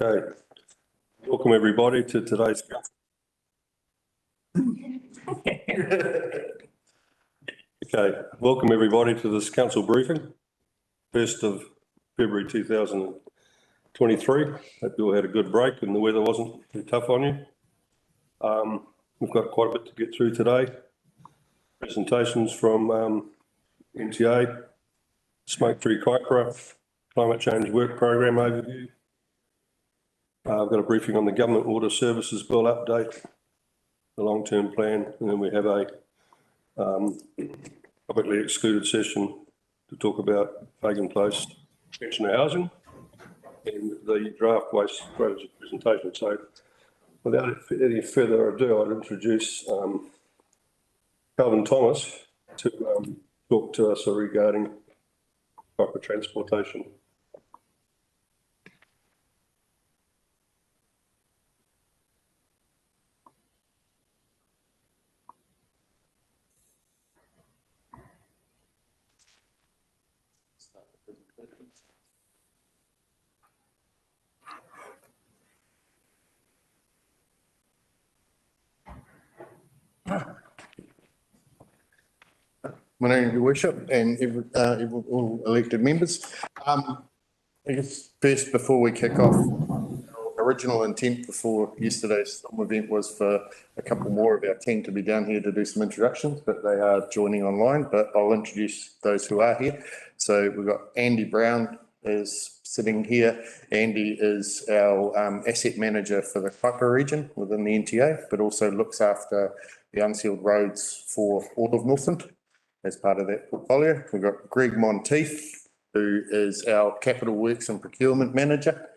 Okay, welcome everybody to today's council. Okay, welcome everybody to this council briefing, 1st of February 2023. Hope you all had a good break and the weather wasn't too tough on you. We've got quite a bit to get through today. Presentations from NTA, Smoke-Free Kaipara, Climate Change Work Programme overview. I've got a briefing on the Government Water Services Bill update, the long-term plan, and then we have a publicly excluded session to talk about Fagan Place pensioner housing and the draft waste strategy presentation. So without any further ado, I'd introduce Calvin Thomas to talk to us regarding Kaipara transportation. My name is Your Worship and all elected members. I guess first, before we kick off, our original intent before yesterday's storm event was for a couple more of our team to be down here to do some introductions, but they are joining online. But I'll introduce those who are here. So we've got Andy Brown is sitting here. Andy is our asset manager for the Kaipara region within the NTA, but also looks after the unsealed roads for all of Northland as part of that portfolio. We've got Greg Monteith, who is our Capital Works and Procurement Manager,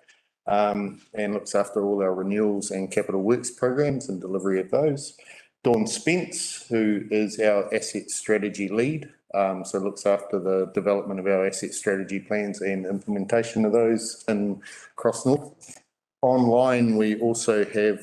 and looks after all our renewals and capital works programs and delivery of those. Dawn Spence, who is our Asset Strategy Lead, so looks after the development of our asset strategy plans and implementation of those in Cross North. Online, we also have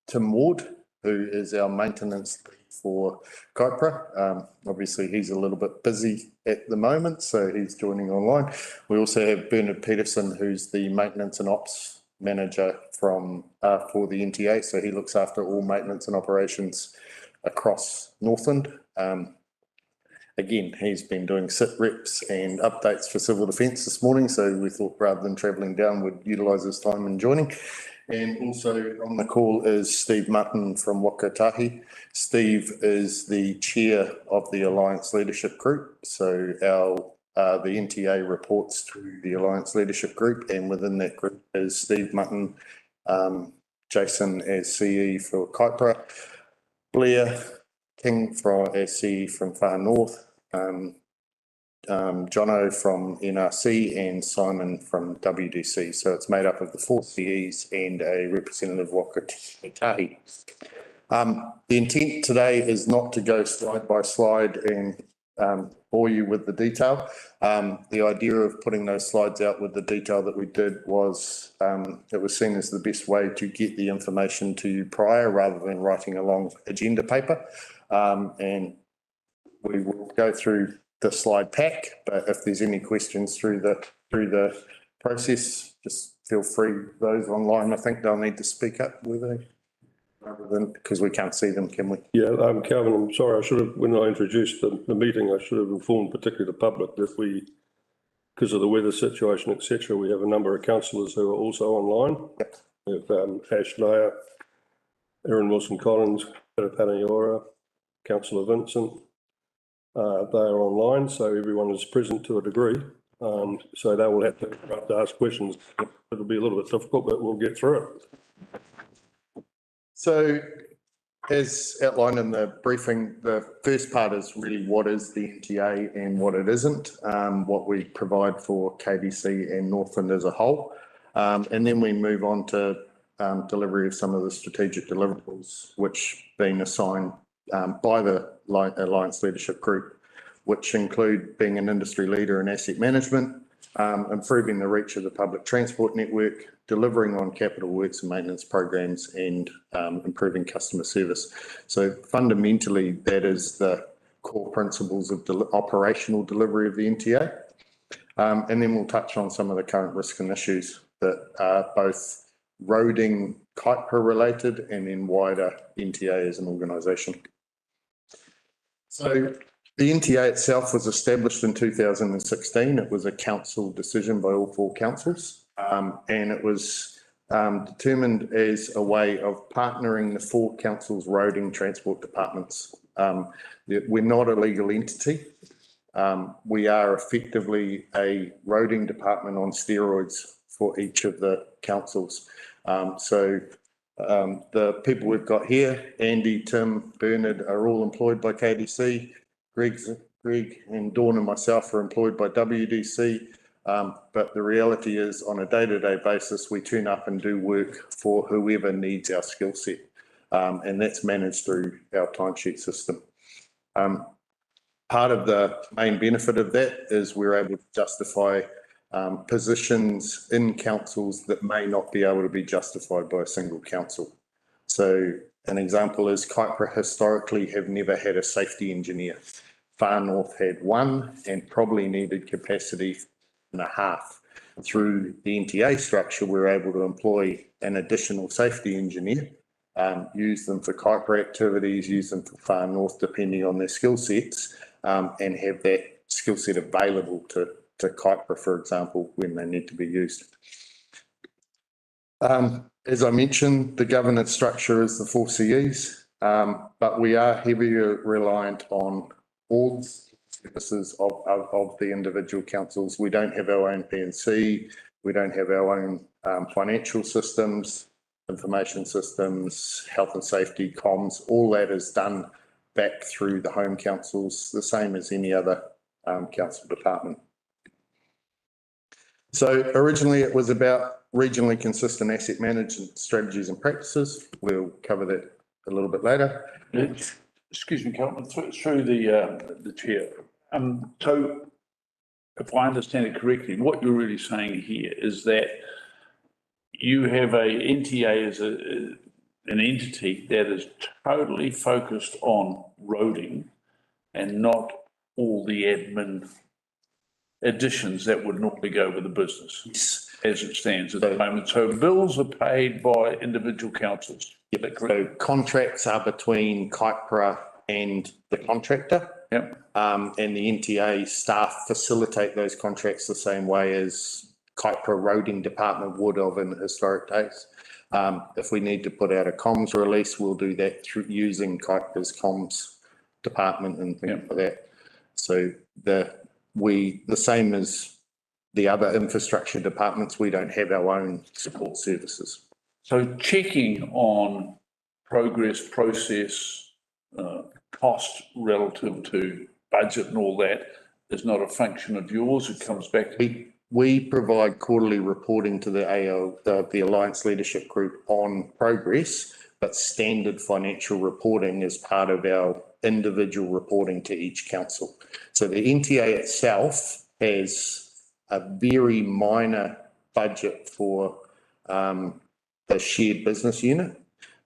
Tim Ward, who is our maintenance lead for Kaipara. Obviously, he's a little bit busy at the moment, so he's joining online. We also have Bernard Peterson, who's the maintenance and ops manager for the NTA, so he looks after all maintenance and operations across Northland. Again, he's been doing sit reps and updates for civil defence this morning, so we thought rather than travelling down, we'd utilise his time in joining. And also on the call is Steve Mutton from Wakatahi. Steve is the chair of the Alliance Leadership Group. So the NTA reports to the Alliance Leadership Group, and within that group is Steve Mutton, Jason as CE for Kaipara, Blair King as CE from Far North, Jono from NRC and Simon from WDC. So it's made up of the 4 CEs and a representative of Wakatahi. The intent today is not to go slide by slide and bore you with the detail. The idea of putting those slides out with the detail that we did was it was seen as the best way to get the information to you prior rather than writing a long agenda paper. And we will go through the slide pack, but if there's any questions through the process, just feel free. Those online, I think they'll need to speak up, will they? Rather than, because we can't see them, can we? Yeah, Calvin, I'm sorry, I should have, when I introduced the meeting, I should have informed particularly the public that because of the weather situation, etc., we have a number of councillors who are also online. Yep. We have Ash Nair, Erin Wilson-Collins, Peter Panagiora, Councillor Vincent. They are online, so everyone is present to a degree. So they will have to ask questions. It'll be a little bit difficult, but we'll get through it. So, as outlined in the briefing, the first part is really what is the NTA and what it isn't, what we provide for KDC and Northland as a whole. And then we move on to delivery of some of the strategic deliverables, which been assigned by the Alliance Leadership Group, which include being an industry leader in asset management, improving the reach of the public transport network, delivering on capital works and maintenance programs, and improving customer service. So fundamentally, that is the core principles of operational delivery of the NTA. And then we'll touch on some of the current risks and issues. that are both roading KIPRA related and then wider NTA as an organisation. So the NTA itself was established in 2016. It was a council decision by all 4 councils, and it was determined as a way of partnering the 4 councils' roading transport departments. We're not a legal entity. We are effectively a roading department on steroids for each of the councils. The people we've got here, Andy, Tim, Bernard, are all employed by KDC. Greg and Dawn and myself are employed by WDC. But the reality is, on a day-to-day basis, we turn up and do work for whoever needs our skill set. And that's managed through our timesheet system. Part of the main benefit of that is we're able to justify positions in councils that may not be able to be justified by a single council. So an example is KIPRA historically have never had a safety engineer. Far North had one and probably needed capacity and a half. Through the NTA structure, we're able to employ an additional safety engineer, use them for KIPRA activities, use them for Far North depending on their skill sets, and have that skill set available to KIPRA, for example, when they need to be used. As I mentioned, the governance structure is the 4 CEs, but we are heavily reliant on all services of the individual councils. We don't have our own P&C, we don't have our own financial systems, information systems, health and safety, comms. All that is done back through the home councils, the same as any other council department. So originally it was about regionally consistent asset management strategies and practices. We'll cover that a little bit later. Excuse me, Councillor, through the chair. So if I understand it correctly, what you're really saying here is that you have a NTA as an entity that is totally focused on roading and not all the admin additions that would normally go with the business. Yes. As it stands at the moment. So bills are paid by individual councils. Yep. So contracts are between KIPRA and the contractor. Yep. And the NTA staff facilitate those contracts the same way as KIPRA roading department would have in historic days. If we need to put out a comms release, we'll do that through using KIPRA's comms department and things like that. So the same as the other infrastructure departments, we don't have our own support services. So checking on progress, process, cost relative to budget and all that is not a function of yours. It comes back to... We provide quarterly reporting to the AO, the Alliance Leadership Group on progress, but standard financial reporting is part of our individual reporting to each council. So the NTA itself has a very minor budget for the shared business unit.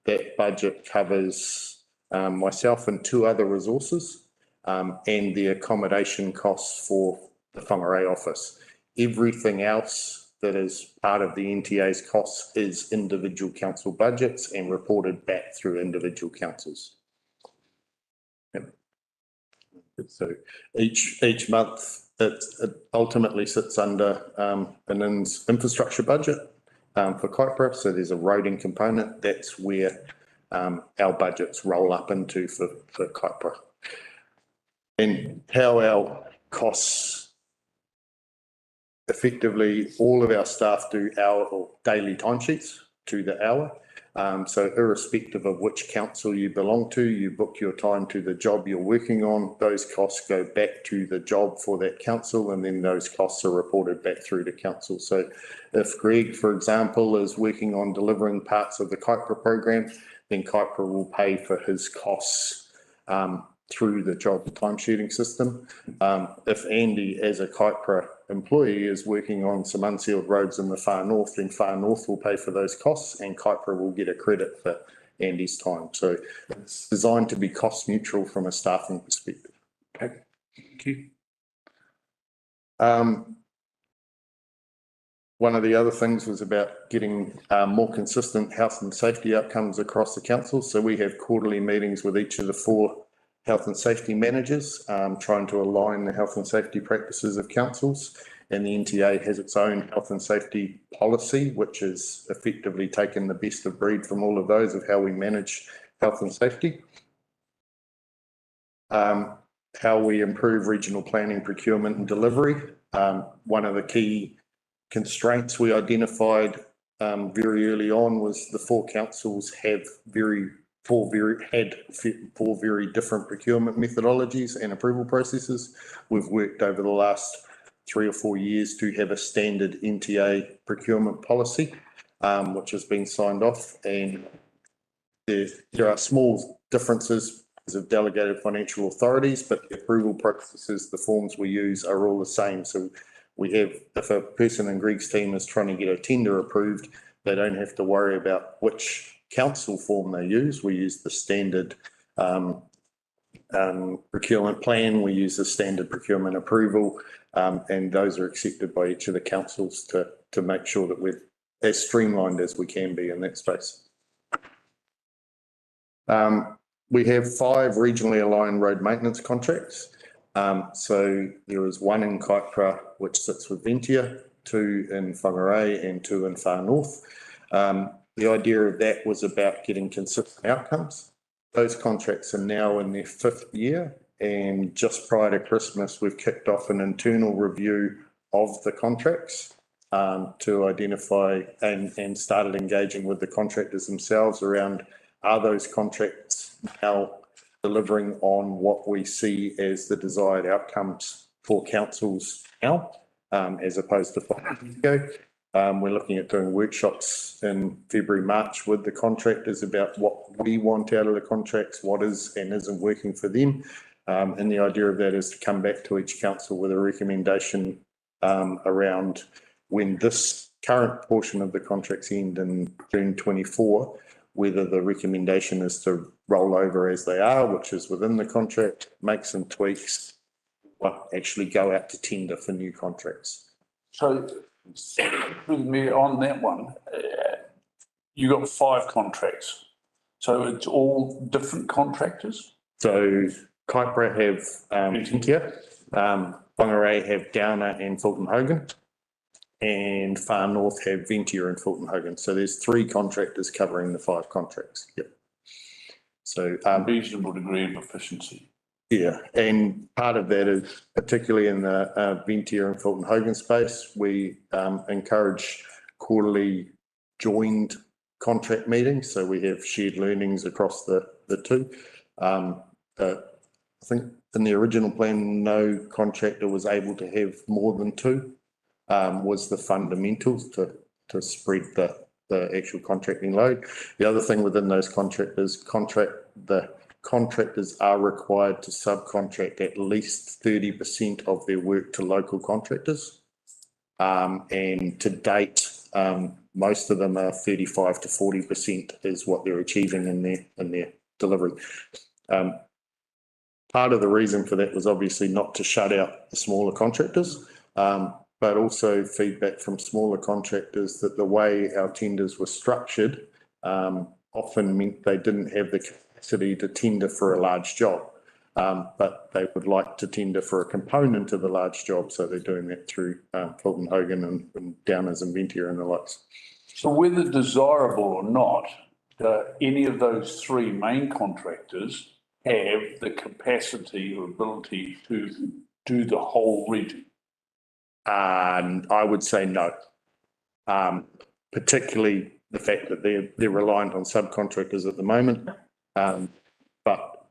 That budget covers myself and 2 other resources and the accommodation costs for the Whangarei office. Everything else that is part of the NTA's costs is individual council budgets and reported back through individual councils. Yep. So each month it ultimately sits under an infrastructure budget for KIPRA. So there's a roading component. That's where our budgets roll up into for KIPRA. And how our costs, effectively all of our staff do hour or daily timesheets to the hour. So irrespective of which council you belong to, you book your time to the job you're working on, those costs go back to the job for that council, and then those costs are reported back through to council. So if Greg, for example, is working on delivering parts of the KIPRA program, then KIPRA will pay for his costs through the job timesheeting system. If Andy, as a KIPRA employee, is working on some unsealed roads in the Far North, then Far North will pay for those costs and KIPRA will get a credit for Andy's time. So it's designed to be cost neutral from a staffing perspective. Okay, thank you. one of the other things was about getting more consistent health and safety outcomes across the council. So we have quarterly meetings with each of the 4 health and safety managers, trying to align the health and safety practices of councils. And the NTA has its own health and safety policy, which is effectively taken the best of breed from all of those of how we manage health and safety. How we improve regional planning, procurement and delivery. One of the key constraints we identified very early on was the 4 councils have four very different procurement methodologies and approval processes. We've worked over the last 3 or 4 years to have a standard NTA procurement policy, which has been signed off, and there are small differences of delegated financial authorities, but the approval processes, the forms we use are all the same. So we have, if a person in Greg's team is trying to get a tender approved, they don't have to worry about which council form they use. We use the standard procurement plan, we use the standard procurement approval, and those are accepted by each of the councils to make sure that we're as streamlined as we can be in that space. We have 5 regionally aligned road maintenance contracts. So there is 1 in Kaipara, which sits with Ventia, 2 in Whangarei and 2 in Far North. The idea of that was about getting consistent outcomes. Those contracts are now in their 5th year, and just prior to Christmas, we've kicked off an internal review of the contracts to identify and started engaging with the contractors themselves around, are those contracts now delivering on what we see as the desired outcomes for councils now, as opposed to 5 years ago. We're looking at doing workshops in February, March with the contractors about what we want out of the contracts, what is and isn't working for them. And the idea of that is to come back to each council with a recommendation around when this current portion of the contracts end in June 24, whether the recommendation is to roll over as they are, which is within the contract, make some tweaks, or actually go out to tender for new contracts. So with me on that one, you got 5 contracts. So it's all different contractors? So Kaipara have Ventia, Whangarei have Downer and Fulton Hogan, and Far North have Ventia and Fulton Hogan. So there's 3 contractors covering the 5 contracts. Yep. So reasonable degree of efficiency. Yeah, and part of that is particularly in the Ventia and Fulton Hogan space, we encourage quarterly joined contract meetings. So we have shared learnings across the 2. I think in the original plan, no contractor was able to have more than 2, was the fundamentals to spread the actual contracting load. The other thing within those contractors, the contractors are required to subcontract at least 30% of their work to local contractors. And to date, most of them are 35 to 40% is what they're achieving in their delivery. Part of the reason for that was obviously not to shut out the smaller contractors, but also feedback from smaller contractors that the way our tenders were structured often meant they didn't have the capacity to tender for a large job, but they would like to tender for a component of a large job. So they're doing that through Fulton Hogan and Downers and Ventia and the likes. So whether desirable or not, any of those 3 main contractors have the capacity or ability to do the whole region? I would say no, particularly the fact that they're reliant on subcontractors at the moment. But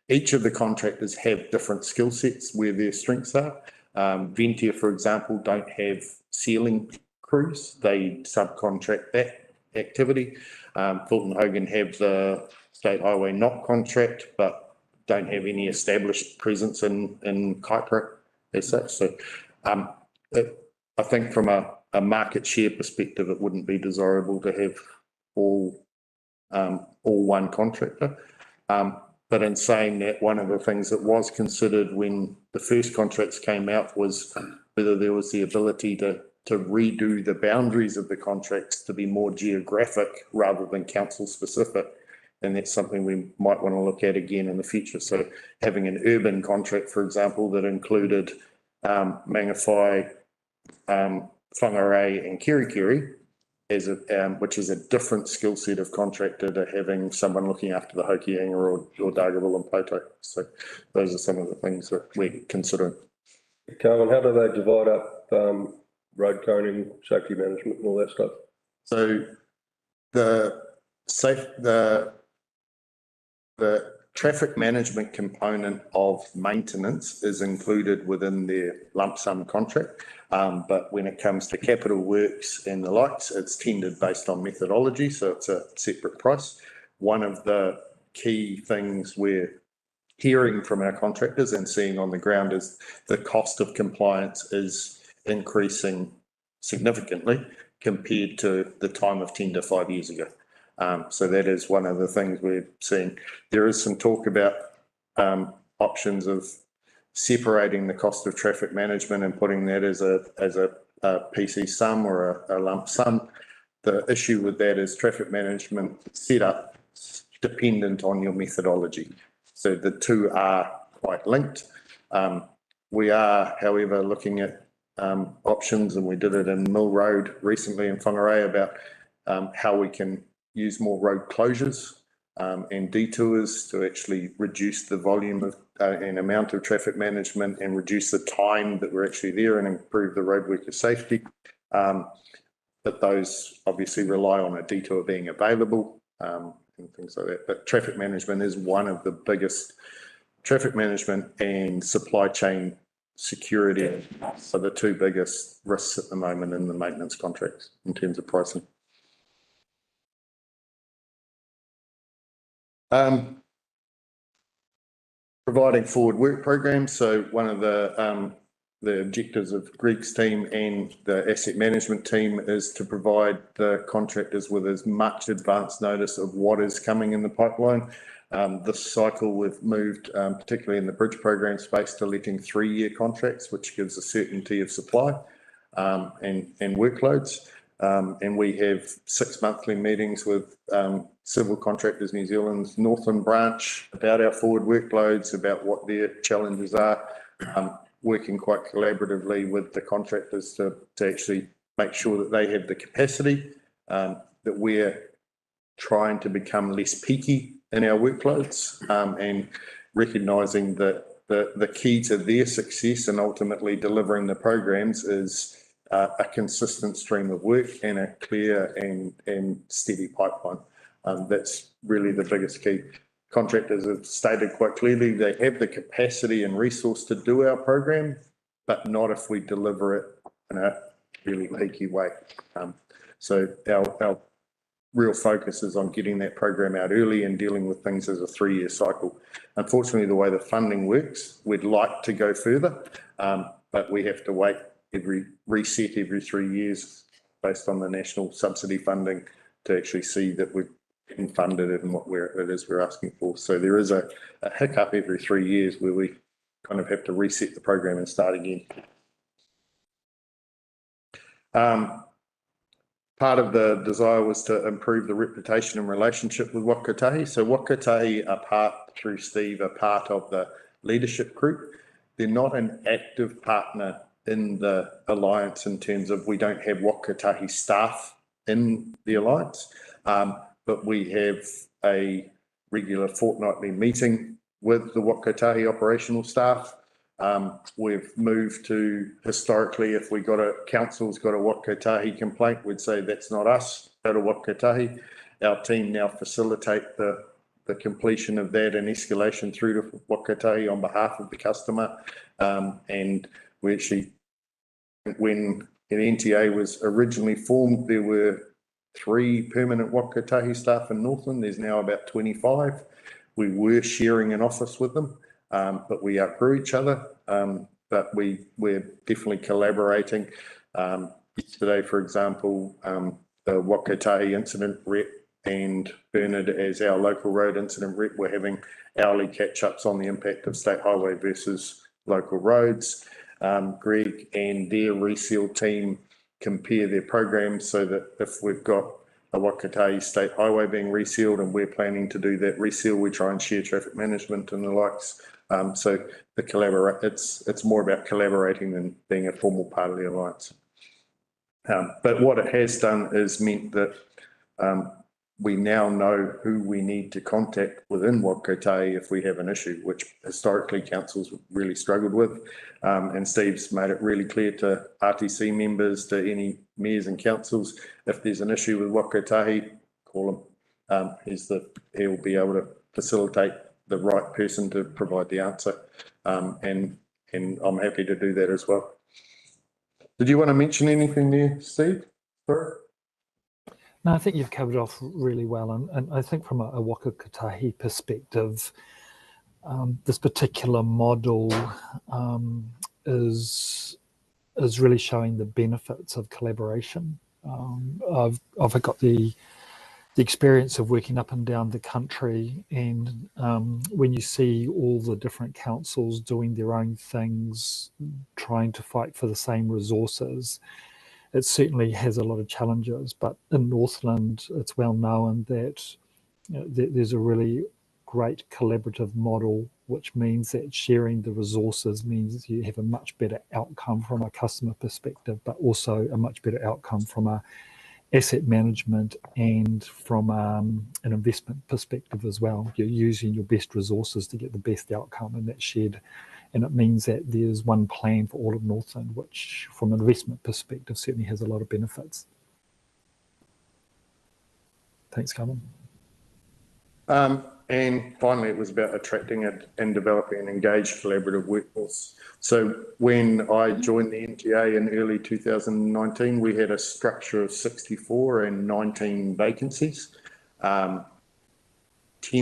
each of the contractors have different skill sets where their strengths are. Ventia, for example, don't have sealing crews. They subcontract that activity. Fulton Hogan have the State Highway NOC contract, but don't have any established presence in Kaipara as such. So I think from a market share perspective, it wouldn't be desirable to have all one contractor. But in saying that, one of the things that was considered when the first contracts came out was whether there was the ability to redo the boundaries of the contracts to be more geographic rather than council specific. And that's something we might want to look at again in the future. So having an urban contract, for example, that included Mangawhai, Whangarei and Kerikeri, which is a different skill set of contractor to having someone looking after the Hokianga or Dargaville and Poto. So those are some of the things that we're considering. Carmen, how do they divide up road coning, safety management and all that stuff? So the traffic management component of maintenance is included within their lump sum contract. But when it comes to capital works and the likes, it's tendered based on methodology. So it's a separate price. One of the key things we're hearing from our contractors and seeing on the ground is the cost of compliance is increasing significantly compared to the time of tender 5 years ago. So that is one of the things we're seeing. There is some talk about options of separating the cost of traffic management and putting that as a PC sum or a lump sum. The issue with that is traffic management setup dependent on your methodology. So the two are quite linked. We are, however, looking at options, and we did it in Mill Road recently in Whangarei, about how we can use more road closures and detours to actually reduce the volume of and amount of traffic management and reduce the time that we're actually there and improve the road worker safety. But those obviously rely on a detour being available and things like that. But traffic management is one of the biggest, traffic management and supply chain security are the two biggest risks at the moment in the maintenance contracts in terms of pricing. Providing forward work programs. So one of the objectives of Greg's team and the asset management team is to provide the contractors with as much advance notice of what is coming in the pipeline. This cycle we've moved, particularly in the bridge program space, to letting 3-year contracts, which gives a certainty of supply and workloads. And we have 6 monthly meetings with Civil Contractors New Zealand's Northern branch about our forward workloads, about what their challenges are, working quite collaboratively with the contractors to actually make sure that they have the capacity, that we're trying to become less peaky in our workloads, and recognising that the key to their success and ultimately delivering the programs is a consistent stream of work and a clear and steady pipeline. That's really the biggest key. Contractors have stated quite clearly they have the capacity and resource to do our program, but not if we deliver it in a really peaky way. So our real focus is on getting that program out early and dealing with things as a 3-year cycle. Unfortunately, the way the funding works, we'd like to go further, but we have to wait reset every 3 years based on the national subsidy funding to actually see that we've been funded and what it is we're asking for. So there is a hiccup every 3 years where we kind of have to reset the program and start again. Part of the desire was to improve the reputation and relationship with Waka Kotahi. So Waka Kotahi through Steve, are part of the leadership group. They're not an active partner in the alliance in terms of we don't have Waka Kotahi staff in the alliance, but we have a regular fortnightly meeting with the Waka Kotahi operational staff. We've moved to, historically, if we got council's got a Waka Kotahi complaint, we'd say that's not us, go to Waka Kotahi. Our team now facilitate the completion of that and escalation through to Waka Kotahi on behalf of the customer. And we actually, when an NTA was originally formed, there were 3 permanent Waka Kotahi staff in Northland. There's now about 25. We were sharing an office with them, but we outgrew each other. But we're definitely collaborating. Yesterday, for example, the Waka Kotahi incident rep and Bernard, as our local road incident rep, we're having hourly catch-ups on the impact of state highway versus local roads. Greg and their reseal team compare their programs so that if we've got a Whakatahi State Highway being resealed and we're planning to do that reseal, we try and share traffic management and the likes. So it's more about collaborating than being a formal part of the alliance. But what it has done is meant that we now know who we need to contact within Whakatahi if we have an issue, which historically councils really struggled with. And Steve's made it really clear to RTC members, to any mayors and councils, if there's an issue with Whakatahi, call him. He'll be able to facilitate the right person to provide the answer. And I'm happy to do that as well. Did you want to mention anything there, Steve? Sorry. No, I think you've covered off really well. And I think from a Whakatahi perspective, this particular model is really showing the benefits of collaboration. I've got the experience of working up and down the country, and when you see all the different councils doing their own things, trying to fight for the same resources, it certainly has a lot of challenges. But in Northland, it's well known that there's a really great collaborative model, which means that sharing the resources means you have a much better outcome from a customer perspective, but also a much better outcome from a asset management and from an investment perspective as well. You're using your best resources to get the best outcome, and that's shared. And it means that there's one plan for all of Northland, which from an investment perspective certainly has a lot of benefits. Thanks, Carmen. And finally, it was about attracting and developing an engaged collaborative workforce. So when I joined the NTA in early 2019, we had a structure of 64 and 19 vacancies. 10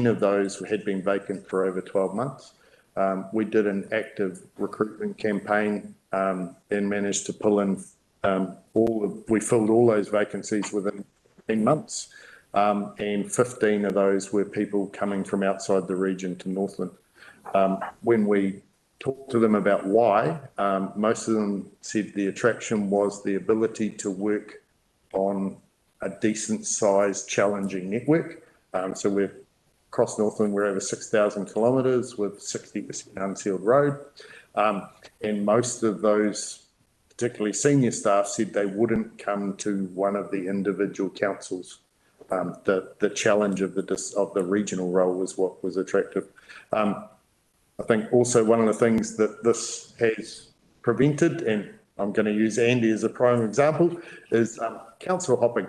of those had been vacant for over 12 months. We did an active recruitment campaign and managed to pull in we filled all those vacancies within 10 months. And 15 of those were people coming from outside the region to Northland. When we talked to them about why, most of them said the attraction was the ability to work on a decent sized, challenging network. So we're across Northland, we're over 6,000 kilometres with 60% unsealed road. And most of those, particularly senior staff, said they wouldn't come to one of the individual councils. The challenge of the regional role was what was attractive. I think also one of the things that this has prevented, and I'm going to use Andy as a prime example, is council hopping.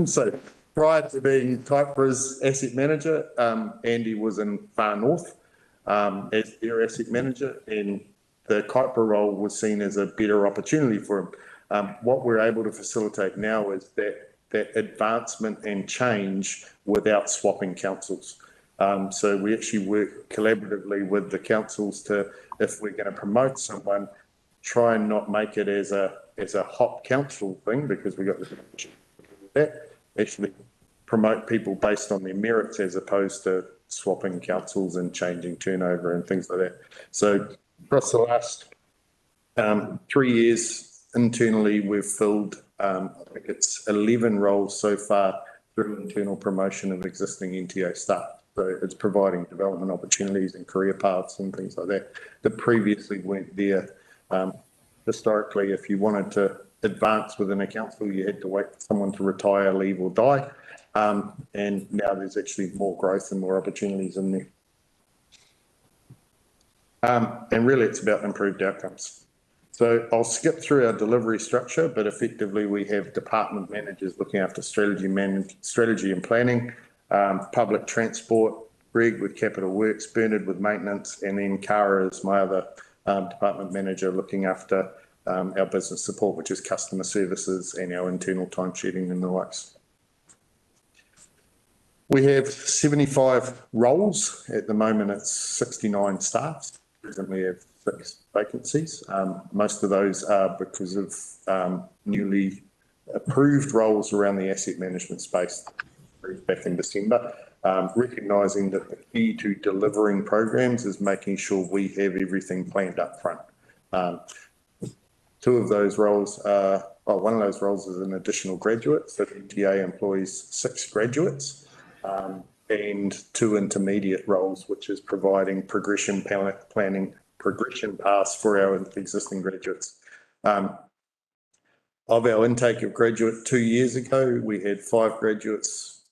So prior to being Kaipara's asset manager, Andy was in Far North as their asset manager, and the Kaipara role was seen as a better opportunity for him. What we're able to facilitate now is that advancement and change without swapping councils. So we actually work collaboratively with the councils to, if we're going to promote someone, try and not make it as a hot council thing, because we got that, actually promote people based on their merits as opposed to swapping councils and changing turnover and things like that. So across the last 3 years internally, we've filled I think it's 11 roles so far through internal promotion of existing NTA staff. So it's providing development opportunities and career paths and things like that previously weren't there. Historically, if you wanted to advance within a council, you had to wait for someone to retire, leave or die. And now there's actually more growth and more opportunities in there. And really it's about improved outcomes. So I'll skip through our delivery structure, but effectively we have department managers looking after strategy and planning, public transport, Greg with capital works, Bernard with maintenance, and then Cara is my other department manager looking after our business support, which is customer services and our internal timesheeting and the likes. We have 75 roles. At the moment, it's 69 staff. Presently have 6 vacancies. Most of those are because of newly approved roles around the asset management space back in December, recognising that the key to delivering programs is making sure we have everything planned up front. Two of those roles are, one of those roles is an additional graduate, so the NTA employs 6 graduates, and 2 intermediate roles, which is providing progression planning, progression paths for our existing graduates. Of our intake of graduate 2 years ago, we had 5 graduates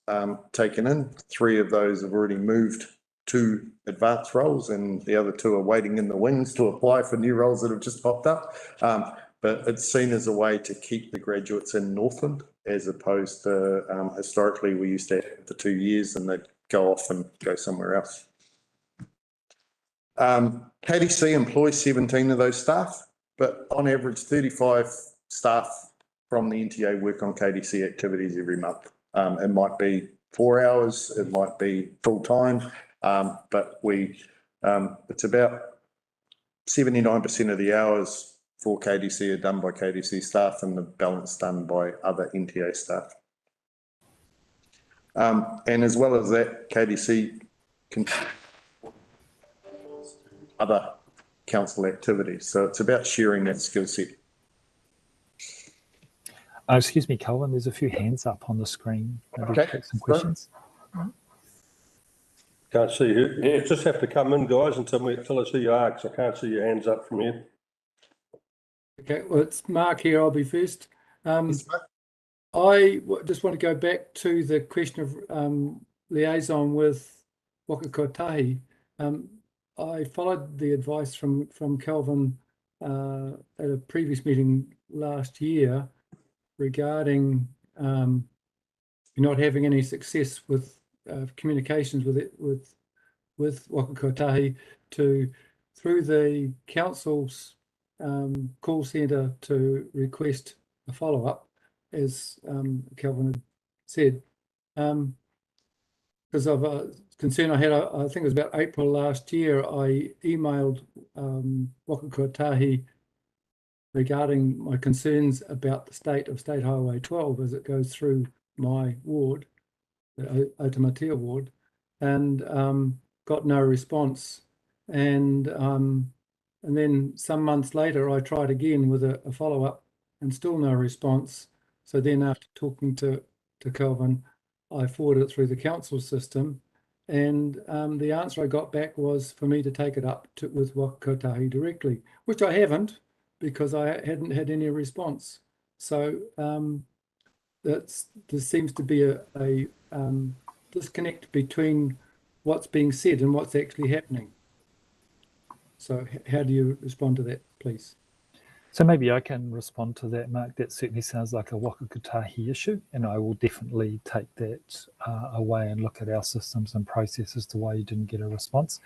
taken in. 3 of those have already moved to advanced roles, and the other 2 are waiting in the wings to apply for new roles that have just popped up. But it's seen as a way to keep the graduates in Northland, as opposed to historically we used to have it for 2 years and they'd go off and go somewhere else. KDC employs 17 of those staff, but on average 35 staff from the NTA work on KDC activities every month. It might be 4 hours, it might be full time, but it's about 79% of the hours for KDC are done by KDC staff and the balance done by other NTA staff. And as well as that, KDC can other council activities. So it's about sharing that skill set. Excuse me, Colin, there's a few hands up on the screen. Maybe Okay. take some questions. Can't see who. You just have to come in, guys, and tell us who you are, because I can't see your hands up from here. Okay, well, it's Mark here. I'll be first. Yes, mate. Just want to go back to the question of liaison with Waka Kotahi. I followed the advice from Kelvin at a previous meeting last year regarding not having any success with communications with Waka Kotahi through the council's call centre to request a follow-up, as Kelvin had said. Because of a concern I had, I think it was about April last year, I emailed Waka Kotahi regarding my concerns about the state of State Highway 12 as it goes through my ward, the Otamatea ward, and got no response. And then some months later, I tried again with a follow-up and still no response. So then after talking to Kelvin, I forwarded it through the council system. And the answer I got back was for me to take it up with Waka Kotahi directly, which I haven't, because I hadn't had any response. So there seems to be a disconnect between what's being said and what's actually happening. So how do you respond to that, please? So maybe I can respond to that, Mark. That certainly sounds like a Waka Kotahi issue, and I will definitely take that away and look at our systems and processes to why you didn't get a response.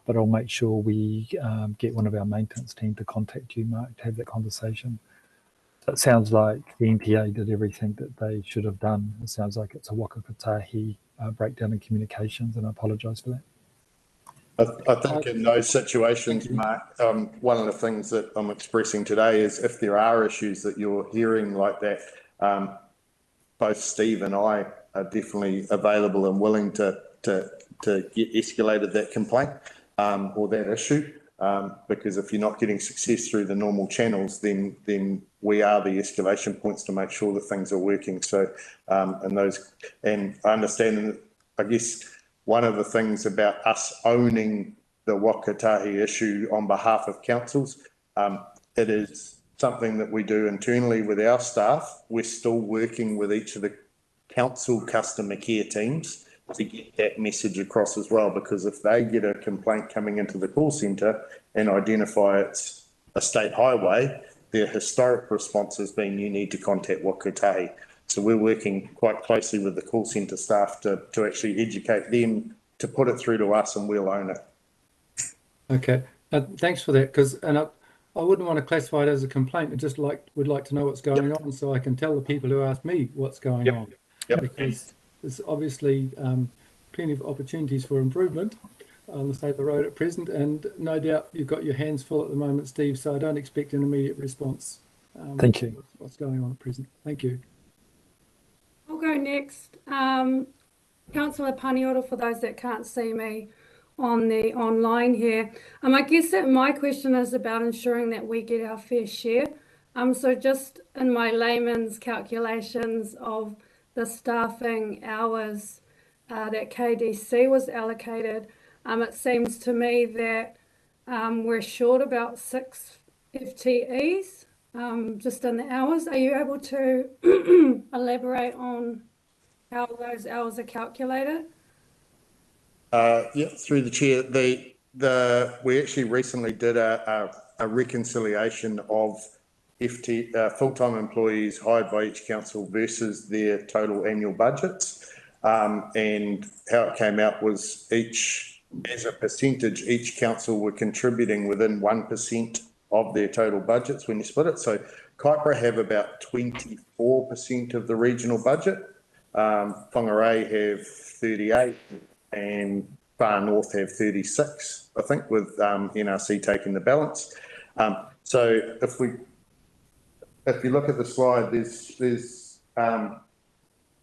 But I'll make sure we get one of our maintenance team to contact you, Mark, to have that conversation. So it sounds like the NTA did everything that they should have done. It sounds like it's a Waka Kotahi breakdown in communications, and I apologise for that. I think in those situations, Mark, one of the things that I'm expressing today is if there are issues that you're hearing like that, both Steve and I are definitely available and willing to get escalated that complaint or that issue, because if you're not getting success through the normal channels, then we are the escalation points to make sure that things are working. So, and I understand, I guess, one of the things about us owning the Waka Kotahi issue on behalf of councils, it is something that we do internally with our staff. We're still working with each of the council customer care teams to get that message across as well, because if they get a complaint coming into the call centre and identify it's a state highway, their historic response has been, you need to contact Waka Kotahi. So we're working quite closely with the call centre staff to actually educate them to put it through to us, and we'll own it. Okay, thanks for that. Because I wouldn't want to classify it as a complaint. I just would like to know what's going on, so I can tell the people who ask me what's going on. Yep. Because there's obviously plenty of opportunities for improvement on the state of the road at present, and no doubt you've got your hands full at the moment, Steve. So I don't expect an immediate response. Thank you. What's going on at present? Thank you. I'll go next. Councillor Paniora, for those that can't see me on the online here. I guess that my question is about ensuring that we get our fair share So just in my layman's calculations of the staffing hours that KDC was allocated, it seems to me that we're short about 6 FTEs just in the hours. Are you able to elaborate on how those hours are calculated? Yeah, through the chair, we actually recently did a reconciliation of full-time employees hired by each council versus their total annual budgets. And how it came out was as a percentage, each council were contributing within 1% of their total budgets when you split it. So Kaipara have about 24% of the regional budget. Whangarei have 38 and Far North have 36, I think, with NRC taking the balance. So if you look at the slide, there's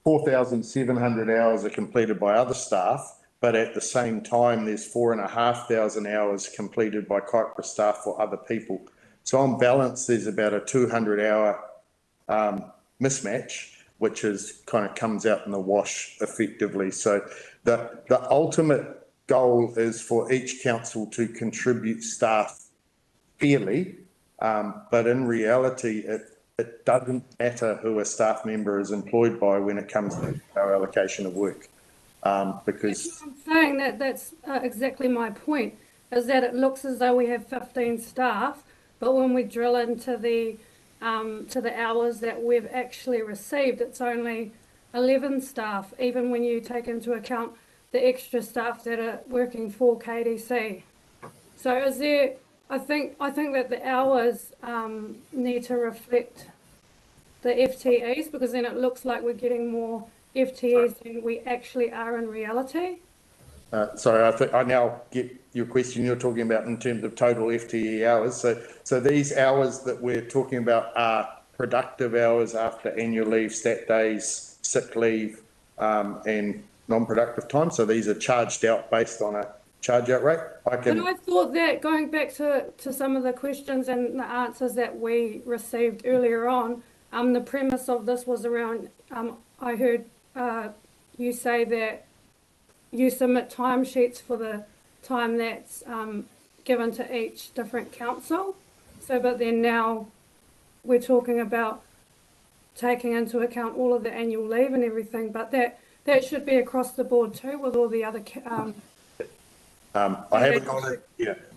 4,700 hours are completed by other staff, but at the same time, there's 4,500 hours completed by Kaipara staff for other people. So on balance, there's about a 200-hour mismatch, which is kind of comes out in the wash effectively. So the ultimate goal is for each council to contribute staff fairly, but in reality, it doesn't matter who a staff member is employed by when it comes to our allocation of work, because I'm saying that's exactly my point, is that it looks as though we have 15 staff, but when we drill into the hours that we've actually received, it's only 11 staff, even when you take into account the extra staff that are working for KDC. So is there, I think that the hours need to reflect the FTEs, because then it looks like we're getting more FTEs than we actually are in reality. Sorry, I think I now get your question. You're talking about in terms of total FTE hours. So these hours that we're talking about are productive hours after annual leave, stat days, sick leave, and non-productive time. So these are charged out based on a charge out rate. But I thought that, going back to some of the questions and the answers that we received earlier on, the premise of this was around, I heard you say that you submit timesheets for the time that's given to each different council. So, but then now we're talking about taking into account all of the annual leave and everything, but that should be across the board too with all the other. I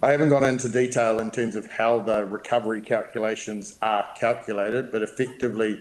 haven't gone into detail in terms of how the recovery calculations are calculated, but effectively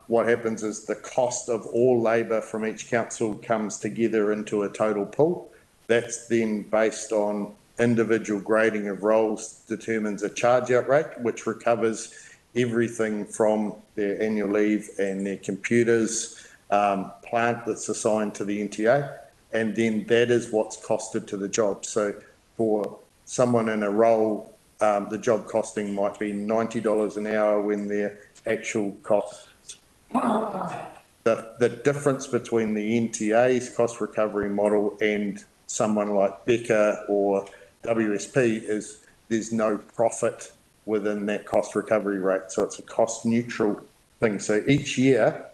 what happens is the cost of all labour from each council comes together into a total pool. That's then based on individual grading of roles, determines a charge out rate, which recovers everything from their annual leave and their computers, plant that's assigned to the NTA, and then that is what's costed to the job. So for someone in a role, the job costing might be $90 an hour when their actual cost. The difference between the NTA's cost recovery model and someone like Becca or WSP is there's no profit within that cost recovery rate. So it's a cost neutral thing. So each year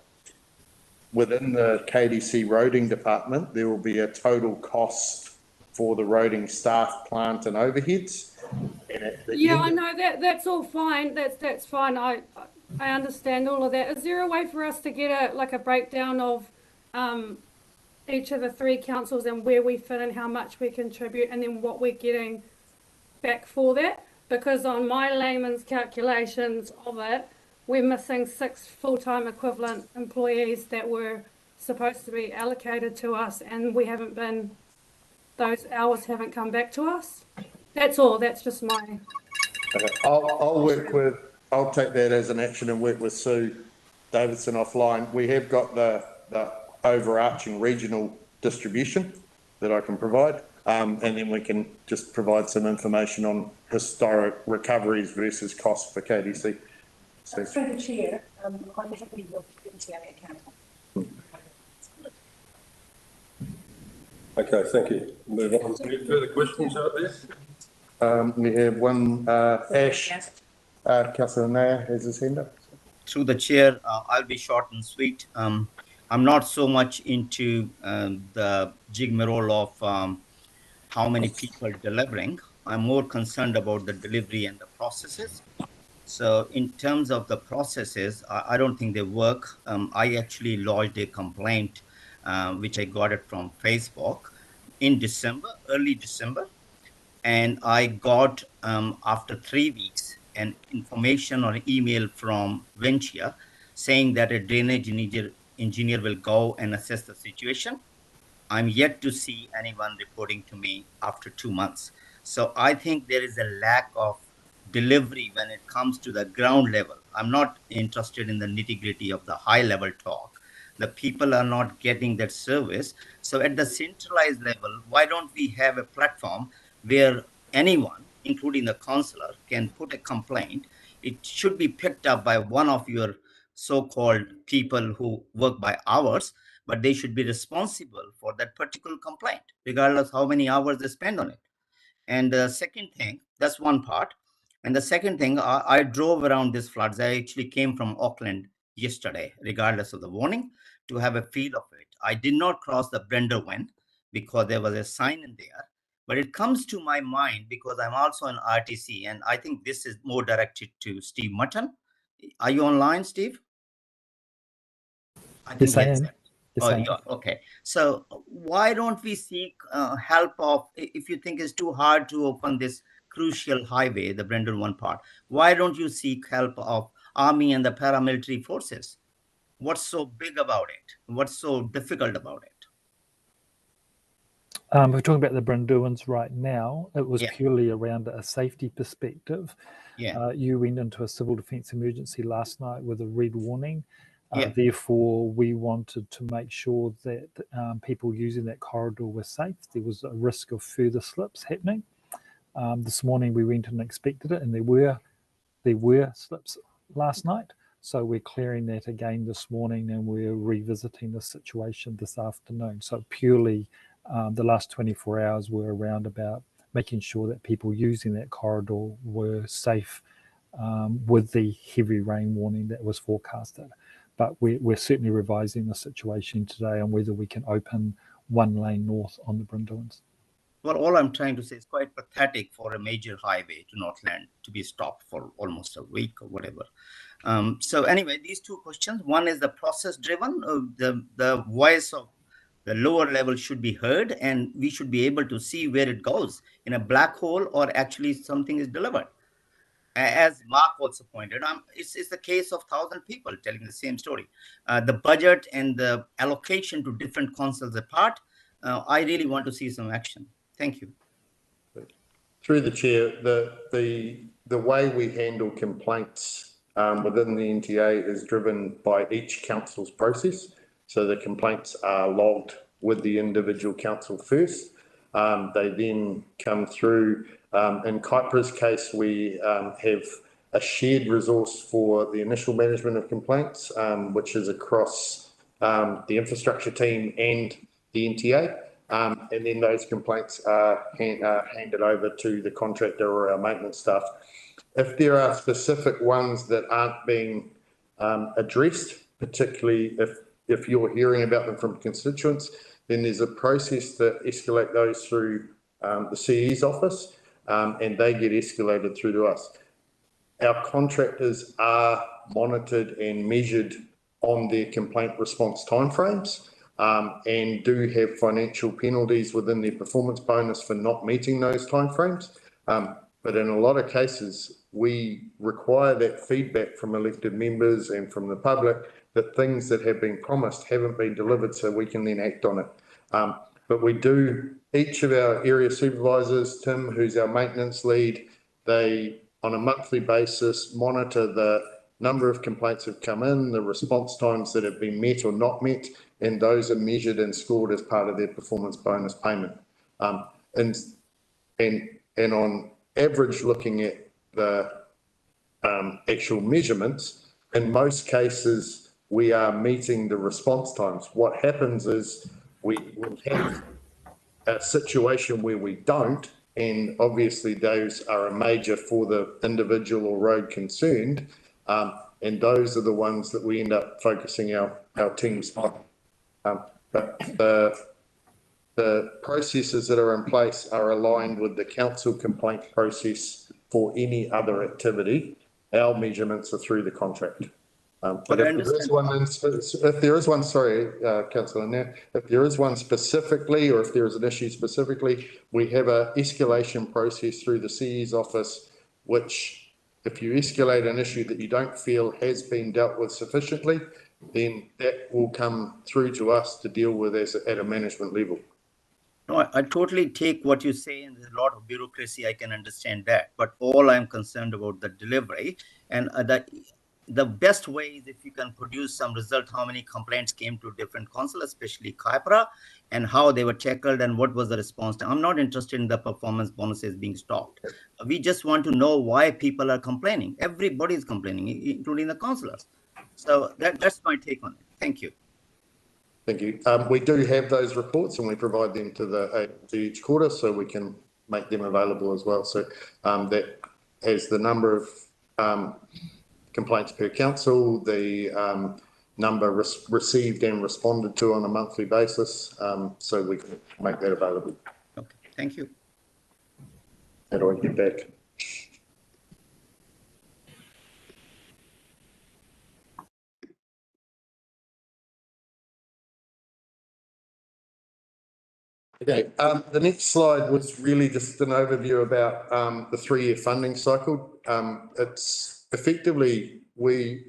within the KDC roading department, there will be a total cost for the roading staff, plant and overheads. And I know that's all fine. That's fine. I understand all of that. Is there a way for us to get a breakdown of each of the three councils and where we fit and how much we contribute and then what we're getting back for that? Because on my layman's calculations of it, we're missing 6 full-time equivalent employees that were supposed to be allocated to us, and those hours haven't come back to us. That's all. That's just my. I'll take that as an action and work with Sue Davidson offline. We have got the overarching regional distribution that I can provide, and then we can just provide some information on historic recoveries versus costs for KDC. Through the chair, I'm happy with the NTA account. Okay, thank you. Move on. Any further questions out there? We have one, Ash Councillor Nair has his hand up. Through the chair, I'll be short and sweet. I'm not so much into the rigmarole of how many people delivering. I'm more concerned about the delivery and the processes. So in terms of the processes, I don't think they work. I actually lodged a complaint, which I got it from Facebook in December, early December. And I got, after 3 weeks, an information or email from Ventia saying that a drainage engineer will go and assess the situation. I'm yet to see anyone reporting to me after 2 months. So I think there is a lack of delivery when it comes to the ground level. I'm not interested in the nitty-gritty of the high level talk. The people are not getting that service. So at the centralized level, why don't we have a platform where anyone, including the councillor, can put a complaint? It should be picked up by one of your so-called people who work by hours, but they should be responsible for that particular complaint, regardless how many hours they spend on it. And the second thing, that's one part. And the second thing, I drove around these floods. I actually came from Auckland yesterday, regardless of the warning, to have a feel of it. I did not cross the Brendurwen because there was a sign in there. But it comes to my mind because I'm also an RTC, and I think this is more directed to Steve Mutton. Are you online, Steve? Yes, I am. Yes, Oh, I am. yeah, okay. So why don't we seek help of, if you think it's too hard to open this crucial highway, the Brendurwen part, why don't you seek help of Army and the paramilitary forces? What's so big about it? What's so difficult about it? We're talking about the Brendurwens right now. It was Yeah. purely around a safety perspective. Yeah. You went into a civil defence emergency last night with a red warning. Yeah. Therefore, we wanted to make sure that people using that corridor were safe. There was a risk of further slips happening. This morning we went and inspected it, and there were slips last night. So we're clearing that again this morning, and we're revisiting the situation this afternoon. So purely the last 24 hours were around about making sure that people using that corridor were safe with the heavy rain warning that was forecasted. But we're certainly revising the situation today on whether we can open one lane north on the Brendurwens. Well, all I'm trying to say is quite pathetic for a major highway to Northland to be stopped for almost a week or whatever. So anyway, these two questions. One is the process driven. The voice of the lower level should be heard, and we should be able to see where it goes, in a black hole or actually something is delivered. As Mark also pointed out, it's the case of 1,000 people telling the same story. The budget and the allocation to different councils apart, I really want to see some action. Thank you. Through the chair, the way we handle complaints within the NTA is driven by each council's process. So the complaints are logged with the individual council first. They then come through. In Kaipra's case, we have a shared resource for the initial management of complaints, which is across the infrastructure team and the NTA. And then those complaints are handed over to the contractor or our maintenance staff. If there are specific ones that aren't being addressed, particularly if you're hearing about them from constituents, then there's a process to escalate those through the CE's office, and they get escalated through to us. Our contractors are monitored and measured on their complaint response timeframes, and do have financial penalties within their performance bonus for not meeting those timeframes. But in a lot of cases, we require that feedback from elected members and from the public that things that have been promised haven't been delivered, so we can then act on it. But we do, each of our area supervisors, Tim, who's our maintenance lead, they on a monthly basis monitor the number of complaints that have come in, the response times that have been met or not met, and those are measured and scored as part of their performance bonus payment. And on average, looking at the actual measurements, in most cases, we are meeting the response times. What happens is we have a situation where we don't, and obviously those are a major for the individual or road concerned, and those are the ones that we end up focusing our teams on. But the processes that are in place are aligned with the council complaint process for any other activity. Our measurements are through the contract. But if there is one, sorry, Councillor, if there is one specifically, or if there is an issue specifically, we have a escalation process through the CE's office, which if you escalate an issue that you don't feel has been dealt with sufficiently, then that will come through to us to deal with at a management level. No, I totally take what you say, and there's a lot of bureaucracy. I can understand that, but all I'm concerned about the delivery, and the best way is if you can produce some result, how many complaints came to different council, especially Kaipara, and how they were tackled and what was the response. I'm not interested in the performance bonuses being stopped. We just want to know why people are complaining. Everybody is complaining, including the councillors. So that's my take on it. Thank you. Thank you. We do have those reports and we provide them to each quarter, so we can make them available as well. So that has the number of complaints per council, the number received and responded to on a monthly basis, so we can make that available. Okay, thank you. How do I get back? Okay, the next slide was really just an overview about the 3-year funding cycle. It's effectively, we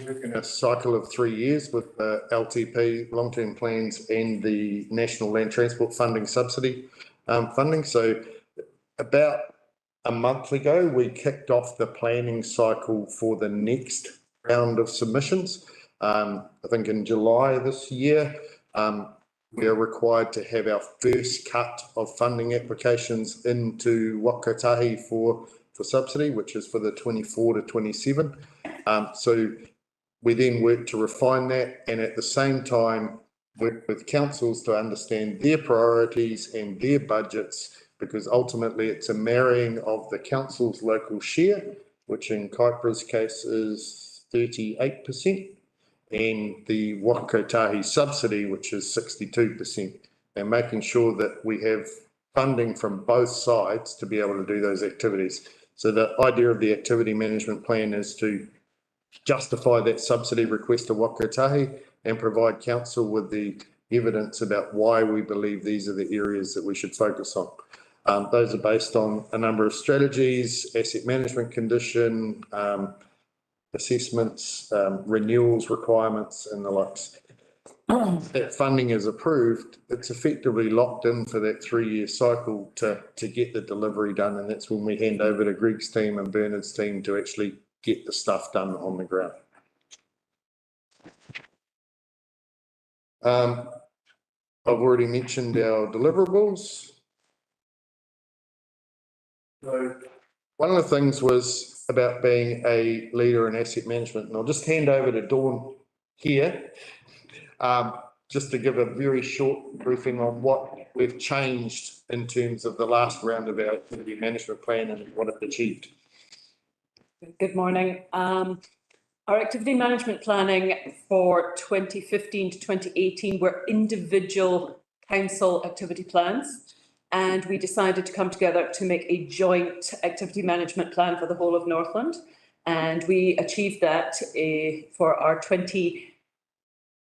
work in a cycle of 3 years with the LTP, long-term plans, and the National Land Transport Funding Subsidy funding. So about a month ago, we kicked off the planning cycle for the next round of submissions. I think in July this year, we are required to have our first cut of funding applications into Waka Kotahi for subsidy, which is for the 24 to 27. So we then work to refine that, and at the same time work with councils to understand their priorities and their budgets, because ultimately it's a marrying of the council's local share, which in Kaipara's case is 38%. And the Waka Kotahi subsidy, which is 62%, and making sure that we have funding from both sides to be able to do those activities. So the idea of the activity management plan is to justify that subsidy request to Waka Kotahi and provide council with the evidence about why we believe these are the areas that we should focus on. Those are based on a number of strategies, asset management condition, assessments, renewals requirements, and the likes. That funding is approved, it's effectively locked in for that 3-year cycle to get the delivery done, and that's when we hand over to Greg's team and Bernard's team to actually get the stuff done on the ground. I've already mentioned our deliverables. So one of the things was about being a leader in asset management, and I'll just hand over to Dawn here, just to give a very short briefing on what we've changed in terms of the last round of our activity management plan and what it achieved. Good morning. Our activity management planning for 2015 to 2018 were individual council activity plans, and we decided to come together to make a joint activity management plan for the whole of Northland, and we achieved that for our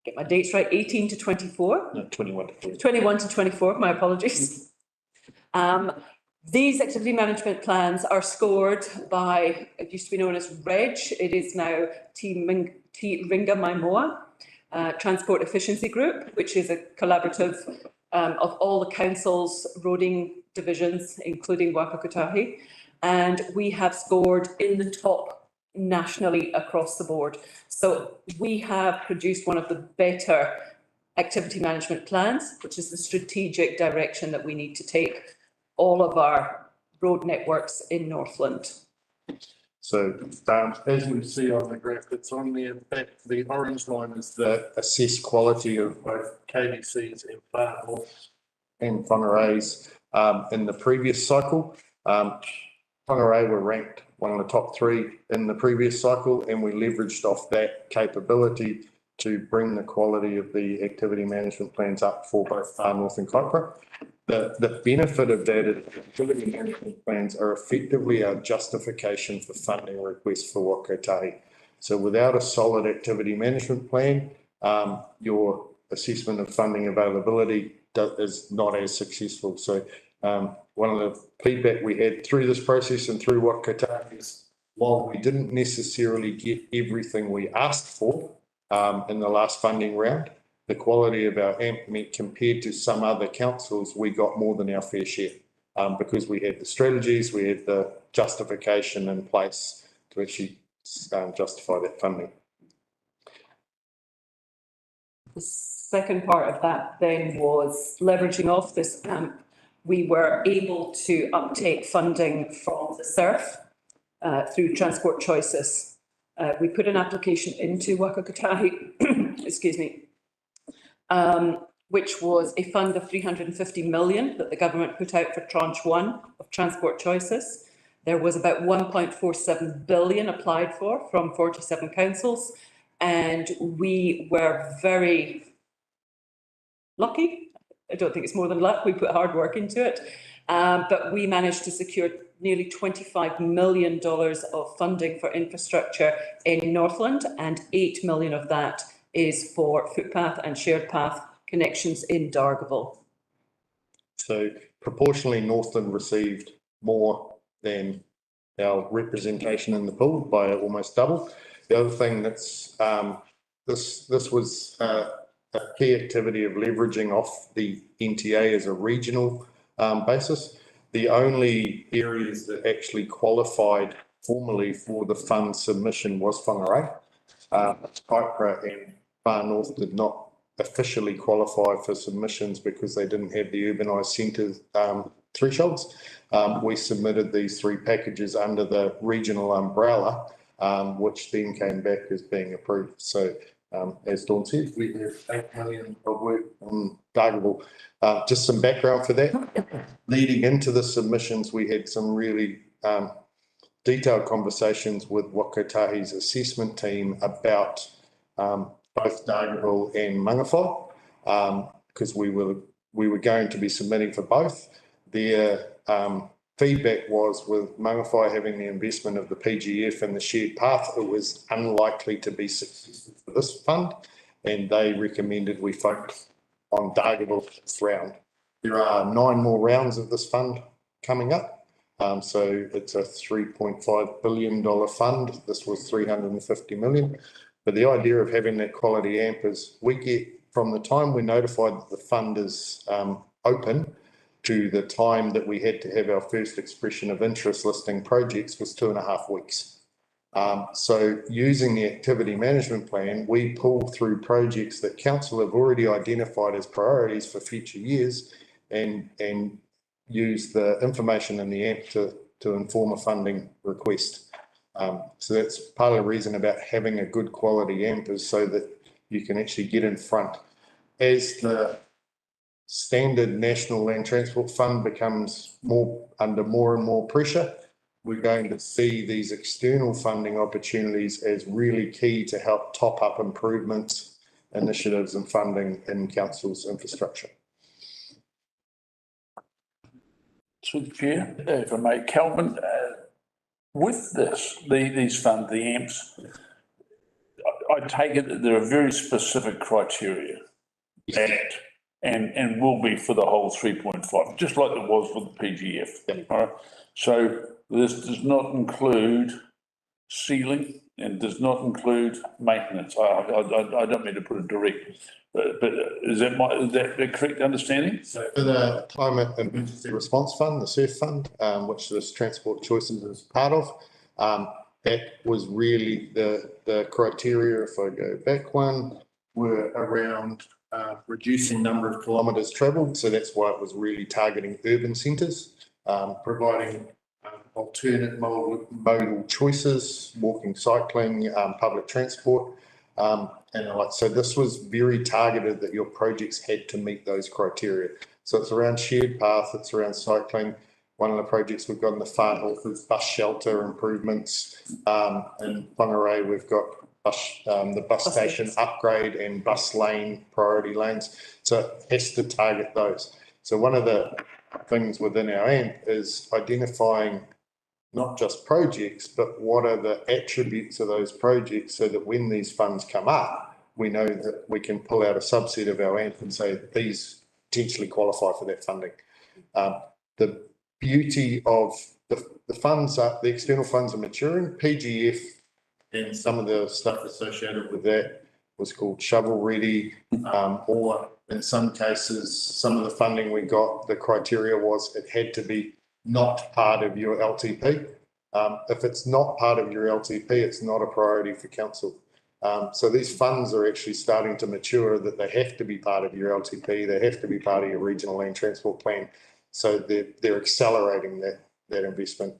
18 to 24? No, 21 to 24. 21 to 24, my apologies. These activity management plans are scored by, it used to be known as REG, it is now Te Ringa Maimoa Transport Efficiency Group, which is a collaborative of all the council's roading divisions, including Waka Kotahi, and we have scored in the top nationally across the board. So we have produced one of the better activity management plans, which is the strategic direction that we need to take all of our road networks in Northland. So as we see on the graph that's on there, the orange line is the assessed quality of both KDCs and Whānau and Whangarei in the previous cycle. Whangarei were ranked one of the top 3 in the previous cycle, and we leveraged off that capability to bring the quality of the activity management plans up for both Far North and Kaipara. The benefit of that is activity management plans are effectively our justification for funding requests for Waka Kotahi. So without a solid activity management plan, your assessment of funding availability is not as successful. So one of the feedback we had through this process and through Waka Kotahi is, while we didn't necessarily get everything we asked for in the last funding round, the quality of our AMP meant compared to some other councils, we got more than our fair share because we had the strategies, we had the justification in place to actually justify that funding. The second part of that then was leveraging off this AMP. We were able to uptake funding from the SURF through Transport Choices. We put an application into Waka Kotahi, excuse me, which was a fund of 350 million that the government put out for tranche 1 of Transport Choices. There was about 1.47 billion applied for from 47 councils, and we were very lucky. I don't think it's more than luck. We put hard work into it, but we managed to secure nearly $25 million of funding for infrastructure in Northland, and 8 million of that is for footpath and shared path connections in Dargaville. So proportionally, Northland received more than our representation in the pool by almost double. The other thing that's this was a key activity of leveraging off the NTA as a regional basis. The only areas that actually qualified formally for the fund submission was Whangarei. Kaipara and Far North did not officially qualify for submissions because they didn't have the urbanised centre thresholds. We submitted these 3 packages under the regional umbrella, which then came back as being approved. So as Dawn said, we have 8 million of work on Dargaville. Just some background for that. Leading into the submissions, we had some really detailed conversations with Waka Kotahi's assessment team about both Dargaville and Mangawhai, because we were going to be submitting for both. Their feedback was, with Mangawhai having the investment of the PGF and the shared path, it was unlikely to be successful for this fund, and they recommended we focus on Dargaville this round. There are 9 more rounds of this fund coming up. So it's a $3.5 billion fund. This was 350 million. But the idea of having that quality AMP is we get, from the time we're notified that the fund is open to the time that we had to have our first expression of interest listing projects was 2.5 weeks. So using the activity management plan, we pull through projects that council have already identified as priorities for future years and use the information in the AMP to inform a funding request. So that's part of the reason about having a good quality AMP, is so that you can actually get in front. As the standard National Land Transport Fund becomes under more and more pressure, we're going to see these external funding opportunities as really key to help top up improvements, initiatives and funding in council's infrastructure. Through the chair, if I may, Calvin, with these funds, the AMPs, I take it that there are very specific criteria and will be for the whole 3.5, just like it was for the PGF. Yep. All right? So this does not include sealing and does not include maintenance. I don't mean to put it direct, but is that the correct understanding? So for the Climate Emergency Response Fund, the SURF Fund, which this Transport Choices is part of, that was really the criteria, if I go back one, were around reducing number of kilometres travelled. So that's why it was really targeting urban centres, providing alternate modal choices, walking, cycling, public transport, So this was very targeted that your projects had to meet those criteria. So it's around shared path, it's around cycling. One of the projects we've got in the far north is bus shelter improvements. In Whangarei, we've got the bus station upgrade and bus lane priority lanes. So it has to target those. So one of the things within our AMP is identifying not just projects, but what are the attributes of those projects so that when these funds come up, we know that we can pull out a subset of our AMP and say these potentially qualify for that funding. The beauty of the funds are, the external funds are maturing. PGF and some of the stuff associated with that was called shovel ready, or in some cases, some of the funding we got, the criteria was it had to be not part of your LTP. If it's not part of your LTP, it's not a priority for council. So these funds are actually starting to mature that they have to be part of your LTP, they have to be part of your regional land transport plan. So they're accelerating that investment.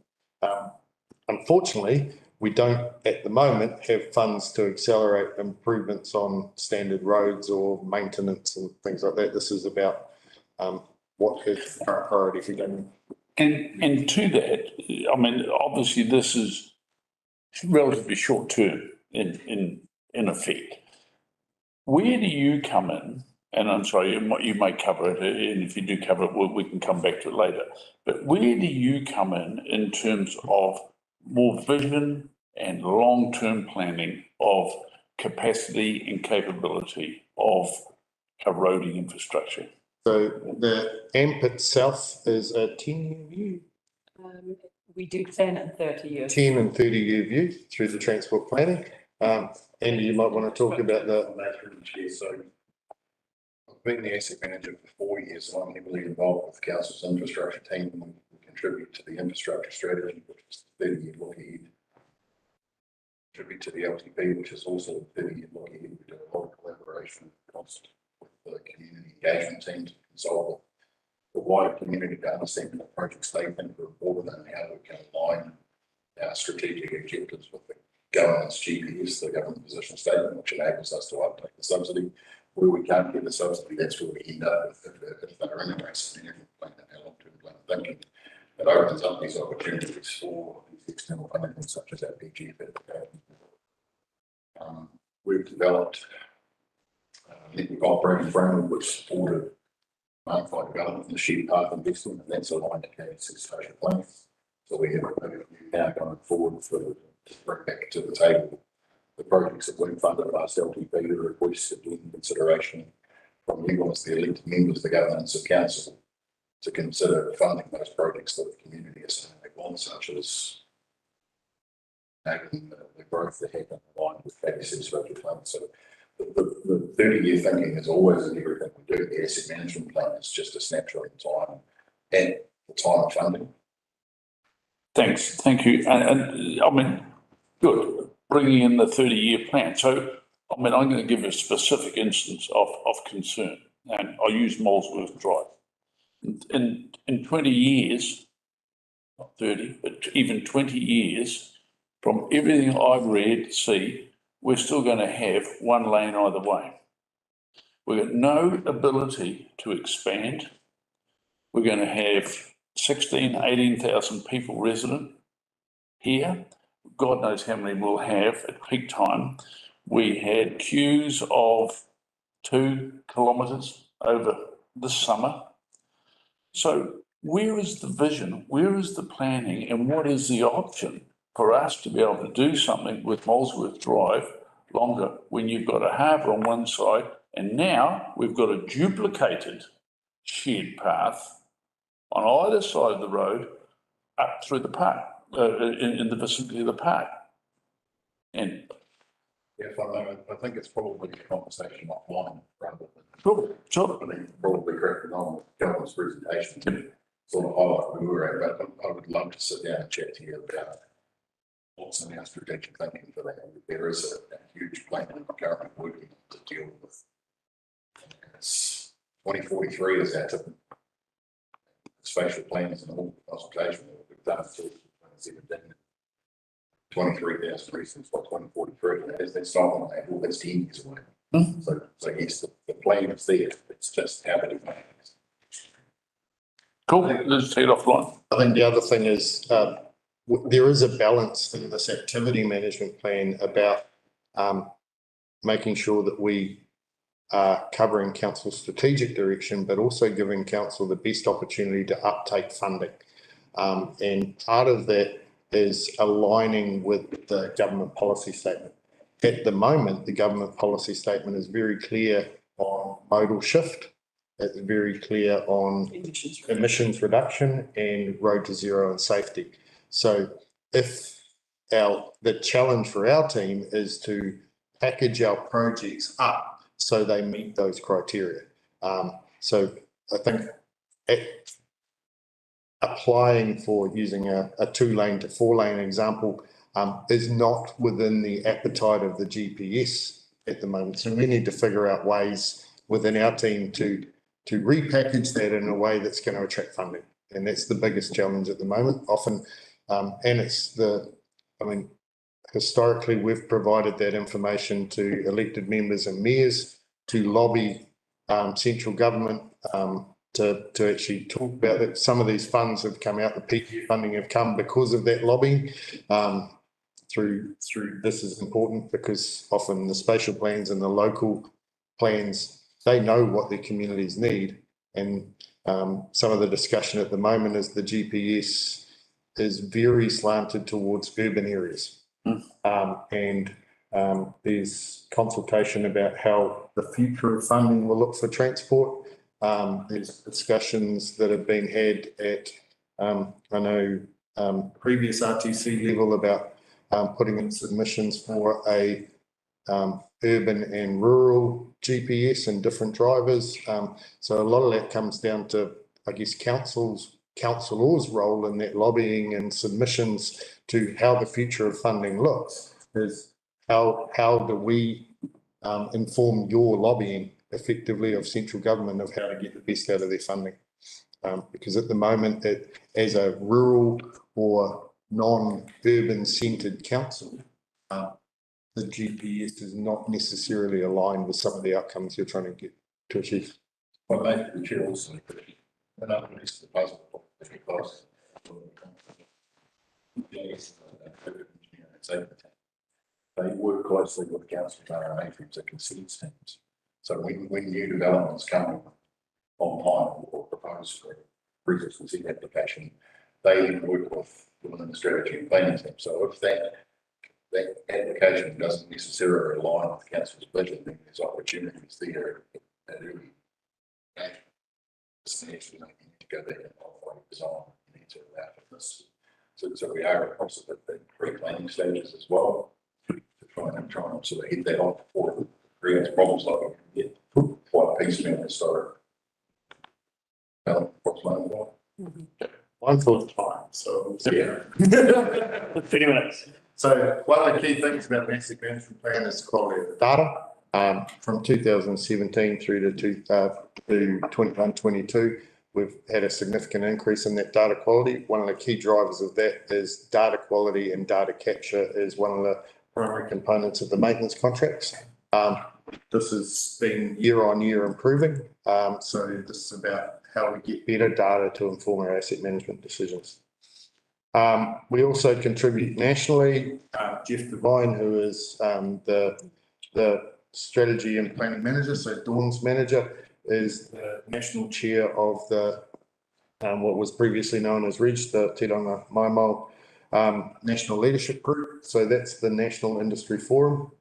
Unfortunately, we don't at the moment have funds to accelerate improvements on standard roads or maintenance and things like that. This is about what is our priority for government. And to that, I mean, obviously this is relatively short term in effect. Where do you come in? And I'm sorry, you may cover it, and if you do cover it, we can come back to it later. But where do you come in terms of more vision and long-term planning of capacity and capability of a roading infrastructure? So the AMP itself is a 10-year view. We do 10 and 30 years. 10 and 30-year view through the transport planning. Andy, you might want to talk about that. So I've been the asset manager for 4 years, so I'm heavily involved with the council's infrastructure team, and we contribute to the infrastructure strategy, which is the 30-year look ahead. Contribute to the LTP, which is also the 30-year look ahead. We do a lot of collaboration with the community engagement team to consult the wider community to understand what projects they think are important and how we can align our strategic objectives with the government's GPS, the government position statement, which enables us to uptake the subsidy. Where we can't get the subsidy, that's where we end up with if they're in a race management plan and our long-term plan of thinking. It opens up these opportunities for these external funding, such as our PGF. We've developed a network operating framework which supported market development and the shared path investment, and that's aligned to KC social plan. So we have a review now going forward to bring back to the table the projects that we've funded last LTP, the requests that do consideration from you as the elected members of the governance of council to consider funding those projects that the community is saying they want, such as making the growth that happen aligned with KBC's social plan. So the 30-year thinking is always in everything we do. The asset management plan is just a snapshot in time and the time of funding. Thanks, thank you. And I mean, good, bringing in the 30-year plan. So, I mean, I'm going to give a specific instance of concern, and I use Molesworth Drive. In 20 years, not 30, but even 20 years, from everything I've read, see, we're still going to have one lane either way. We've got no ability to expand. We're going to have 18,000 people resident here. God knows how many we'll have at peak time. We had queues of 2 kilometres over this summer. So where is the vision? Where is the planning? And what is the option for us to be able to do something with Molesworth Drive longer when you've got a harbour on one side and now we've got a duplicated shared path on either side of the road up through the park, in the vicinity of the park. And yeah, I think it's probably a conversation offline rather than probably correcting on with government's presentation. Sort of highlight where we're at, but I would love to sit down and chat to you about what's in our strategic thinking for that. There is a huge plan we're currently working to deal with. It's 2043 is our typical spatial plans and all consultation that we've done until 2017. 23,000 residents by 2043. That's not on that, well, that's 10 years away. So yes, the plan is there. It's just how to define it. Cool, let's take it offline. I think the other thing is, there is a balance in this activity management plan about making sure that we are covering council's strategic direction, but also giving council the best opportunity to uptake funding. And part of that is aligning with the government policy statement. At the moment, the government policy statement is very clear on modal shift. It's very clear on emissions reduction and road to zero and safety. So if the challenge for our team is to package our projects up so they meet those criteria. So I think applying for using a 2-lane to 4-lane example is not within the appetite of the GPS at the moment. So we need to figure out ways within our team to repackage that in a way that's going to attract funding. And that's the biggest challenge at the moment. Often, and it's historically, we've provided that information to elected members and mayors to lobby central government to actually talk about it. Some of these funds have come out, the PG funding have come because of that lobbying. Through this is important because often the spatial plans and the local plans, they know what their communities need. And some of the discussion at the moment is the GPS is very slanted towards urban areas. There's consultation about how the future of funding will look for transport. There's discussions that have been had at, I know, previous RTC level about putting in submissions for a urban and rural GPS and different drivers. So a lot of that comes down to, I guess, councillors' role in that lobbying and submissions to how the future of funding looks. Is how do we inform your lobbying effectively of central government of how to get the best out of their funding? Because at the moment, as a rural or non-urban centred council, the GPS is not necessarily aligned with some of the outcomes you're trying to get to achieve. Well, maybe the chair also, another piece of the puzzle, because they work closely with council RMA firms that consider teams. So when new developments come online or proposed for resource consent application, they work within the strategy and planning team. So if that application doesn't necessarily align with council's budget, then there's opportunities there at early stage. Essentially, you need to go back and modify design. You need to allow for this. So we are across the pre-planning stages as well to try and sort of hit that off before it creates problems like we get quite piecemeal historic. One for time, so yeah. 30 minutes. So one of the key things about the asset management plan is quality of the data. From 2017 through to 21-22, we've had a significant increase in that data quality. One of the key drivers of that is data quality, and data capture is one of the primary components of the maintenance contracts. This has been year on year improving. So this is about how we get better data to inform our asset management decisions. We also contribute nationally. Jeff Devine, who is the strategy and planning manager, so Dawn's manager, is the national chair of the what was previously known as REG, the Te Ranga Maimau National Leadership Group. So that's the National Industry Forum.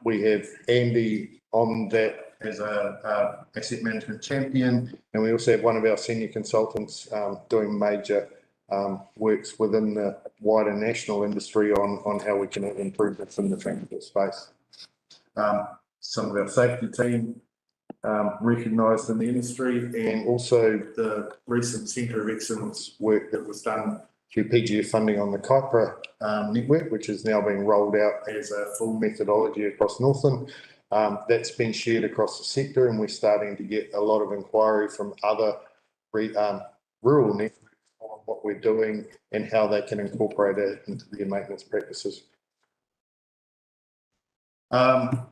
We have Andy on that as a asset management champion, and we also have one of our senior consultants doing major works within the wider national industry on how we can improve this in the transport space. Some of our safety team recognised in the industry, and also the recent Centre of Excellence work that was done through PGF funding on the Kaipara network, which is now being rolled out as a full methodology across Northland. That's been shared across the sector, and we're starting to get a lot of inquiry from other rural networks on what we're doing and how they can incorporate it into their maintenance practices. I'll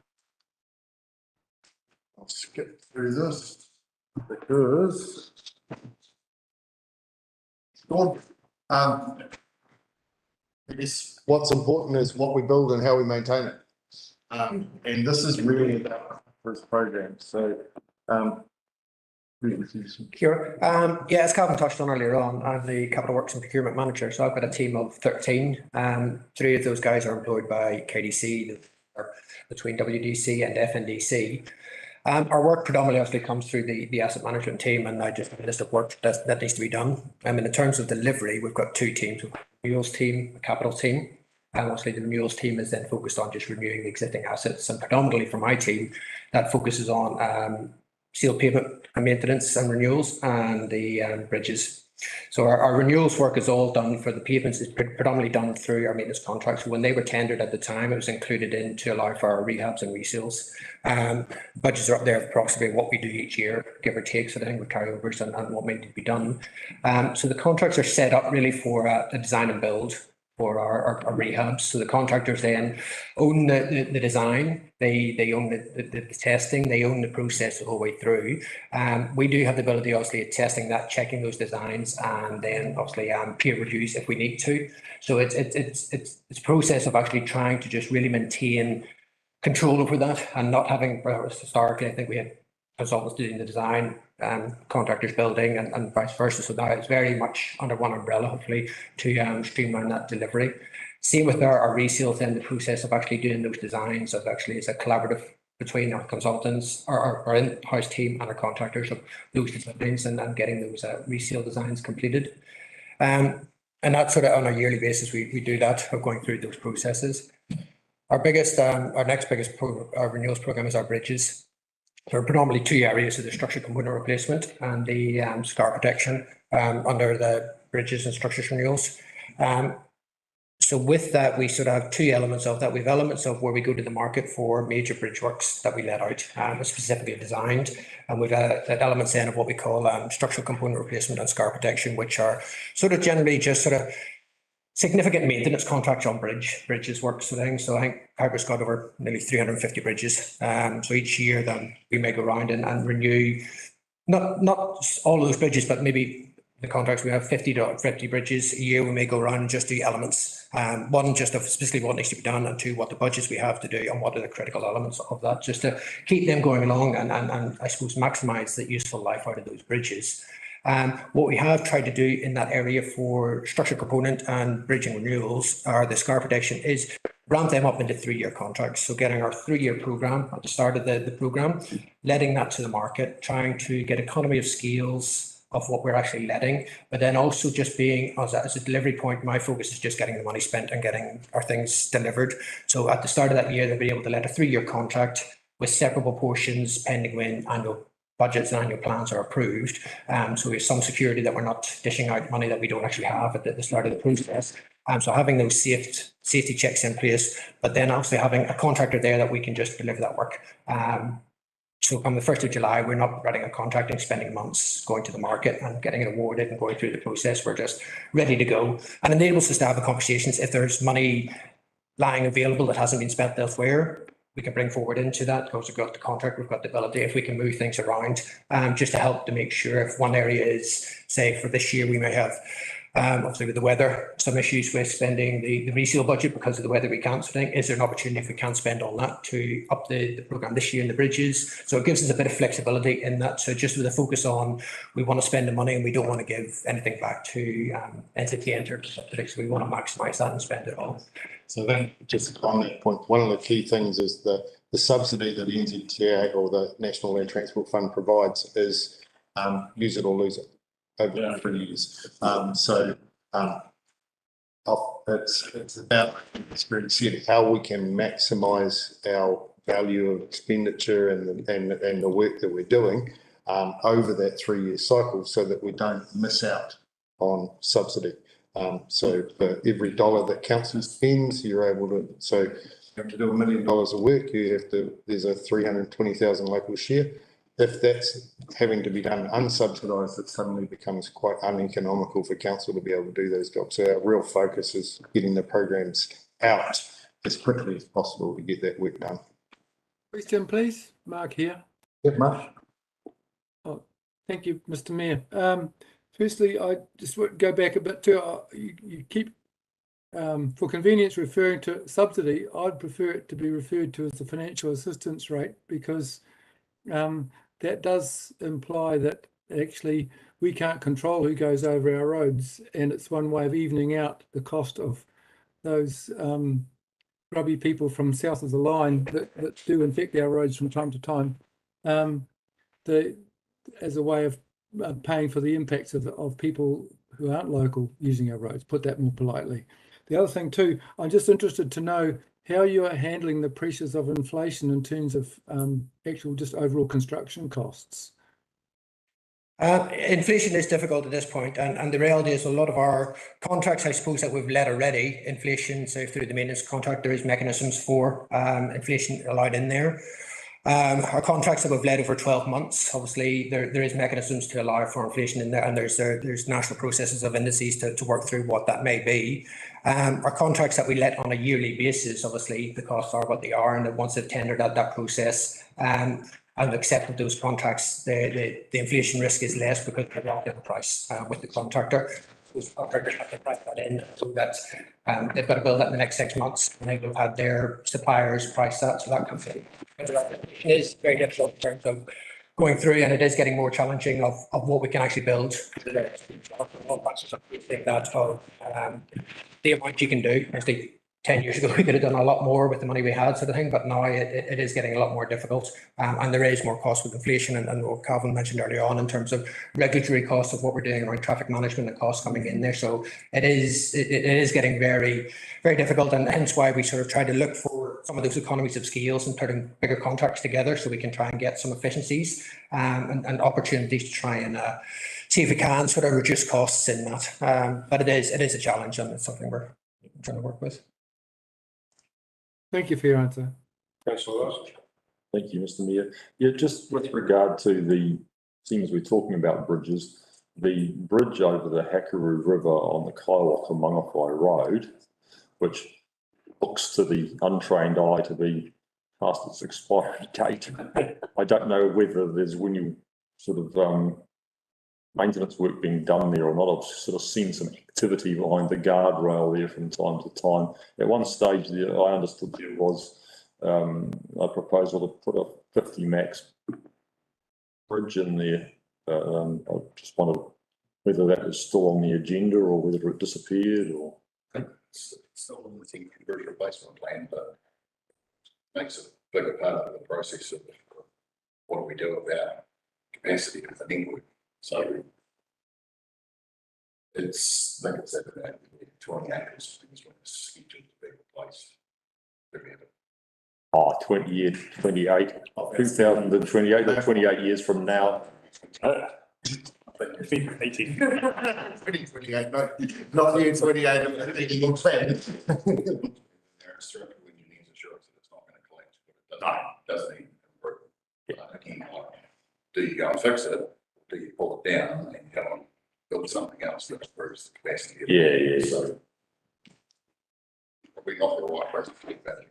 skip through this because I guess what's important is what we build and how we maintain it. And this is really about this program. So, Sure. Yeah, as Calvin touched on earlier on, I'm the Capital Works and Procurement Manager. So I've got a team of 13. 3 of those guys are employed by KDC, between WDC and FNDC. Our work predominantly obviously comes through the asset management team, and I just have a list of work that needs to be done. In terms of delivery, we've got 2 teams: we've got a renewals team, a capital team. And obviously the renewals team is then focused on just renewing the existing assets, and predominantly for my team, that focuses on seal pavement and maintenance and renewals, and the bridges. So our renewals work is all done for the pavements, is predominantly done through our maintenance contracts. When they were tendered at the time, it was included in to allow for our rehabs and reseals. Budgets are up there approximately what we do each year, give or take, so I think with carryovers and what may need to be done. So the contracts are set up really for the design and build for our rehabs. So the contractors then own the design, they own the testing, they own the process the whole way through. We do have the ability, obviously, of testing that, checking those designs, and then obviously peer reviews if we need to. So it's a process of actually trying to just really maintain control over that, and not having, historically, I think we had consultants doing the design, contractors building, and vice versa. So now it's very much under one umbrella, hopefully, to streamline that delivery. Same with our resales, and the process of actually doing those designs of actually is a collaborative between our consultants, our in-house team, and our contractors of those designs, and getting those resale designs completed. And that's sort of on a yearly basis, we do that, of going through those processes. Our next biggest renewals program is our bridges. There are predominantly 2 areas of the structural component replacement and the scar protection under the bridges and structures renewals. So with that, we sort of have 2 elements of that. We have elements of where we go to the market for major bridge works that we let out, specifically designed. And we've got elements then of what we call structural component replacement and scar protection, which are sort of generally just sort of significant maintenance contracts on bridges work sort of thing. So I think Piper's got over nearly 350 bridges. So each year then we may go around and renew, not all of those bridges, but maybe the contracts, we have 50 to 50 bridges a year. We may go around and just do elements. One, just of specifically what needs to be done, and 2, what the budgets we have to do and what are the critical elements of that, just to keep them going along and I suppose maximise the useful life out of those bridges. What we have tried to do in that area for structural component and bridging renewals, or the scar protection, is ramp them up into 3-year contracts. So getting our 3-year programme at the start of the programme, letting that to the market, trying to get economy of scales of what we're actually letting, but then also just being, as a delivery point, my focus is just getting the money spent and getting our things delivered. So at the start of that year, they'll be able to let a 3-year contract with separable portions pending when annual budgets and annual plans are approved. So we have some security that we're not dishing out money that we don't actually have at the start of the process. So having those safety checks in place, but then obviously having a contractor there that we can just deliver that work. So on the 1st of July, we're not writing a contract and spending months going to the market and getting it awarded and going through the process. We're just ready to go, and enables us to have the conversations. If there's money lying available that hasn't been spent elsewhere, we can bring forward into that, because we've got the contract, we've got the ability, if we can move things around, just to help to make sure if one area is, say for this year, we may have, obviously with the weather, some issues with spending the resale budget because of the weather we can't spend. Is there an opportunity if we can spend on that to up the programme this year in the bridges? So it gives us a bit of flexibility in that. So just with a focus on, we want to spend the money and we don't want to give anything back to entity entered subsidies. So we want to maximise that and spend it all. So then, just on that point, one of the key things is the subsidy that the NZTA or the National Land Transport Fund provides is use it or lose it over 3 years. It's about, as Greg said, how we can maximise our value of expenditure and the work that we're doing over that 3-year cycle, so that we don't miss out on subsidy. So for every dollar that council spends, you're able to, so you have to do $1 million of work, there's a 320,000 local share. if that's having to be done unsubsidised, it suddenly becomes quite uneconomical for council to be able to do those jobs. So our real focus is getting the programs out as quickly as possible to get that work done. Question, please. Mark here. Yeah, Mark. Oh, thank you, Mr. Mayor. Firstly, I just would go back a bit to you keep for convenience referring to subsidy. I'd prefer it to be referred to as the financial assistance rate, because that does imply that actually we can't control who goes over our roads, and it's one way of evening out the cost of those grubby people from south of the line that do infect our roads from time to time, as a way of paying for the impacts of people who aren't local using our roads, put that more politely. The other thing too, I'm just interested to know how you are handling the pressures of inflation in terms of actual just overall construction costs. Inflation is difficult at this point, and the reality is a lot of our contracts, I suppose, that we've let already, inflation, so through the maintenance contract, there is mechanisms for inflation allowed in there. Our contracts that we've led over 12 months, obviously there is mechanisms to allow for inflation in there, and there's national processes of indices to work through what that may be. Our contracts that we let on a yearly basis, obviously the costs are what they are, and once they've tendered out that process and accepted those contracts, the inflation risk is less because they're locked in the price with the contractor. Those contractors have to price that in, so that they've got to build that in the next 6 months, and they've had their suppliers price that, so that comes in. It is very difficult in terms of going through, and it is getting more challenging of what we can actually build. The amount you can do. Actually, 10 years ago, we could have done a lot more with the money we had, sort of thing, but now it is getting a lot more difficult. And there is more cost with inflation, and what Calvin mentioned earlier on in terms of regulatory costs of what we're doing around traffic management and costs coming in there. So it is getting very, very difficult, and hence why we sort of try to look for some of those economies of scales and putting bigger contracts together so we can try and get some efficiencies and opportunities to try and see if we can sort of reduce costs in that. But it is a challenge, and it's something we're trying to work with. Thank you for your answer. Councillor Lawson. Thank you, Mr. Mayor. Yeah, just with regard to the things we're talking about bridges, the bridge over the Hakaru River on the Kaiwaka Mangawhai Road, which looks to the untrained eye to be past its expiry date. I don't know whether there's when you sort of maintenance work being done there or not. I've sort of seen some activity behind the guardrail there from time to time. At one stage there, I understood there was a proposal to put a 50 max bridge in there. I just wondered whether that was still on the agenda or whether it disappeared or. It's still in the bridge replacement plan, but makes a bigger part of the process of what do we do about capacity of the network. So it's, I think it's about 20 acres is when it's scheduled to be replaced. 28, 2028, or 28 years from now. 2028, not year 28 of the legal plan. There are certain engineers assurance that it's not going to collect, but it doesn't even improve. Again, do you go and fix it? Do you pull it down and then go and build something else that improves the capacity? Yeah. So probably not the right place to think about it.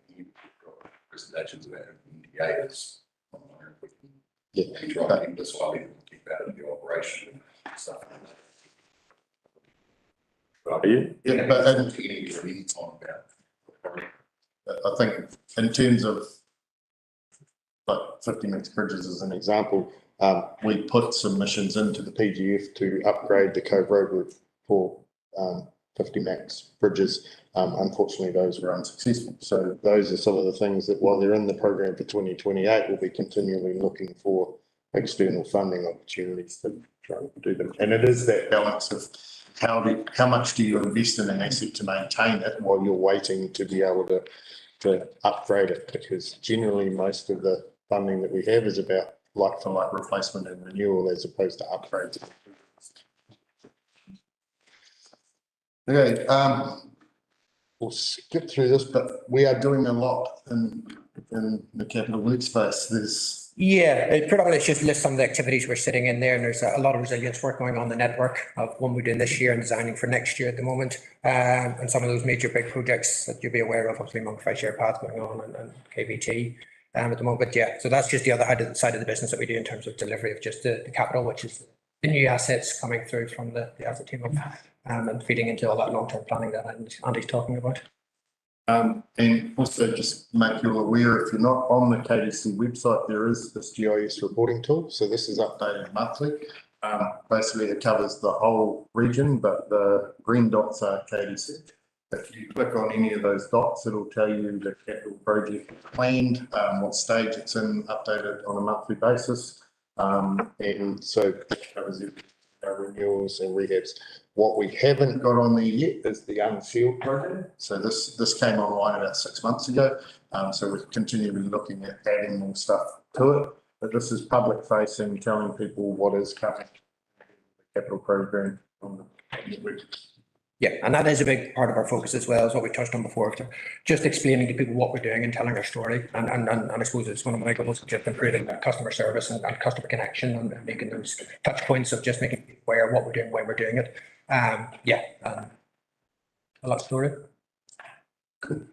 Presentations about indicators. And try to persuade them to keep out of the operation and stuff. But Yeah, but I think in terms of like 50 max bridges as an example, we put submissions into the PGF to upgrade the Cove Road route for 50 max bridges. Unfortunately, those were unsuccessful. So those are some of the things that while they're in the program for 2028, we'll be continually looking for external funding opportunities to try and do them. And it is that balance of how much do you invest in an asset to maintain it while you're waiting to be able to upgrade it, because generally most of the funding that we have is about like for like replacement and renewal as opposed to upgrades. Okay, we'll skip through this, but we are doing a lot in the capital workspace. There's Yeah, it predominantly just lists some of the activities we're sitting in there, and there's a lot of resilience work going on the network of one we're doing this year and designing for next year at the moment. And some of those major big projects that you'll be aware of, obviously Monkey Share Path going on and KVT at the moment. But yeah, so that's just the other side of the business that we do in terms of delivery of just the capital, which is the new assets coming through from the asset team and feeding into all that long-term planning that Andy's talking about. And also just make you all aware, if you're not on the KDC website, there is this GIS reporting tool. So this is updated monthly. Basically, it covers the whole region, but the green dots are KDC. If you click on any of those dots, it'll tell you the capital project planned, what stage it's in, updated on a monthly basis. And so it covers renewals and rehabs. What we haven't got on there yet is the unsealed project. So this came online about 6 months ago. So we're continually looking at adding more stuff to it. But this is public facing, telling people what is coming. The capital program on the network. Yeah, and that is a big part of our focus as well, as what we touched on before, just explaining to people what we're doing and telling our story. And I suppose it's one of my goals, just improving that customer service and customer connection and making those touch points of just making people aware of what we're doing, when we're doing it. A lot of story. Cool.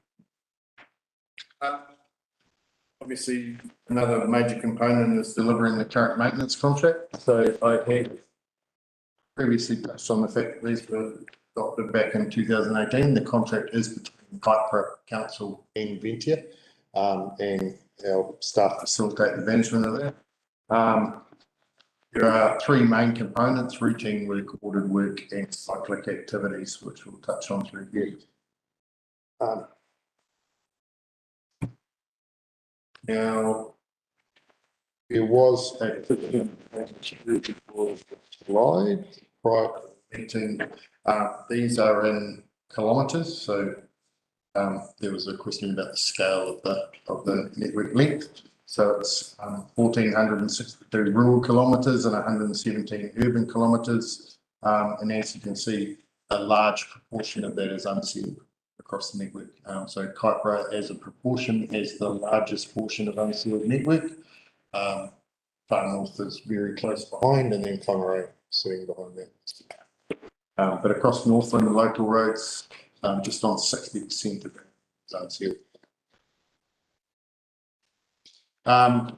Obviously, another major component is delivering the current maintenance contract. So I had previously touched on the fact that these were adopted back in 2018. The contract is between Kaipara Council and Ventia, and our staff facilitate the management of that. There are three main components: routine work, ordered work, and cyclic activities, which we'll touch on through here. Now, there was a slide prior to the meeting. These are in kilometres, so there was a question about the scale of the network length. So it's 1,462 rural kilometres and 117 urban kilometres. And as you can see, a large proportion of that is unsealed across the network. So Kaipara as a proportion has the largest portion of unsealed network. Far North is very close behind, and then Whangarei sitting behind that. But across Northland, the local roads, just on 60% of it is unsealed.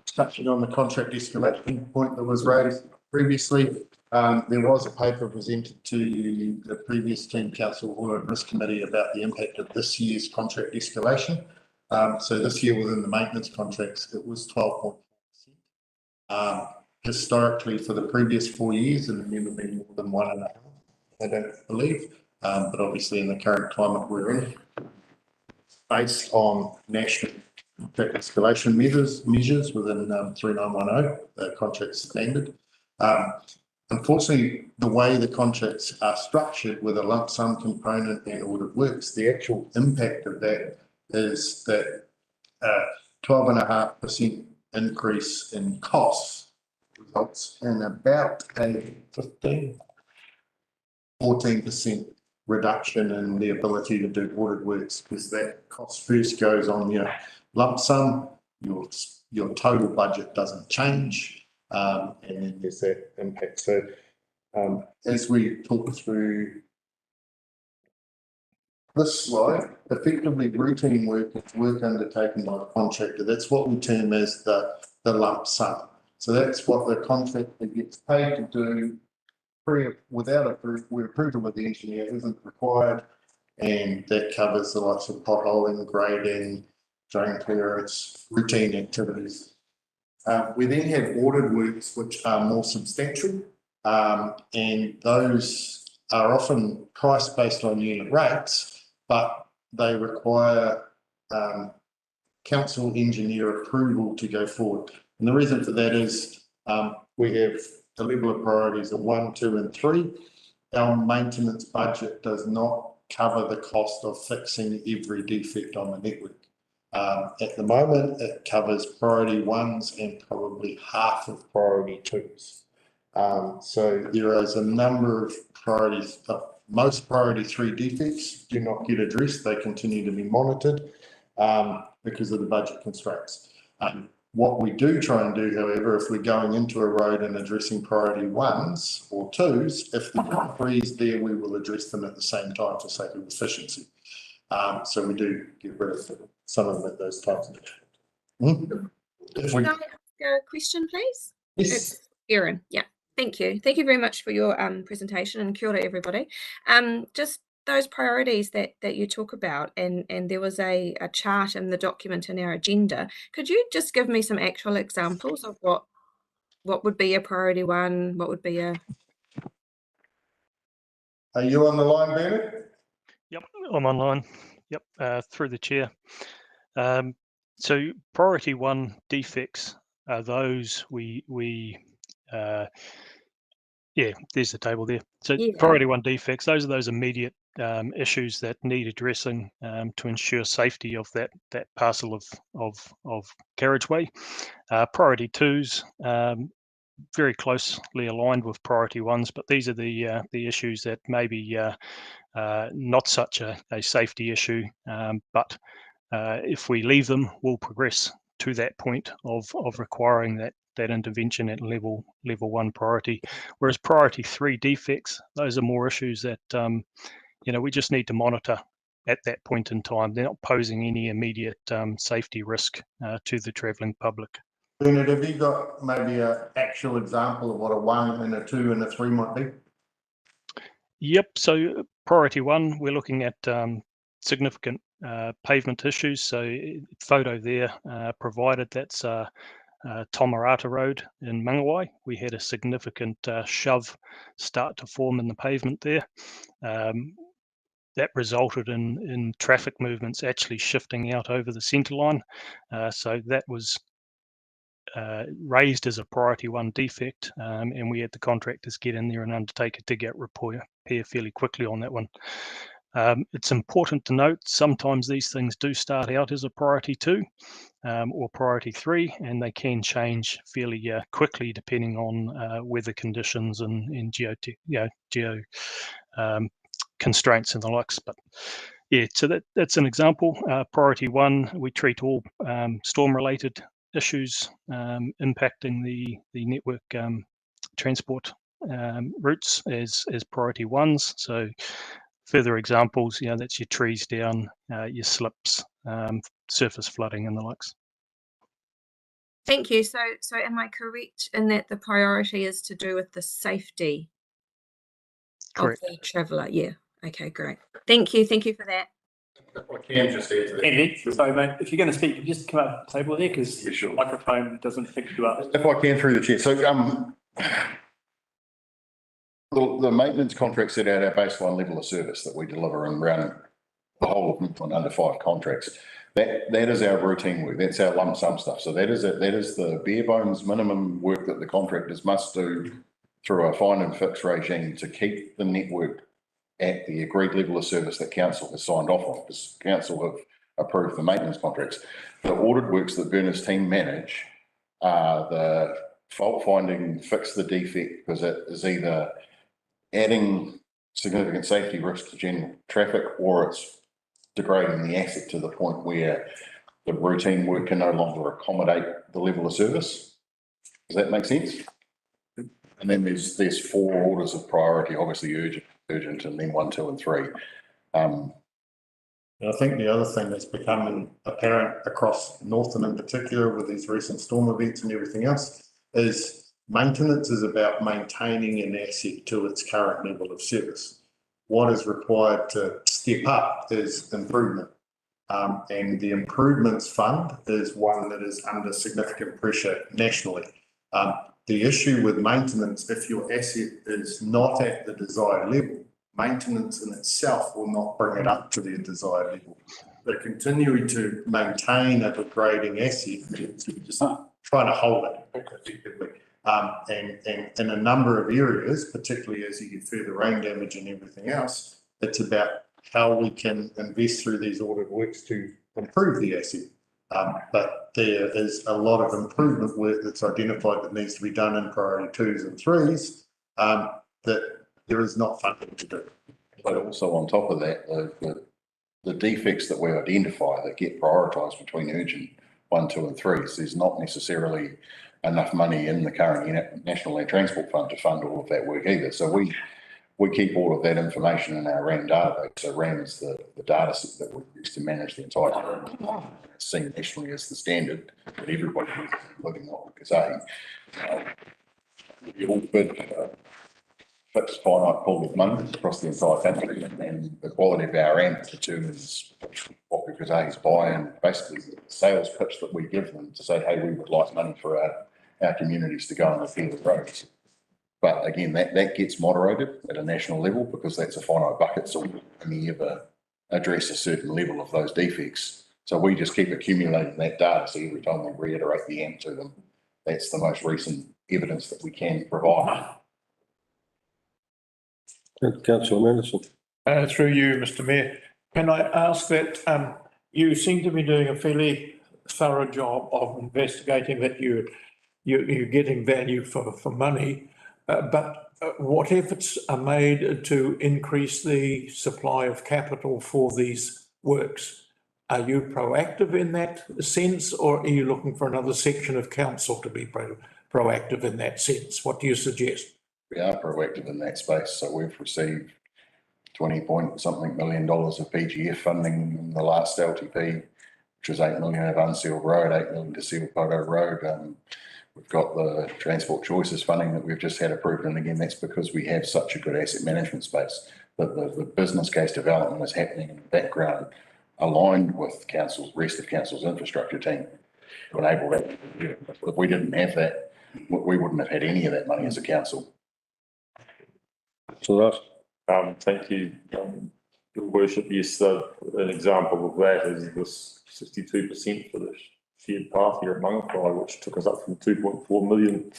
Touching on the contract escalation point that was raised previously, there was a paper presented to the previous team council audit and risk committee about the impact of this year's contract escalation. So this year within the maintenance contracts, it was 12.4%. Historically, for the previous 4 years, and never been more than 1.5%, I don't believe. But obviously in the current climate we're in, based on national contract escalation measures within 3910, the contract standard. Unfortunately, the way the contracts are structured with a lump sum component and ordered works, the actual impact of that is that 12.5% increase in costs results in about a 14% reduction in the ability to do ordered works, because that cost first goes on your lump sum, your total budget doesn't change, and then there's that impact. So as we talk through this slide, effectively routine work is work undertaken by a contractor. That's what we term as the lump sum. So that's what the contractor gets paid to do without approval of the engineer isn't required, and that covers the likes of potholing, grading, drain clearance, routine activities. We then have ordered works which are more substantial, and those are often priced based on unit rates, but they require council engineer approval to go forward. And the reason for that is we have the level of priorities of 1, 2, and 3. Our maintenance budget does not cover the cost of fixing every defect on the network. At the moment, it covers priority 1s and probably half of priority 2s. So there is a number of priorities. Most priority 3 defects do not get addressed. They continue to be monitored because of the budget constraints. What we do try and do, however, if we're going into a road and addressing priority 1s or 2s, if the 3s there, we will address them at the same time for sake of efficiency. So we do get rid of some of those types of issues. Can I ask a question, please? Yes. It's Erin. Yeah. Thank you. Thank you very much for your presentation, and kia ora, everybody. Just those priorities that you talk about, and there was a chart in the document in our agenda. Could you just give me some actual examples of what would be a priority 1? What would be a... Are you on the line, Bernard? Yep, I'm online. Yep, through the chair. So priority 1 defects are those yeah, there's the table there. So Yeah. priority 1 defects, those are those immediate issues that need addressing to ensure safety of that parcel of carriageway. Priority 2s, very closely aligned with priority 1s, but these are the issues that may be not such a safety issue, but if we leave them, we'll progress to that point of requiring that intervention at level 1 priority. Whereas priority 3 defects, those are more issues that we just need to monitor at that point in time. They're not posing any immediate safety risk to the travelling public. Bernard, have you got maybe an actual example of what a 1 and a 2 and a 3 might be? Yep, so priority 1, we're looking at significant pavement issues. So photo there provided, that's Tomarata Road in Mangawai. We had a significant shove start to form in the pavement there. That resulted in traffic movements actually shifting out over the centre line. So that was raised as a priority 1 defect, and we had the contractors get in there and undertake a dig-out repair fairly quickly on that one. It's important to note sometimes these things do start out as a priority 2 or priority 3, and they can change fairly quickly depending on weather conditions and geo constraints and the likes. But yeah, so that's an example. Priority 1, we treat all storm-related issues impacting the network transport routes as priority 1s. So further examples, that's your trees down, your slips, surface flooding and the likes. Thank you. So am I correct in that the priority is to do with the safety Correct. of the traveller? Yeah. Okay, great. Thank you. Thank you for that. I can just add to that. Andy, sorry mate, if you're going to speak, you just come up to the table there because the microphone doesn't pick you up. If I can, through the chair. So the maintenance contract set out our baseline level of service that we deliver and run the whole of Northland under 5 contracts. That is our routine work. That's our lump sum stuff. So that is the bare bones minimum work that the contractors must do through a find and fix regime to keep the network at the agreed level of service that council has signed off on, because council have approved the maintenance contracts. The audit works that Bernard's team manage are the fault finding, fix the defect, because it is either adding significant safety risk to general traffic or it's degrading the asset to the point where the routine work can no longer accommodate the level of service. Does that make sense? And then there's 4 orders of priority, obviously urgent, and then 1, 2, and 3. I think the other thing that's becoming apparent across Northern in particular with these recent storm events and everything else is maintenance is about maintaining an asset to its current level of service. What is required to step up is improvement. And the improvements fund is one that is under significant pressure nationally. The issue with maintenance, if your asset is not at the desired level, maintenance in itself will not bring it up to the desired level. But continuing to maintain a degrading asset, just trying to hold it effectively. And in a number of areas, particularly as you get further rain damage and everything else, it's about how we can invest through these audit works to improve the asset. But there is a lot of improvement work that's identified that needs to be done in priority 2s and 3s that there is not funding to do. But also on top of that, the defects that we identify that get prioritised between urgent 1, 2 and 3. So there's not necessarily enough money in the current National Land Transport Fund to fund all of that work either. So we keep all of that information in our RAM database. So RAM is the data set that we use to manage the entire program. It's seen nationally as the standard that everybody uses, including what we say. We all bid fixed finite pool of money across the entire country, and the quality of our RAM determines what we is buy, and basically the sales pitch that we give them to say, hey, we would like money for our communities to go and repair the roads. But again, that gets moderated at a national level because that's a finite bucket, so we only ever address a certain level of those defects. So we just keep accumulating that data, so every time we reiterate the AMP to them, that's the most recent evidence that we can provide. Councillor Manderson. Through you, Mr Mayor, can I ask that you seem to be doing a fairly thorough job of investigating that you're getting value for money, but what efforts are made to increase the supply of capital for these works? Are you proactive in that sense, or are you looking for another section of council to be proactive in that sense? What do you suggest? We are proactive in that space. So we've received 20-point-something million dollars of PGF funding in the last LTP, which was 8 million of unsealed road, 8 million to seal Poto Road. We've got the Transport Choices funding that we've just had approved. And again, that's because we have such a good asset management space. But the business case development is happening in the background, aligned with council's, rest of council's infrastructure team to enable that. If we didn't have that, we wouldn't have had any of that money as a council. So thank you, Your Worship. Yes, an example of that is this 62% for the shared path here at Mangawhai, which took us up from 2.4 million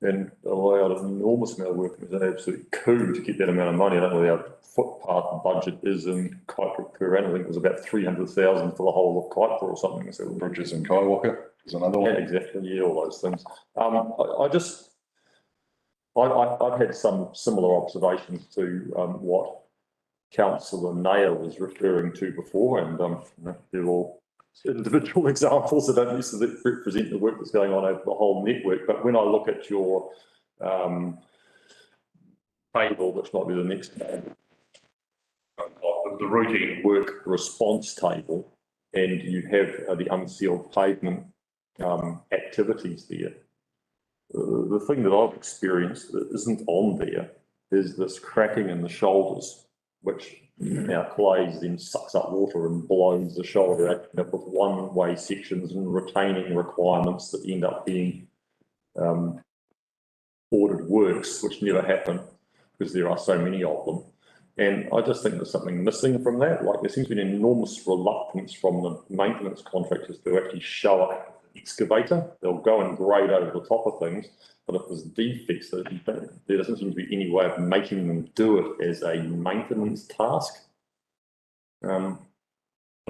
and allowed an enormous amount of work. It was an absolute coup to get that amount of money. I don't know what our footpath budget is in Kaipara per annum. I think it was about 300,000 for the whole of Kaipara or something. So Bridges in Kaiwaka is another one. Yeah, exactly. Yeah, all those things. I've had some similar observations to what Councillor Nair was referring to before, and they're all individual examples that don't necessarily represent the work that's going on over the whole network. But when I look at your table, which might be the next table, the routine work response table, and you have the unsealed pavement activities there. The thing that I've experienced that isn't on there is this cracking in the shoulders, which now clays then sucks up water and blows the shoulder up with one-way sections and retaining requirements that end up being ordered works, which never happen because there are so many of them. And I just think there's something missing from that. Like, there seems to be an enormous reluctance from the maintenance contractors to actually show up excavator. They'll go and grade over the top of things, but if there's defects, there doesn't seem to be any way of making them do it as a maintenance task. I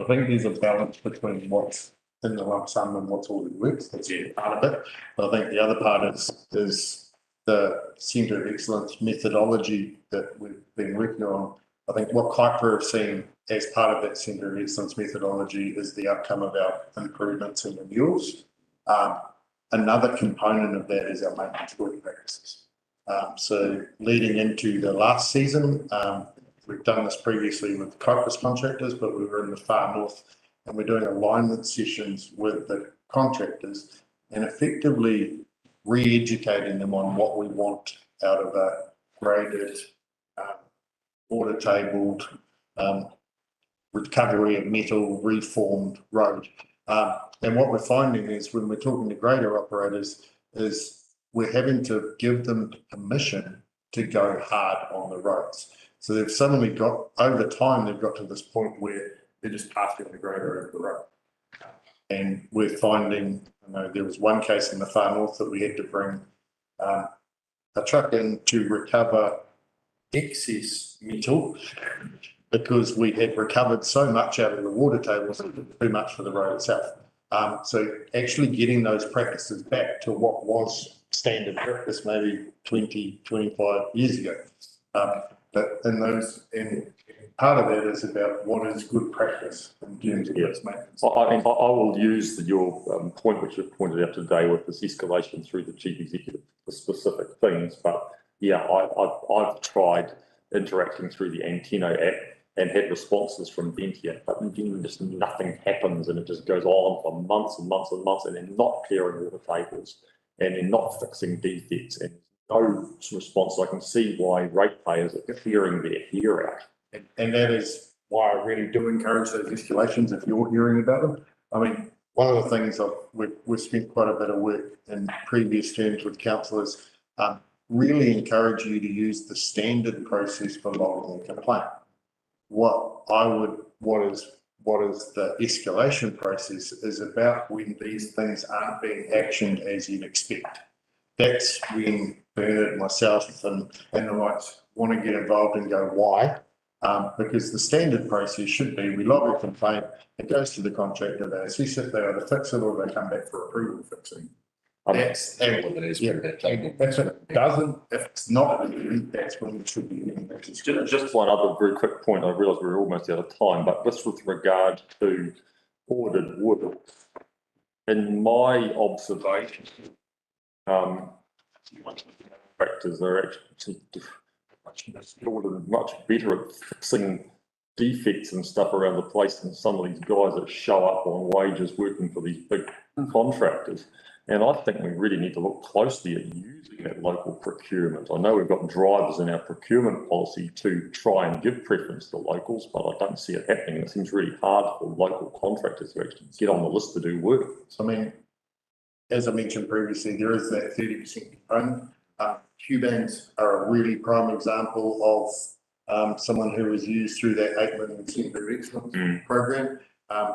think there's a balance between what's in the lump sum and what's already worked. That's part of it. But I think the other part is the Centre of Excellence methodology that we've been working on. I think what Kaipara have seen as part of that Centre of Excellence methodology is the outcome of our improvements and renewals. Another component of that is our maintenance work practices. So leading into the last season, we've done this previously with Kaipara's contractors, but we were in the far north and we're doing alignment sessions with the contractors and effectively re-educating them on what we want out of a graded, water-tabled, recovery of metal, reformed road. And what we're finding is when we're talking to grader operators is we're having to give them permission to go hard on the roads. So they've suddenly got, over time, they've got to this point where they're just passing the grader over the road. And we're finding, there was one case in the far north that we had to bring a truck in to recover excess metal because we had recovered so much out of the water tables, too much for the road itself. So actually getting those practices back to what was standard practice maybe 20, 25 years ago. but in those, and part of that is about what is good practice in terms of its maintenance. I will use your point, which you've pointed out today, with this escalation through the chief executive for specific things. But yeah, I've tried interacting through the Antenno app and had responses from Ventia, but then just nothing happens, and it just goes on for months and months and months, and they're not clearing water tables, and they're not fixing defects, and no response. I can see why ratepayers are clearing their hair out. And that is why I really do encourage those escalations if you're hearing about them. I mean, one of the things we've spent quite a bit of work in previous terms with councillors, really encourage you to use the standard process for logging a complaint. What is the escalation process is about when these things aren't being actioned as you'd expect. That's when Bernard, myself and the likes want to get involved and go, why? Because the standard process should be, we log a complaint, it goes to the contractor, they assess if they either fix it or they come back for approval fixing. That's if it doesn't, if it's not, that's when it should be getting back to school. Just one other very quick point. I realise we're almost out of time, but this with regard to ordered wood, in my observation, contractors are actually much better at fixing defects and stuff around the place than some of these guys that show up on wages working for these big contractors. And I think we really need to look closely at using that local procurement. I know we've got drivers in our procurement policy to try and give preference to locals, but I don't see it happening. It seems really hard for local contractors to actually get on the list to do work. So, I mean, as I mentioned previously, there is that 30% component. Q-bands are a really prime example of someone who was used through that 8 million Centre Excellence program.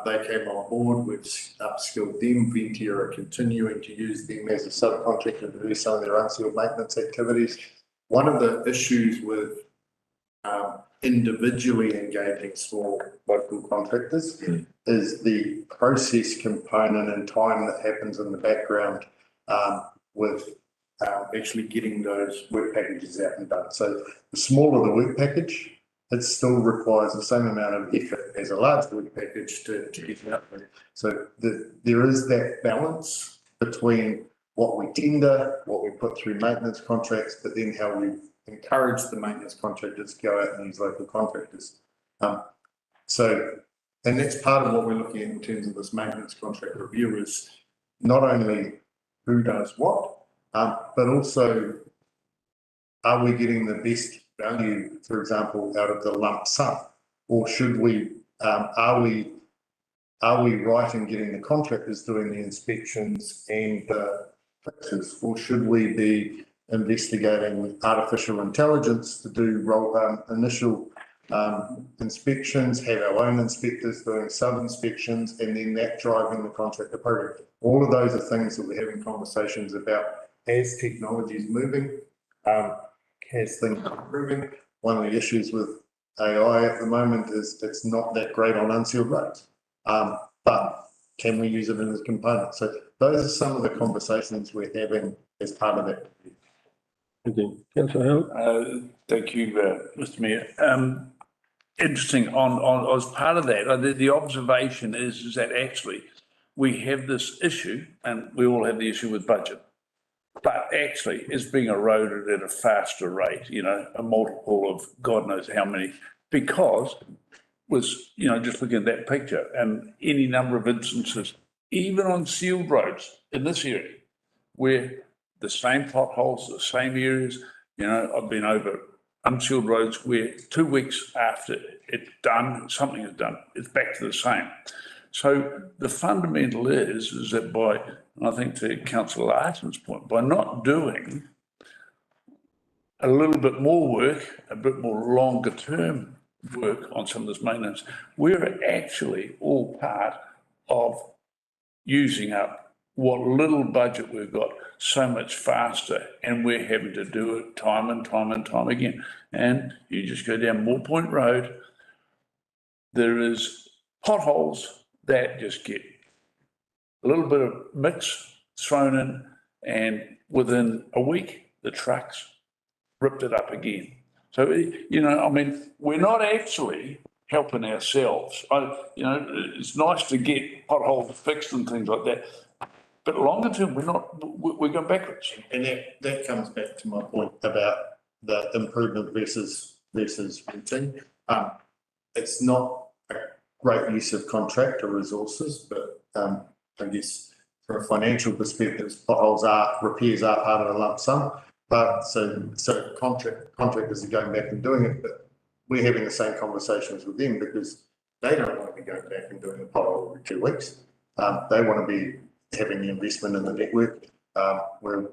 They came on board, which upskilled them. Ventia are continuing to use them as a subcontractor to do some of their unsealed maintenance activities. One of the issues with individually engaging small local contractors is the process component and time that happens in the background with actually getting those work packages out and done. So the smaller the work package, it still requires the same amount of effort as a large work package to get it out there. So there is that balance between what we tender, what we put through maintenance contracts, but then how we encourage the maintenance contractors to go out and use local contractors. And that's part of what we're looking at in terms of this maintenance contract review is not only who does what, but also are we getting the best value, for example, out of the lump sum, or should we, are we right in getting the contractors doing the inspections and the fixes, or should we be investigating with artificial intelligence to do initial inspections, have our own inspectors doing sub-inspections, and then that driving the contractor program? All of those are things that we're having conversations about as technology is moving, as things are improving. One of the issues with AI at the moment is it's not that great on unsealed roads, but can we use it in as a component? So those are some of the conversations we're having as part of that. Thank you. Councillor Howard. Thank you, Mr. Mayor. Interesting as part of that, the observation is that actually we have this issue, and we all have the issue with budget, but actually it's being eroded at a faster rate, a multiple of God knows how many, because just looking at that picture and any number of instances, even on sealed roads in this area, where the same potholes, the same areas, I've been over unsealed roads where 2 weeks after it's done, something is done, it's back to the same. So the fundamental is that by, and I think to Councillor Larsen's point, by not doing a little bit more work, a bit more longer term work on some of this maintenance, we're actually all part of using up what little budget we've got so much faster, and we're having to do it time and time and time again. And you just go down Moore Point Road, there is potholes that just get a little bit of mix thrown in, and within a week, the trucks ripped it up again. So, you know, I mean, we're not actually helping ourselves. You know, it's nice to get potholes fixed and things like that, but longer term, we're going backwards. And that comes back to my point about the improvement versus routine. It's not a great use of contractor resources, but I guess from a financial perspective, repairs are part of a lump sum. But so contractors are going back and doing it, but we're having the same conversations with them because they don't want to be going back and doing a pothole every 2 weeks. They want to be having the investment in the network. We're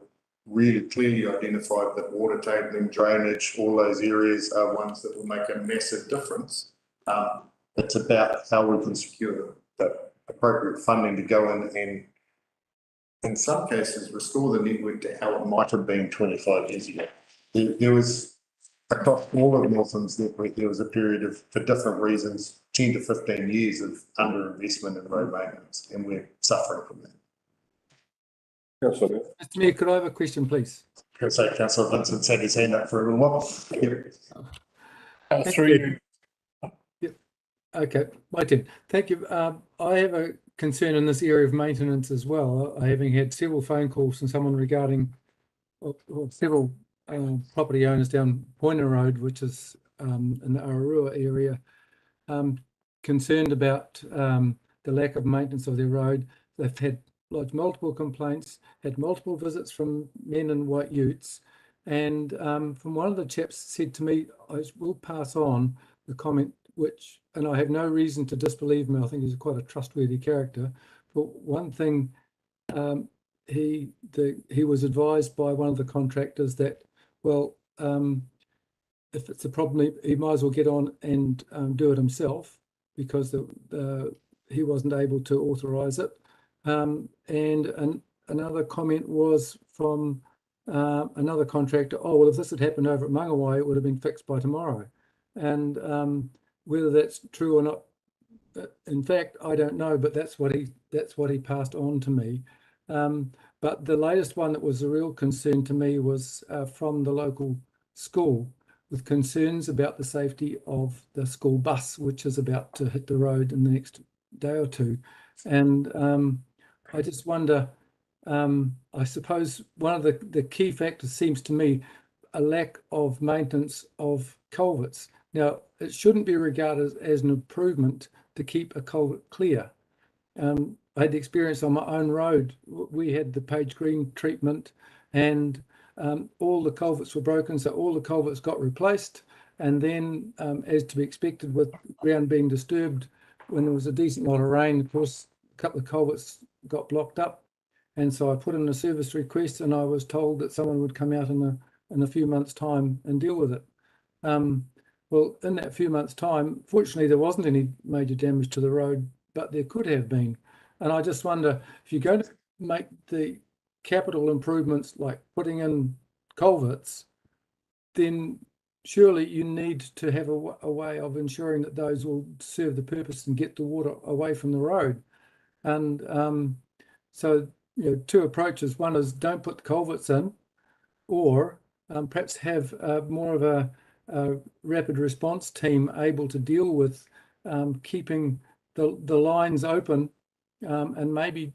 really clearly identified that water tabling, drainage, all those areas are ones that will make a massive difference. It's about how we can secure the appropriate funding to go in and some cases restore the network to how it might have been 25 years ago. There was, across all of Northland's network, there was a period of, for different reasons, 10 to 15 years of underinvestment in road maintenance, and we're suffering from that. Mr. Mayor, could I have a question, please? Could say Councillor Vincent's had his hand up for a little while. Through you. Yep. Okay, my turn. Thank you. I have a concern in this area of maintenance as well. I having had several phone calls from someone regarding several property owners down Pointer Road, which is in the Ararua area, concerned about the lack of maintenance of their road. They've had lodged multiple complaints, had multiple visits from men in white utes, and from one of the chaps said to me, I will pass on the comment, which, and I have no reason to disbelieve him, I think he's quite a trustworthy character, but one thing, he was advised by one of the contractors that, well, if it's a problem, he might as well get on and do it himself because he wasn't able to authorise it. And another comment was from another contractor, oh, well, if this had happened over at Mangawai, it would have been fixed by tomorrow. And whether that's true or not, in fact, I don't know, but that's what he passed on to me. But the latest one that was a real concern to me was from the local school, with concerns about the safety of the school bus, which is about to hit the road in the next day or two. And I just wonder, I suppose one of the key factors seems to me a lack of maintenance of culverts. Now, it shouldn't be regarded as an improvement to keep a culvert clear. I had the experience on my own road. We had the Page Green treatment and all the culverts were broken, so all the culverts got replaced. And then, as to be expected with ground being disturbed, when there was a decent lot of rain, of course, a couple of culverts got blocked up. And so I put in a service request and I was told that someone would come out in a few months' time and deal with it. Well, in that few months' time, fortunately, there wasn't any major damage to the road, but there could have been. And I just wonder, if you're going to make the capital improvements like putting in culverts, then surely you need to have a way of ensuring that those will serve the purpose and get the water away from the road. And so, you know, two approaches. One is don't put the culverts in, or perhaps have more of a rapid response team able to deal with keeping the lines open, and maybe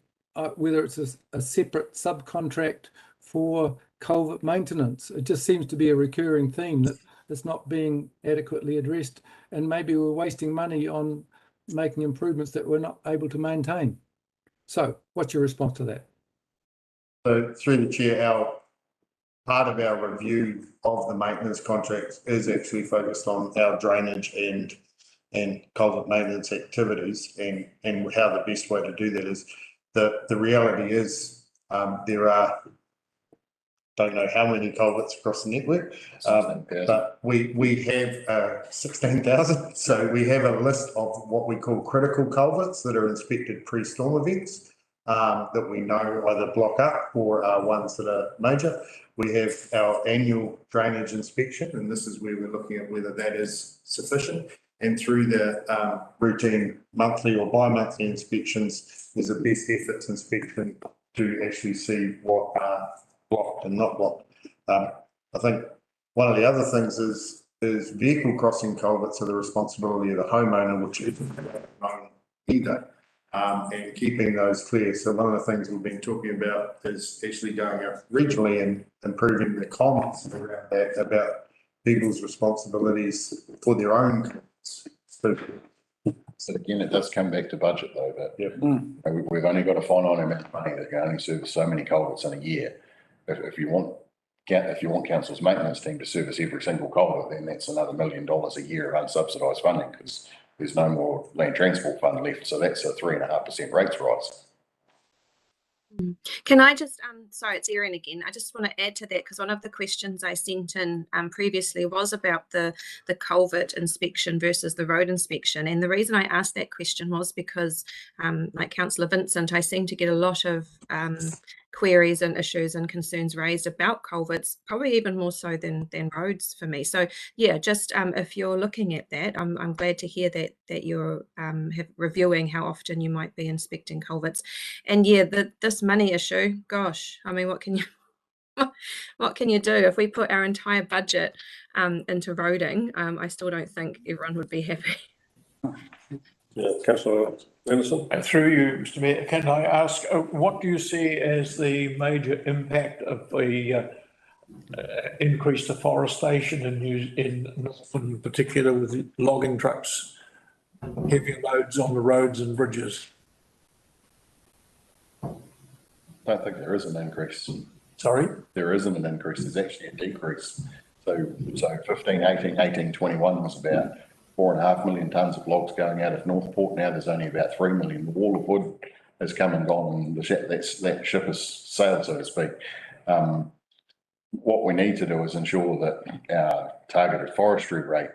whether it's a separate subcontract for culvert maintenance. It just seems to be a recurring theme that it's not being adequately addressed, and maybe we're wasting money on making improvements that we're not able to maintain. So what's your response to that? So through the chair, part of our review of the maintenance contracts is actually focused on our drainage and culvert maintenance activities, and how the best way to do that is. The reality is there are, don't know how many culverts across the network, but we have 16,000. So we have a list of what we call critical culverts that are inspected pre-storm events that we know either block up or are ones that are major. We have our annual drainage inspection, and this is where we're looking at whether that is sufficient. And through the routine monthly or bi-monthly inspections, there's a best efforts inspection to actually see what are blocked and not blocked. I think one of the other things is is vehicle crossing culverts are the responsibility of the homeowner, which isn't known either, and keeping those clear. So one of the things we've been talking about is actually going out regionally and improving the comments around that about people's responsibilities for their own culverts. So again, it does come back to budget though, but we've only got a finite amount of money that can only service so many culverts in a year. If you want council's maintenance team to service every single culvert, then that's another $1 million a year of unsubsidised funding because there's no more land transport fund left. So that's a 3.5% rates rise. Can I just, sorry, it's Erin again. I just want to add to that because one of the questions I sent in previously was about the culvert inspection versus the road inspection. And the reason I asked that question was because, like Councillor Vincent, I seem to get a lot of queries and issues and concerns raised about culverts, probably even more so than roads for me. So yeah, just if you're looking at that, I'm glad to hear that you're reviewing how often you might be inspecting culverts. And yeah, this money issue, gosh, I mean, what can you do if we put our entire budget into roading? I still don't think everyone would be happy. Yeah, Councillor Anderson. Through you, Mr. Mayor, can I ask, what do you see as the major impact of the increased deforestation in Northland, in particular with logging trucks, heavy loads on the roads and bridges? I don't think there is an increase. Sorry? There isn't an increase, there's actually a decrease. So 15, 18, 21 was about 4.5 million tonnes of logs going out of Northport. Now there's only about 3 million. The wall of wood has come and gone and that ship has sailed, so to speak. What we need to do is ensure that our targeted forestry rate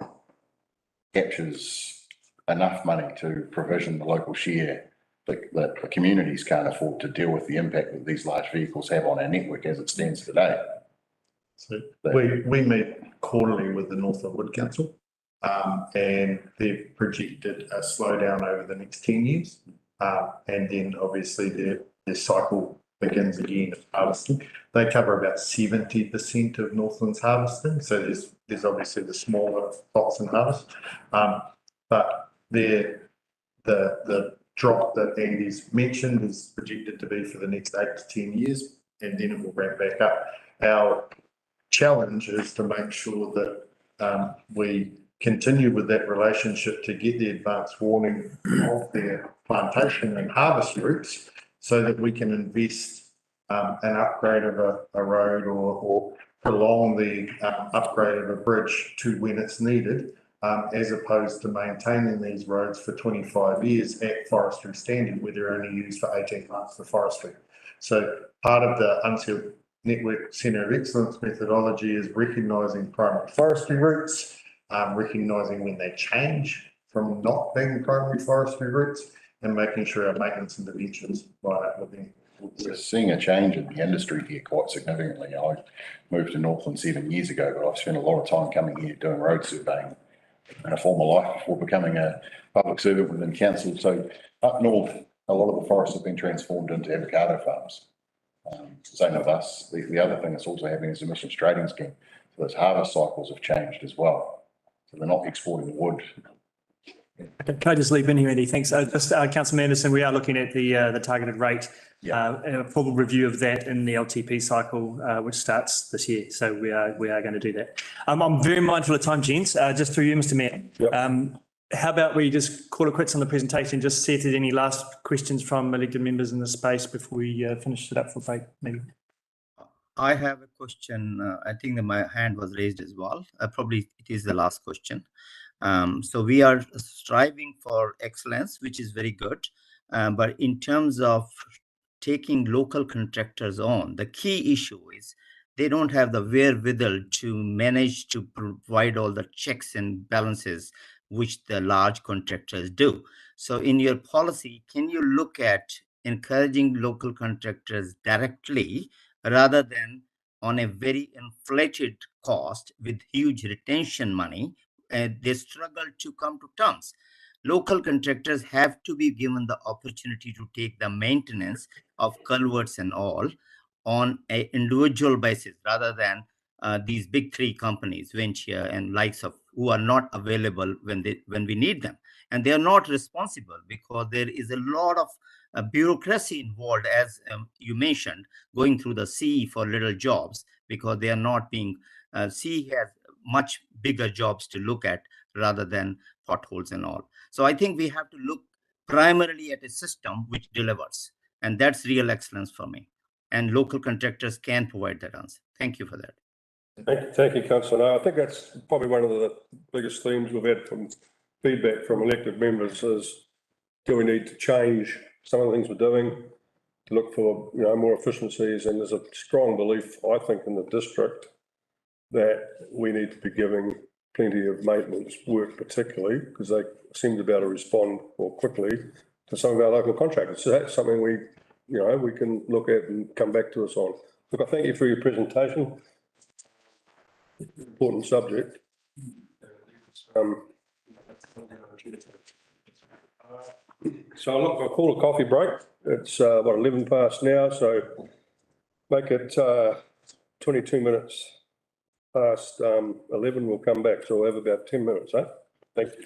captures enough money to provision the local share that the communities can't afford to deal with the impact that these large vehicles have on our network as it stands today. So we meet quarterly with the Northland Wood Council, and they've projected a slowdown over the next 10 years. And then obviously their cycle begins again of harvesting. They cover about 70% of Northland's harvesting. So there's obviously the smaller plots and harvest. But the drop that Andy's mentioned is projected to be for the next 8 to 10 years, and then it will ramp back up. Our challenge is to make sure that we continue with that relationship to get the advance warning of their plantation and harvest routes so that we can invest an upgrade of a road or prolong the upgrade of a bridge to when it's needed, as opposed to maintaining these roads for 25 years at forestry standard where they're only used for 18 months for forestry. So part of the Unsealed Network Centre of Excellence methodology is recognising primary forestry routes, recognising when they change from not being primary forestry routes, and making sure our maintenance interventions line up with them. We're seeing a change in the industry here quite significantly. I moved to Northland 7 years ago, but I've spent a lot of time coming here doing road surveying in a former life before becoming a public servant within council. So up north, a lot of the forests have been transformed into avocado farms. Same with us. The other thing that's also happening is the emissions trading scheme. So those harvest cycles have changed as well. So they're not exporting the wood. Can I just leap in here, Andy? Thanks. Councillor Anderson, we are looking at the targeted rate, a full review of that in the LTP cycle, which starts this year. So we are going to do that. I'm very mindful of time, gents. Just through you, Mr. Mayor. Yep. How about we just call it quits on the presentation, just see if there's any last questions from elected members in the space before we finish it up for break, maybe. I have a question. I think that my hand was raised as well. Probably it is the last question. So we are striving for excellence, which is very good. But in terms of taking local contractors on, the key issue is they don't have the wherewithal to manage to provide all the checks and balances which the large contractors do. So in your policy, can you look at encouraging local contractors directly rather than on a very inflated cost with huge retention money? They struggle to come to terms. Local contractors have to be given the opportunity to take the maintenance of culverts and all on an individual basis rather than these big three companies, Venture and likes of, who are not available when we need them. And they are not responsible because there is a lot of bureaucracy involved, as you mentioned, going through the CE for little jobs, because they are not being, CE has much bigger jobs to look at rather than potholes and all. So I think we have to look primarily at a system which delivers, and that's real excellence for me. And local contractors can provide that answer. Thank you for that. Thank you, Councillor. No, I think that's probably one of the biggest themes we've had from feedback from elected members is, do we need to change some of the things we're doing to look for, more efficiencies? And there's a strong belief, I think, in the district that we need to be giving plenty of maintenance work, particularly because they seem to be able to respond more quickly to some of our local contractors. So that's something we can look at and come back to us on. Look, I thank you for your presentation. Important subject. So I'll call a coffee break. It's 11 past now, so make it 22 minutes past 11. We'll come back, so we'll have about 10 minutes. Thank you.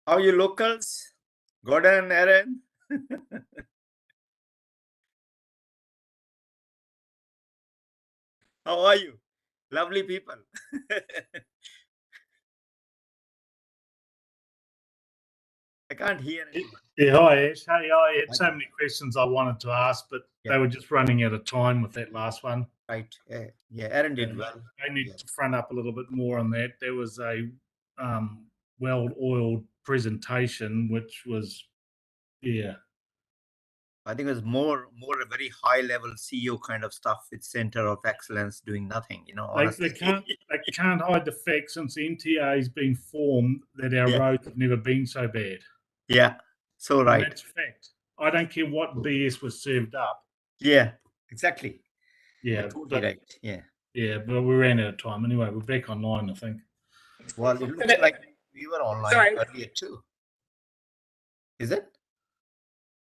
How are you locals? Gordon, Aaron? How are you? Lovely people. I can't hear anyone. Yeah, hi Ash. Hey, I had so many questions I wanted to ask, but they were just running out of time with that last one. Right. Yeah, Aaron did well. They need to front up a little bit more on that. There was a well-oiled presentation, which was, yeah. I think it was more a very high level CEO kind of stuff with center of excellence doing nothing, you know, honestly. They can't hide the fact since NTA has been formed that our roads have never been so bad. Yeah, so And right. that's a fact. I don't care what BS was served up. Yeah, exactly. Yeah, totally right. Yeah. Yeah, but we ran out of time anyway. We're back online, I think. Well, it looks like we were online earlier too. Is it?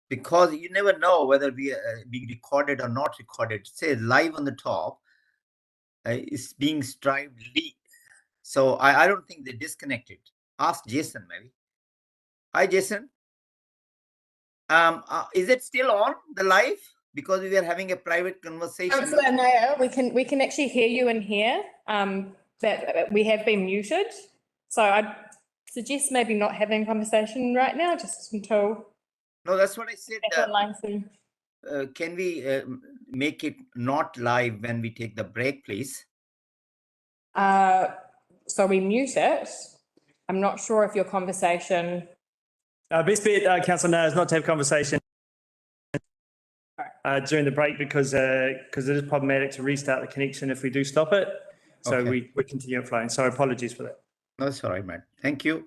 Because you never know whether we are being recorded or not recorded. It says live on the top. It's being strived lead. So I don't think they disconnected. Ask Jason maybe. Hi, Jason. Is it still on the live? Because we were having a private conversation. Councillor Nair, we can actually hear you in here. That we have been muted. So I'd suggest maybe not having a conversation right now, just until. No, that's what I said. Online soon. Can we make it not live when we take the break, please? So we mute it. I'm not sure if your conversation. Best bet, Councillor Nair, is not to have conversation during the break because it is problematic to restart the connection if we do stop it. So we continue it flowing. So apologies for that. No, that's all right, man. Thank you.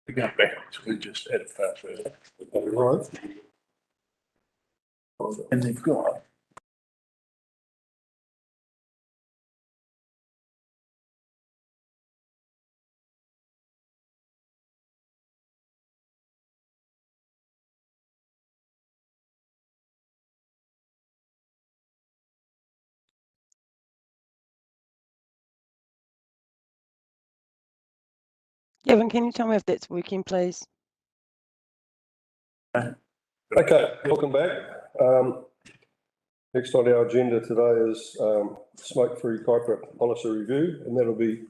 To go back, we just had a far further. Right. And they've got. Gavin, can you tell me if that's working, please? Okay, welcome back. Next on our agenda today is smoke-free Kaipara policy review, and that'll be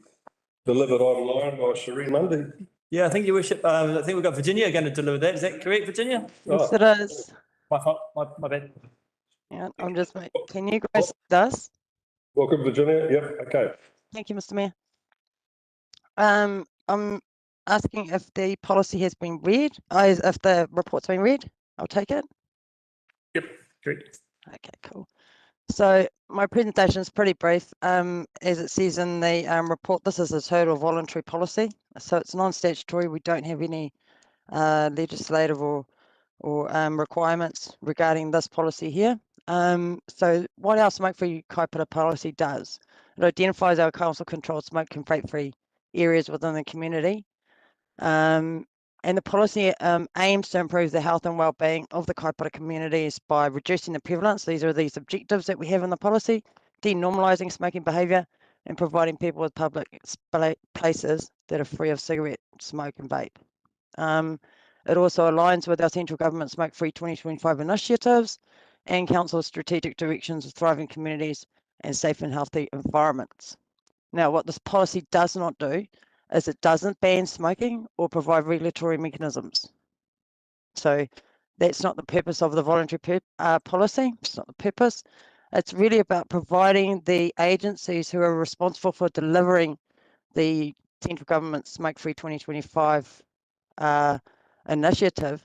delivered online by Shireen Mundy. Yeah, I think, Your Worship, I think we've got Virginia going to deliver that. Is that correct, Virginia? Yes, it is. My fault, my bad. Yeah, I'm just, can you guys see us? Welcome, Virginia. Yep, okay. Thank you, Mr. Mayor. I'm asking if the policy has been read, if the report's been read. I'll take it. Yep, correct. Okay, cool. So my presentation is pretty brief. As it says in the report, this is a total voluntary policy. So it's non-statutory. We don't have any legislative or requirements regarding this policy here. So what our smoke-free Kaipara policy does, it identifies our council-controlled smoke and vape-free areas within the community. And the policy aims to improve the health and well-being of the Kaipara communities by reducing the prevalence. These are these objectives that we have in the policy, denormalising smoking behaviour and providing people with public places that are free of cigarette smoke and vape. It also aligns with our central government smoke-free 2025 initiatives and council's strategic directions of thriving communities and safe and healthy environments. Now, what this policy does not do is it doesn't ban smoking or provide regulatory mechanisms. So that's not the purpose of the voluntary policy. It's not the purpose. It's really about providing the agencies who are responsible for delivering the central government smoke-free 2025 initiative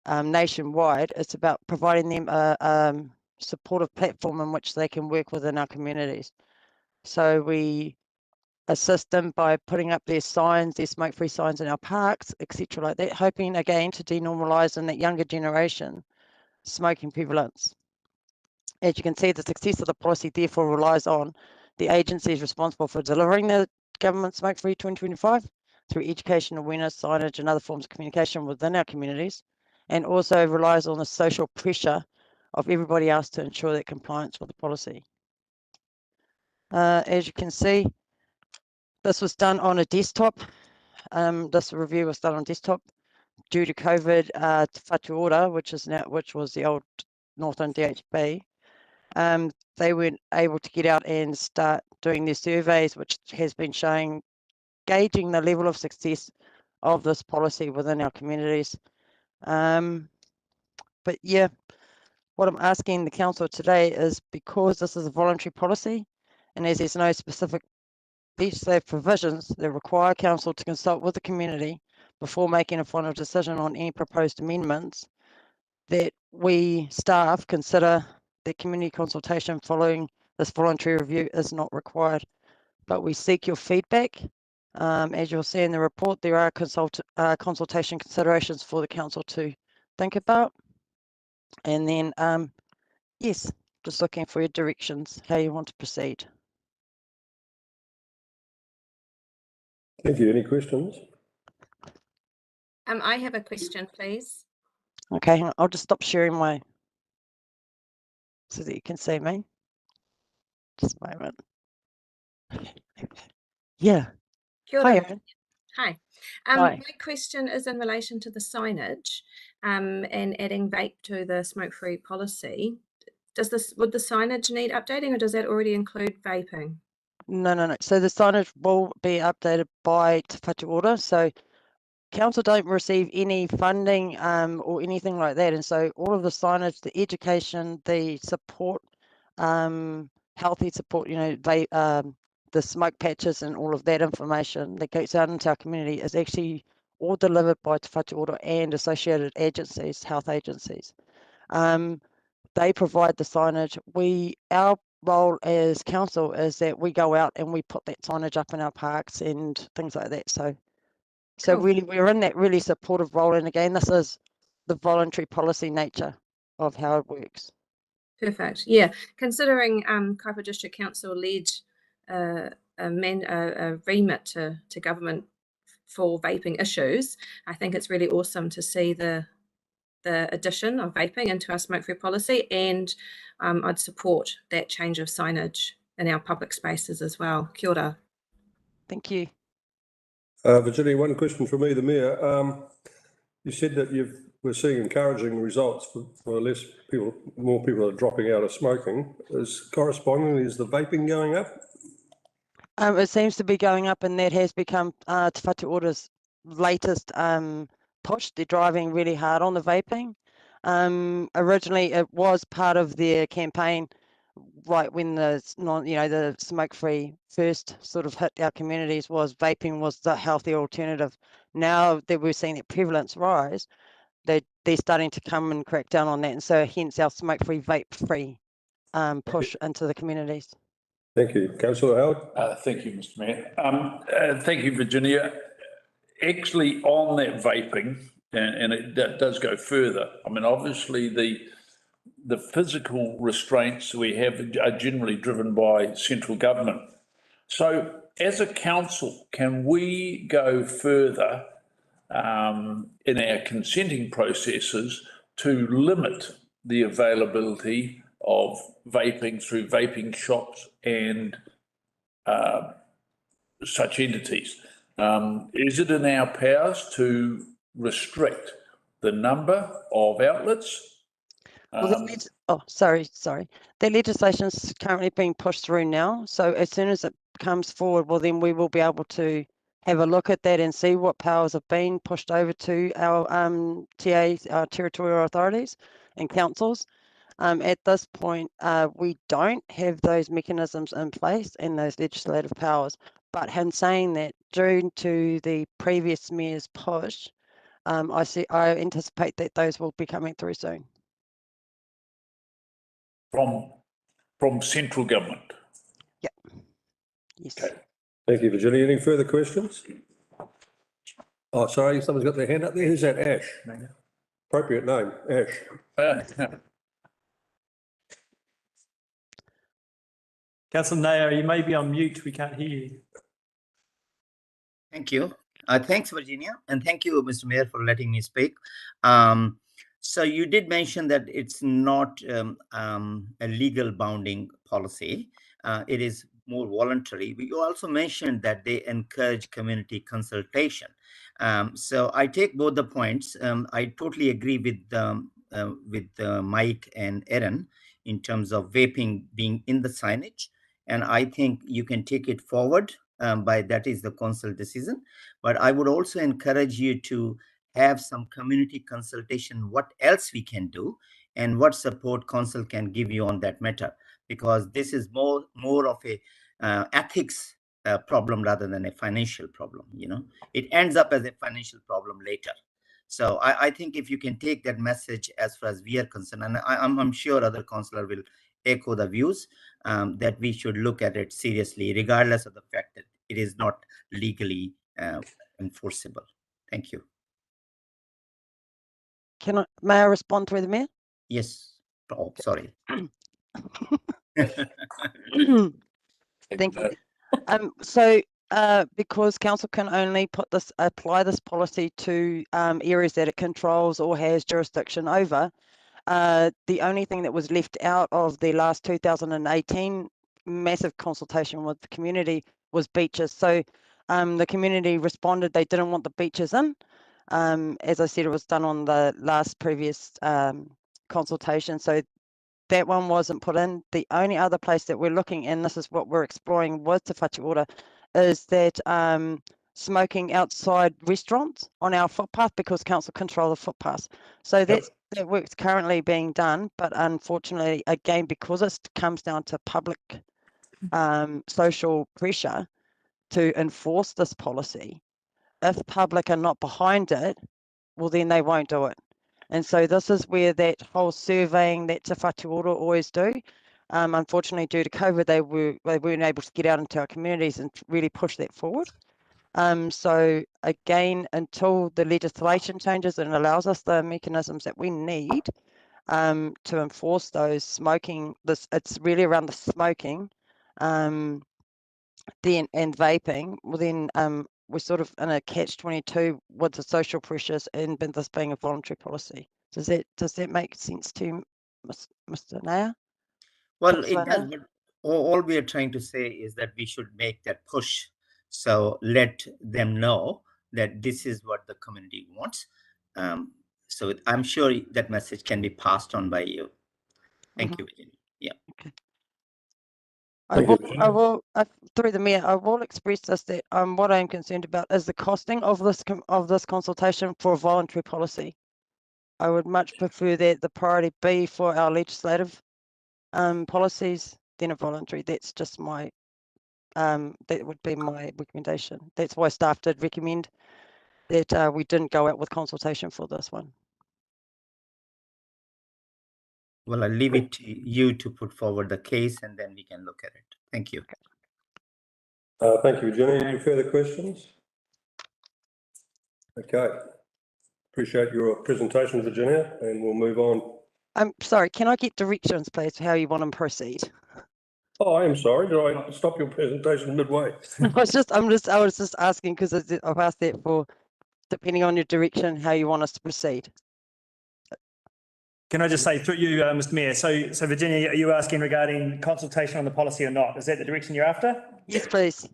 nationwide. It's about providing them a supportive platform in which they can work within our communities. So we assist them by putting up their signs, their smoke-free signs in our parks, etc. like that, hoping again to denormalise in that younger generation smoking prevalence. As you can see, the success of the policy therefore relies on the agencies responsible for delivering the government smoke-free 2025 through education, awareness, signage and other forms of communication within our communities, and also relies on the social pressure of everybody else to ensure that compliance with the policy. As you can see, this was done on a desktop. This review was done on desktop due to COVID. Te Whatu Ora, which was the old Northern DHB, they weren't able to get out and start doing their surveys, which has been showing, gauging the level of success of this policy within our communities. But yeah, what I'm asking the council today is, because this is a voluntary policy and as there's no specific legislative provisions that require council to consult with the community before making a final decision on any proposed amendments, that we staff consider that community consultation following this voluntary review is not required. But we seek your feedback. As you'll see in the report, there are consultation considerations for the council to think about. And then, yes, just looking for your directions, how you want to proceed. Thank you. Any questions? I have a question, please. Okay, I'll just stop sharing my, so that you can see me. Just a moment. Yeah. Kia Hi, ora. Erin. Hi. Hi. My question is in relation to the signage and adding vape to the smoke-free policy. Would the signage need updating, or does that already include vaping? No. So the signage will be updated by Te Whatu Ora. So council don't receive any funding or anything like that. And so all of the signage, the education, the support, healthy support, the smoke patches and all of that information that goes out into our community is actually all delivered by Te Whatu Ora and associated agencies, health agencies. They provide the signage. Our role as council is that we go out and we put that signage up in our parks and things like that. So So Cool. really, we're in that really supportive role. And again, this is the voluntary policy nature of how it works. Perfect. Yeah, considering Kaipara District Council led a remit to government for vaping issues, I think it's really awesome to see the addition of vaping into our smoke-free policy, and I'd support that change of signage in our public spaces as well. Kia ora. Thank you. Virginia, one question from me, the Mayor. You said that we're seeing encouraging results for less people, more people are dropping out of smoking. Correspondingly, is the vaping going up? It seems to be going up, and that has become Te Whatu Ora's latest push. They're driving really hard on the vaping. Originally, it was part of their campaign right when the smoke-free first sort of hit our communities, was vaping was the healthy alternative. Now that we're seeing that prevalence rise, they're starting to come and crack down on that, and so hence our smoke-free, vape-free push into the communities. Thank you. Councillor Howard. Thank you, Mr. Mayor. Thank you, Virginia. Actually, on that vaping, and that does go further. I mean, obviously, the physical restraints we have are generally driven by central government. So, as a council, can we go further in our consenting processes to limit the availability of vaping through vaping shops and such entities? Is it in our powers to restrict the number of outlets? Sorry. That legislation is currently being pushed through now. So as soon as it comes forward, well, then we will be able to have a look at that and see what powers have been pushed over to our TAs, our territorial authorities and councils. At this point, we don't have those mechanisms in place and those legislative powers. But in saying that, due to the previous mayor's push, I anticipate that those will be coming through soon. From central government? Yeah. Yes. Okay. Thank you, Virginia. Any further questions? Oh, sorry, someone's got their hand up there. Who's that? Ash. Appropriate name, Ash. Councillor Nair, you may be on mute. We can't hear you. Thank you. Thanks, Virginia. And thank you, Mr. Mayor, for letting me speak. So you did mention that it's not a legal bounding policy. It is more voluntary. You also mentioned that they encourage community consultation. So I take both the points. I totally agree with Mike and Erin in terms of vaping being in the signage. And I think you can take it forward by that is the council decision. But I would also encourage you to have some community consultation, what else we can do and what support council can give you on that matter, because this is more of a ethics problem rather than a financial problem. It ends up as a financial problem later. So I think if you can take that message as far as we are concerned, and I'm sure other councillors will echo the views that we should look at it seriously, regardless of the fact that it is not legally enforceable. Thank you. May I respond to the Mayor? Yes. Oh, sorry. Thank you. So because council can only apply this policy to areas that it controls or has jurisdiction over, the only thing that was left out of the last 2018 massive consultation with the community was beaches. So the community responded they didn't want the beaches in. As I said, it was done on the previous consultation. So that one wasn't put in. The only other place that we're looking, and this is what we're exploring with Te Whatu Ora, is that smoking outside restaurants on our footpath, because council control the footpaths. So that work's currently being done, but unfortunately, again, because it comes down to public social pressure to enforce this policy, if public are not behind it, well, then they won't do it. And so this is where that whole surveying that Te Whatu Ora always do. Unfortunately, due to COVID, they weren't able to get out into our communities and really push that forward. So again, until the legislation changes and allows us the mechanisms that we need to enforce those smoking, it's really around the smoking, then and vaping. Well, then we're sort of in a catch-22 with the social pressures and this being a voluntary policy. Does that make sense to you, Mr. Nair? Well, it does, but all we are trying to say is that we should make that push. So let them know that this is what the community wants. So I'm sure that message can be passed on by you. Thank you, Virginia. Yeah. Okay. I will, through the mayor, I will express this that what I'm concerned about is the costing of this consultation for a voluntary policy. I would much prefer that the priority be for our legislative policies than a voluntary. That's just my that would be my recommendation. That's why staff did recommend that we didn't go out with consultation for this one. Well, I'll leave it to you to put forward the case and then we can look at it. Thank you. Thank you, Virginia. Any further questions? Okay. Appreciate your presentation, Virginia, and we'll move on. I'm sorry, can I get directions, please, for how you want to proceed? Oh, I am sorry. Did I stop your presentation midway? I was just asking because I've asked that for, depending on your direction, how you want us to proceed. Can I just say through you, Mr. Mayor, so Virginia, are you asking regarding consultation on the policy or not? Is that the direction you're after? Yes, please.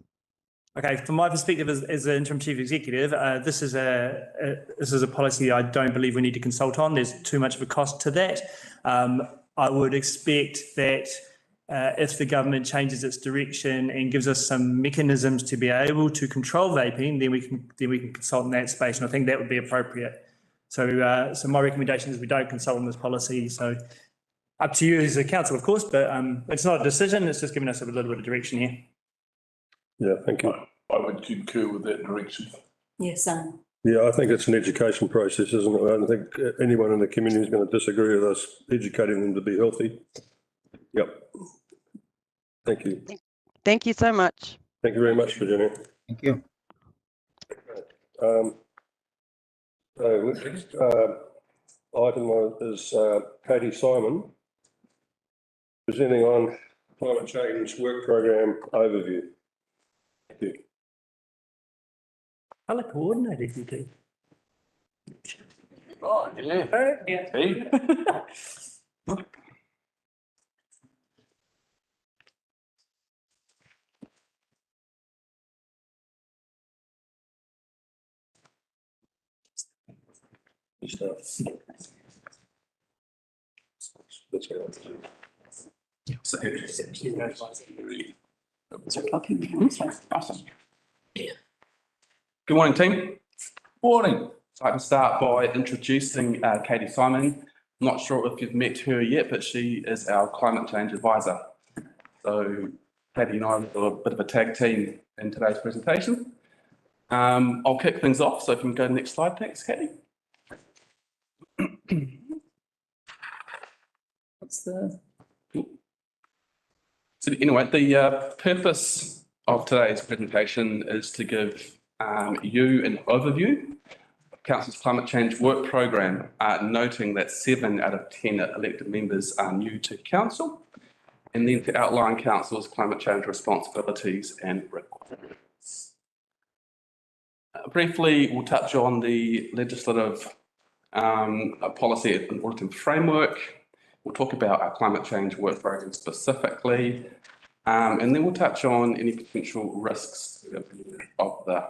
Okay, from my perspective as the interim chief executive, this is a policy I don't believe we need to consult on. There's too much of a cost to that. I would expect that if the government changes its direction and gives us some mechanisms to be able to control vaping, then we can consult in that space, and I think that would be appropriate. So, so my recommendation is we don't consult on this policy. So, up to you as a council, of course, but it's not a decision. It's just giving us a little bit of direction here. Yeah, thank you. I would concur with that direction. Yes, Yeah, I think it's an education process, isn't it? I don't think anyone in the community is going to disagree with us educating them to be healthy. Yep. Thank you. Thank you so much. Thank you very much, Virginia. Thank you. So next item is Katie Simon presenting on climate change work program overview. Thank you. Colour coordinated, you do. Oh, yeah. Yeah. Hey. Awesome. Good morning, team. Morning. So I can start by introducing Katie Simon. I'm not sure if you've met her yet, but she is our climate change advisor. So Katie and I are a bit of a tag team in today's presentation. I'll kick things off. So if you can go to the next slide, thanks, Katie. So anyway, the purpose of today's presentation is to give you an overview of Council's climate change work programme, noting that 7 out of 10 elected members are new to Council, and then to outline Council's climate change responsibilities and requirements. Briefly, we'll touch on the legislative policy and auditing framework. We'll talk about our climate change work programme specifically, and then we'll touch on any potential risks of the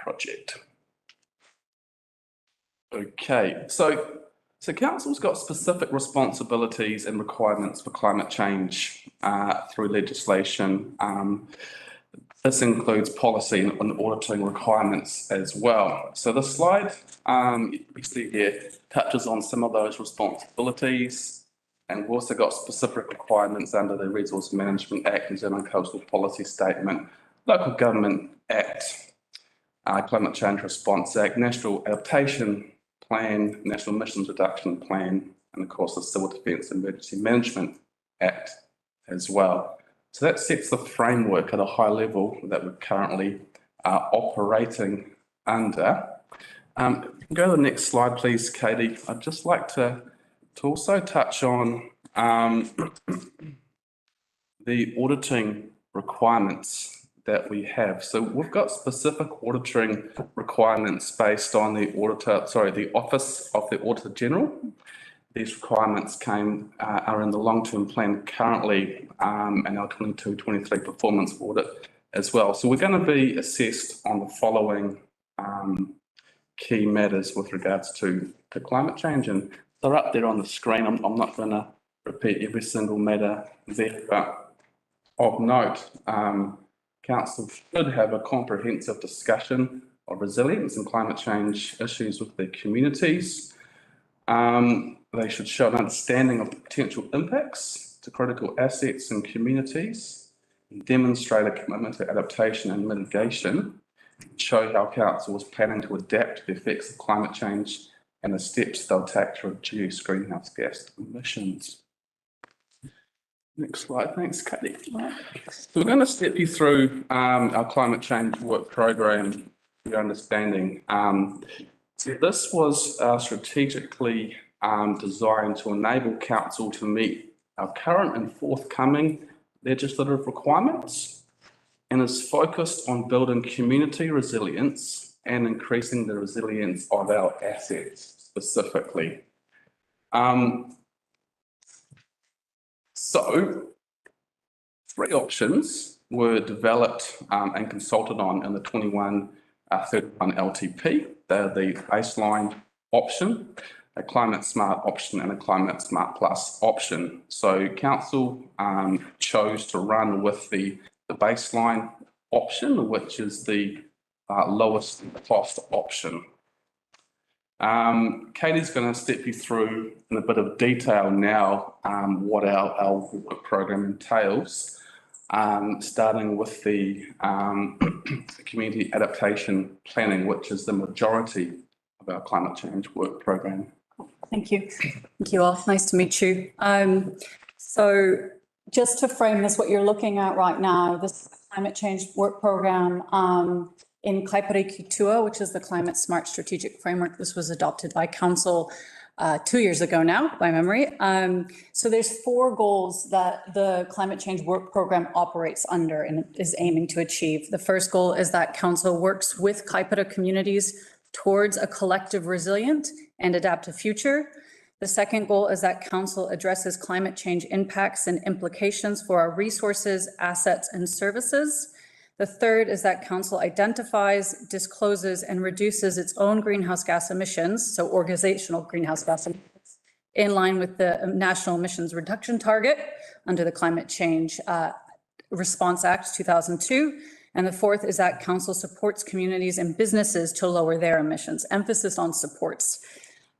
project. Okay, so Council's got specific responsibilities and requirements for climate change through legislation. This includes policy and auditing requirements as well. So the slide we see here touches on some of those responsibilities, and we've also got specific requirements under the Resource Management Act, New Zealand Coastal Policy Statement, Local Government Act, Climate Change Response Act, National Adaptation Plan, National Emissions Reduction Plan, and of course the Civil Defence Emergency Management Act as well. So that sets the framework at a high level that we're currently are operating under. Go to the next slide, please, Katie. I'd just like to also touch on the auditing requirements that we have. So we've got specific auditing requirements based on the Office of the Auditor General. These requirements are in the long-term plan currently and our 22-23 performance audit as well. So we're going to be assessed on the following key matters with regards to climate change, and they're up there on the screen. I'm not going to repeat every single matter there, but of note, Council should have a comprehensive discussion of resilience and climate change issues with their communities. They should show an understanding of the potential impacts to critical assets and communities, and demonstrate a commitment to adaptation and mitigation, show how Council is planning to adapt to the effects of climate change and the steps they'll take to reduce greenhouse gas emissions. Next slide, thanks, Katie. So we're going to step you through our climate change work program, your understanding. So this was strategically designed to enable Council to meet our current and forthcoming legislative requirements, and is focused on building community resilience and increasing the resilience of our assets specifically. So 3 options were developed and consulted on in the 21-31 LTP. They're the baseline option, a climate smart option, and a climate smart plus option. So Council chose to run with the baseline option, which is the lowest cost option. Katie's going to step you through in a bit of detail now what our work program entails, starting with the community adaptation planning, which is the majority of our climate change work program. Thank you. Thank you all. Nice to meet you. So just to frame this, what you're looking at right now, this climate change work program in Kaipara-Kitua, which is the Climate Smart Strategic Framework. This was adopted by Council 2 years ago now, by memory. So there's 4 goals that the climate change work program operates under and is aiming to achieve. The first goal is that Council works with Kaipara communities towards a collective resilient and adaptive future. The second goal is that Council addresses climate change impacts and implications for our resources, assets, and services. The third is that Council identifies, discloses, and reduces its own greenhouse gas emissions, so organizational greenhouse gas emissions, in line with the National Emissions Reduction Target under the Climate Change Response Act 2002. And the fourth is that Council supports communities and businesses to lower their emissions, emphasis on supports.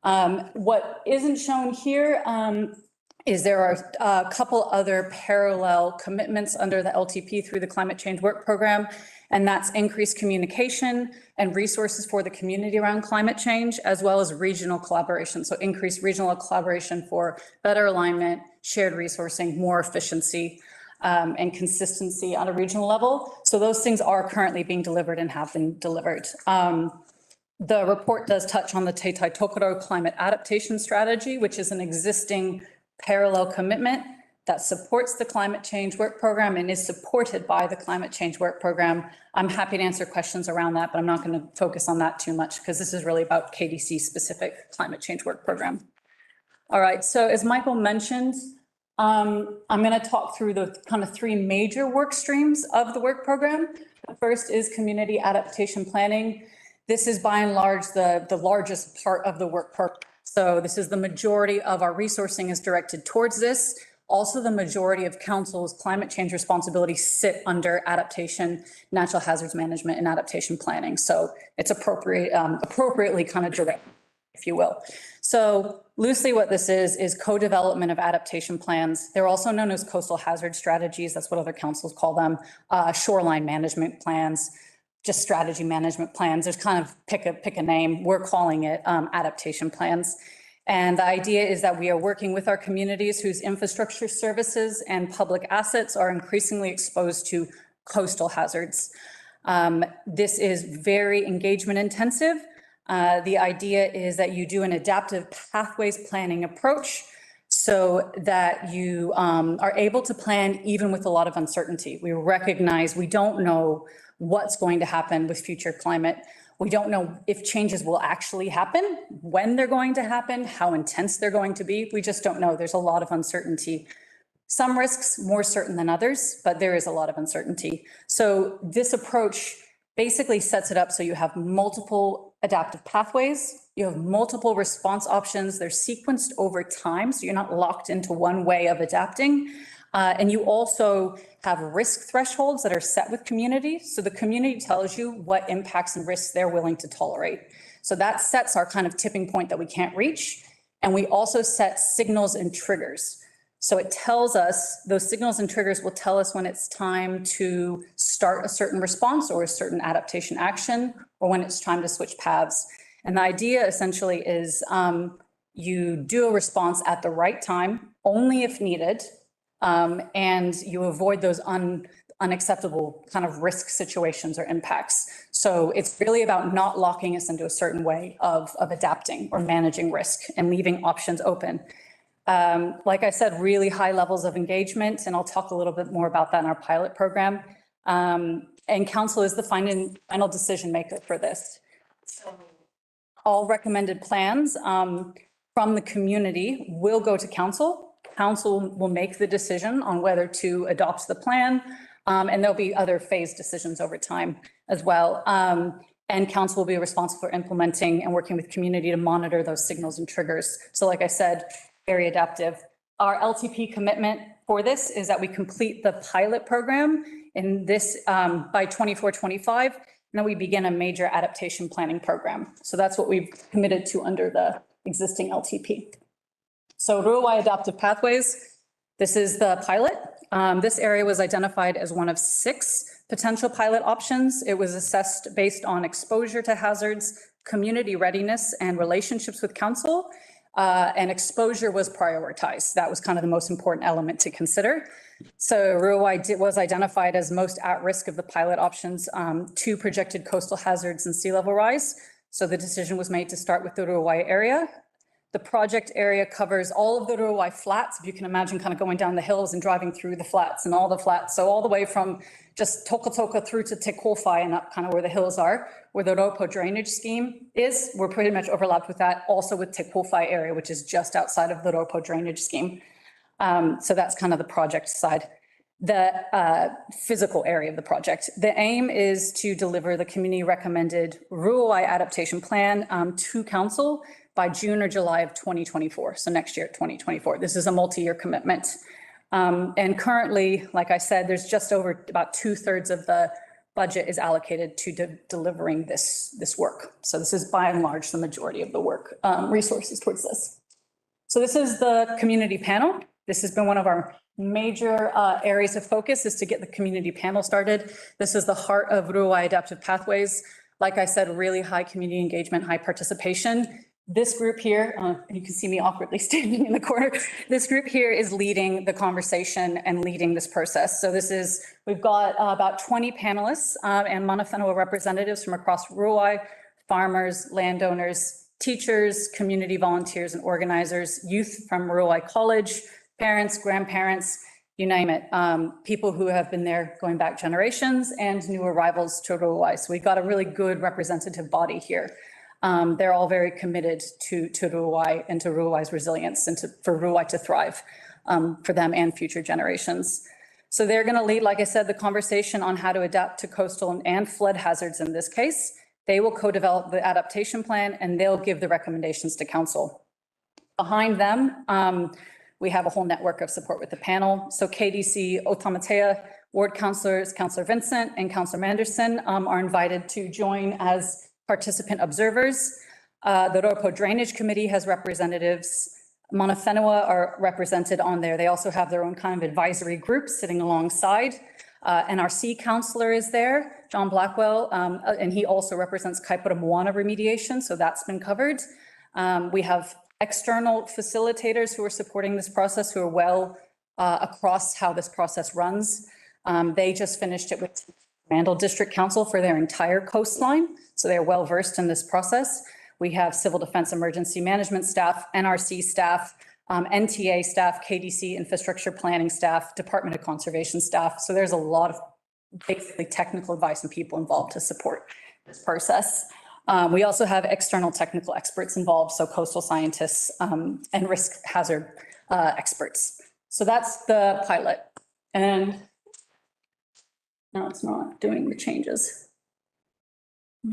What isn't shown here is there are a couple other parallel commitments under the LTP through the Climate Change Work Program, and that's increased communication and resources for the community around climate change, as well as regional collaboration. So increased regional collaboration for better alignment, shared resourcing, more efficiency, and consistency on a regional level. So those things are currently being delivered and have been delivered. The report does touch on the Te Tai Tokerau Climate Adaptation Strategy, which is an existing parallel commitment that supports the Climate Change Work Program and is supported by the Climate Change Work Program. I'm happy to answer questions around that, but I'm not going to focus on that too much because this is really about KDC specific Climate Change Work Program. All right, so as Michael mentioned, I'm going to talk through the kind of 3 major work streams of the work program. The first is community adaptation planning. This is by and large the largest part of the work program. So this is the majority of our resourcing is directed towards this. Also, the majority of Council's climate change responsibilities sit under adaptation, natural hazards management, and adaptation planning. So it's appropriately kind of direct, if you will. So loosely what this is co-development of adaptation plans. They're also known as coastal hazard strategies. That's what other councils call them. Shoreline management plans, just strategy management plans. There's kind of pick a name. We're calling it adaptation plans. And the idea is that we are working with our communities whose infrastructure services and public assets are increasingly exposed to coastal hazards. This is very engagement intensive. The idea is that you do an adaptive pathways planning approach so that you are able to plan even with a lot of uncertainty. We recognize we don't know what's going to happen with future climate. We don't know if changes will actually happen, when they're going to happen, how intense they're going to be. We just don't know. There's a lot of uncertainty. Some risks more certain than others, but there is a lot of uncertainty. So this approach basically sets it up so you have multiple adaptive pathways, you have multiple response options, they're sequenced over time, so you're not locked into one way of adapting. And you also have risk thresholds that are set with community. So the community tells you what impacts and risks they're willing to tolerate. So that sets our kind of tipping point that we can't reach. And we also set signals and triggers. So it tells us, those signals and triggers will tell us when it's time to start a certain response or a certain adaptation action, or when it's time to switch paths. And the idea essentially is you do a response at the right time, only if needed, and you avoid those unacceptable kind of risk situations or impacts. So it's really about not locking us into a certain way of adapting or managing risk and leaving options open. Like I said, really high levels of engagement, and I'll talk a little bit more about that in our pilot program. And council is the final decision maker for this. So all recommended plans from the community will go to council. Council will make the decision on whether to adopt the plan, and there'll be other phased decisions over time as well. And council will be responsible for implementing and working with community to monitor those signals and triggers. So like I said, very adaptive. Our LTP commitment for this is that we complete the pilot program in this by 24-25, and then we begin a major adaptation planning program. So that's what we've committed to under the existing LTP. So Ruawai Adaptive Pathways, this is the pilot. This area was identified as one of 6 potential pilot options. It was assessed based on exposure to hazards, community readiness, and relationships with council. And exposure was prioritized. That was kind of the most important element to consider. So Ruawai was identified as most at risk of the pilot options to projected coastal hazards and sea level rise. So the decision was made to start with the Ruawai area. The project area covers all of the Ruawai flats, if you can imagine kind of going down the hills and driving through the flats and all the flats. So all the way from just Tokotoka through to Te Kowhai and up kind of where the hills are, where the Raupo drainage scheme is. We're pretty much overlapped with that, also with Te Kowhai area, which is just outside of the Raupo drainage scheme. So that's kind of the project side. The physical area of the project. The aim is to deliver the community recommended Ruawai adaptation plan to council by June or July of 2024. So next year, 2024. This is a multi-year commitment. And currently, like I said, there's just over about 2/3 of the budget is allocated to delivering this work. So this is by and large the majority of the work resources towards this. So this is the community panel. This has been one of our major areas of focus, is to get the community panel started. This is the heart of Ruawai Adaptive Pathways. Like I said, really high community engagement, high participation. This group here, you can see me awkwardly standing in the corner. This group here is leading the conversation and leading this process. So we've got about 20 panelists and Mana Whenua representatives from across Ruawai, farmers, landowners, teachers, community volunteers and organizers, youth from Ruawai College, parents, grandparents, you name it. People who have been there going back generations and new arrivals to Ruawai. So we've got a really good representative body here. They're all very committed to Ruawai and to Ruawai's resilience and for Ruawai to thrive for them and future generations. So they're going to lead, like I said, the conversation on how to adapt to coastal and flood hazards in this case. They will co-develop the adaptation plan and they'll give the recommendations to council. Behind them, we have a whole network of support with the panel. So KDC Otamatea, ward councillors, Councillor Vincent and Councillor Manderson are invited to join as participant observers. The Raupo Drainage Committee has representatives. Mana Whenua are represented on there. They also have their own kind of advisory group sitting alongside. NRC councillor is there, John Blackwell, and he also represents Kaipara Moana remediation, so that's been covered. We have external facilitators who are supporting this process, who are well across how this process runs. They just finished it with Randall District Council for their entire coastline, so they're well versed in this process. We have Civil Defense Emergency Management staff, NRC staff, NTA staff, KDC Infrastructure Planning staff, Department of Conservation staff. So there's a lot of basically technical advice and people involved to support this process. We also have external technical experts involved, so coastal scientists and risk hazard experts. So that's the pilot. And no, it's not doing the changes.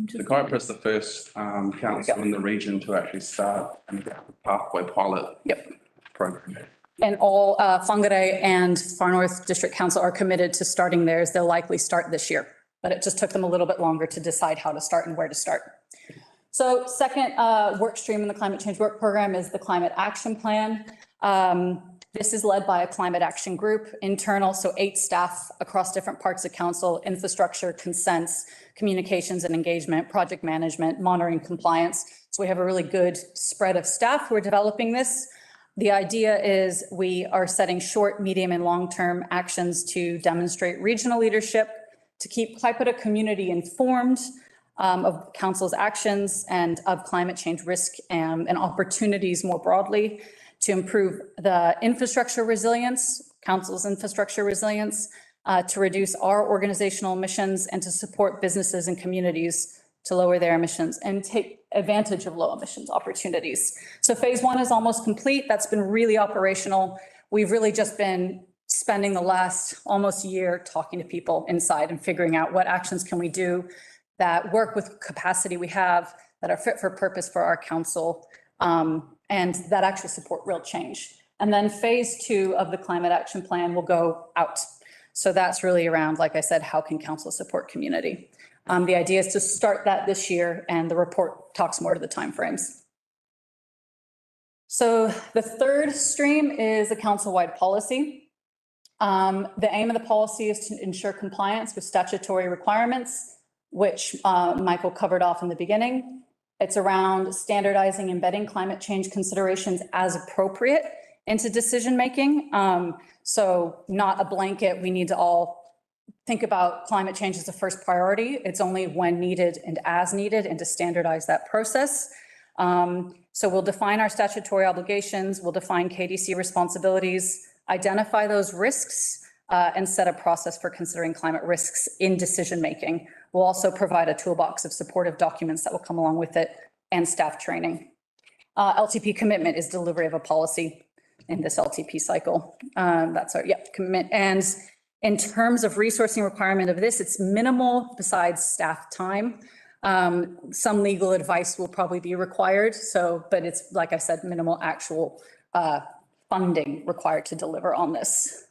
So Kaipara is the first council in the region to actually start and get the pathway pilot program. And all Whangarei and Far North District Council are committed to starting theirs. They'll likely start this year, but it just took them a little bit longer to decide how to start and where to start. So second work stream in the climate change work program is the climate action plan. This is led by a climate action group, internal, so 8 staff across different parts of council, infrastructure, consents, communications and engagement, project management, monitoring, compliance. So we have a really good spread of staff who are developing this. The idea is we are setting short, medium and long-term actions to demonstrate regional leadership, to keep Kaipara community informed of council's actions and of climate change risk and opportunities more broadly, to improve the infrastructure resilience, council's infrastructure resilience, to reduce our organizational emissions and to support businesses and communities to lower their emissions and take advantage of low emissions opportunities. So phase 1 is almost complete. That's been really operational. We've really just been spending the last almost year talking to people inside and figuring out what actions can we do that work with capacity we have, that are fit for purpose for our council, and that actually support real change. And then phase 2 of the climate action plan will go out. So that's really around, like I said, how can council support community? The idea is to start that this year, and the report talks more to the timeframes. So the third stream is a council-wide policy. The aim of the policy is to ensure compliance with statutory requirements, which Michael covered off in the beginning. It's around standardizing, embedding climate change considerations as appropriate into decision-making. So not a blanket, we need to all think about climate change as the first priority. It's only when needed and as needed, and to standardize that process. So we'll define our statutory obligations, we'll define KDC responsibilities, identify those risks, and set a process for considering climate risks in decision-making. We'll also provide a toolbox of supportive documents that will come along with it and staff training. LTP commitment is delivery of a policy in this LTP cycle. That's our commitment. And in terms of resourcing requirement of this, it's minimal besides staff time. Some legal advice will probably be required. So, but it's, like I said, minimal actual funding required to deliver on this.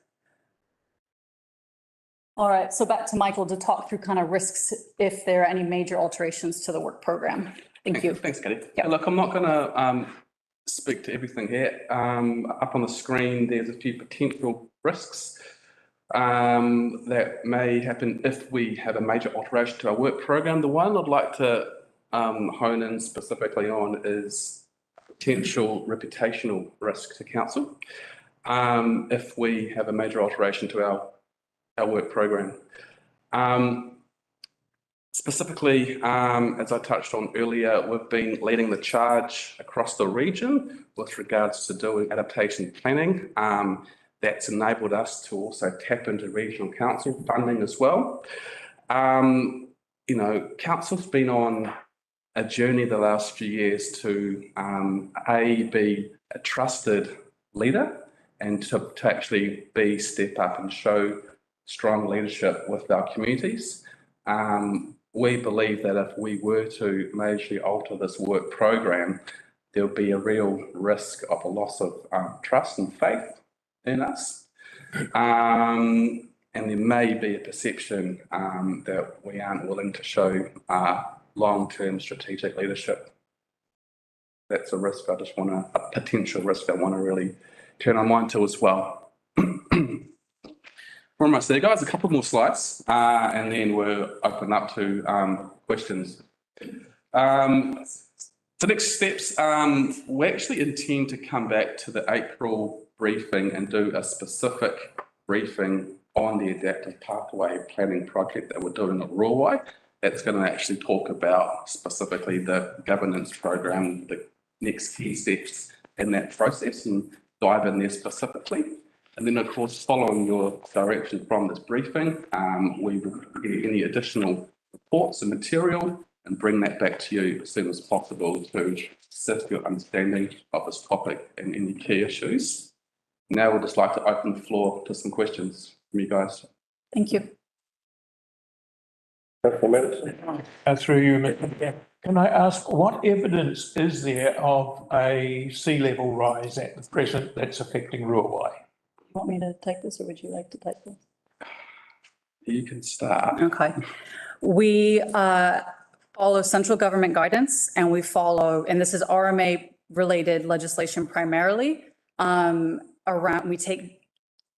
All right, so back to Michael to talk through kind of risks if there are any major alterations to the work program. Thank you. Thanks, Katie. Yep. Look, I'm not going to speak to everything here. Up on the screen, there's a few potential risks that may happen if we have a major alteration to our work program. The one I'd like to hone in specifically on is potential reputational risk to council if we have a major alteration to our work program. Specifically, as I touched on earlier, we've been leading the charge across the region with regards to doing adaptation planning. That's enabled us to also tap into regional council funding as well. You know, council's been on a journey the last few years to be a trusted leader and to actually step up and show strong leadership with our communities. We believe that if we were to majorly alter this work program, there'll be a real risk of a loss of trust and faith in us. And there may be a perception that we aren't willing to show long-term strategic leadership. That's a risk a potential risk I want to really turn our mind to as well. We're almost there, guys. A couple more slides, and then we'll open up to questions. The next steps, we actually intend to come back to the April briefing and do a specific briefing on the adaptive pathway planning project that we're doing at Ruawai. That's going to actually talk about specifically the governance program, the next key steps in that process, and dive in there specifically. And then, of course, following your direction from this briefing, we will get any additional reports and material and bring that back to you as soon as possible to assist your understanding of this topic and any key issues. Now we'd just like to open the floor to some questions from you guys. Thank you. Through you, Mr. Chair. Can I ask, what evidence is there of a sea level rise at the present that's affecting Ruawai? Want me to take this or would you like to take this? You can start. Okay. We follow central government guidance and we follow, and this is RMA related legislation primarily, we take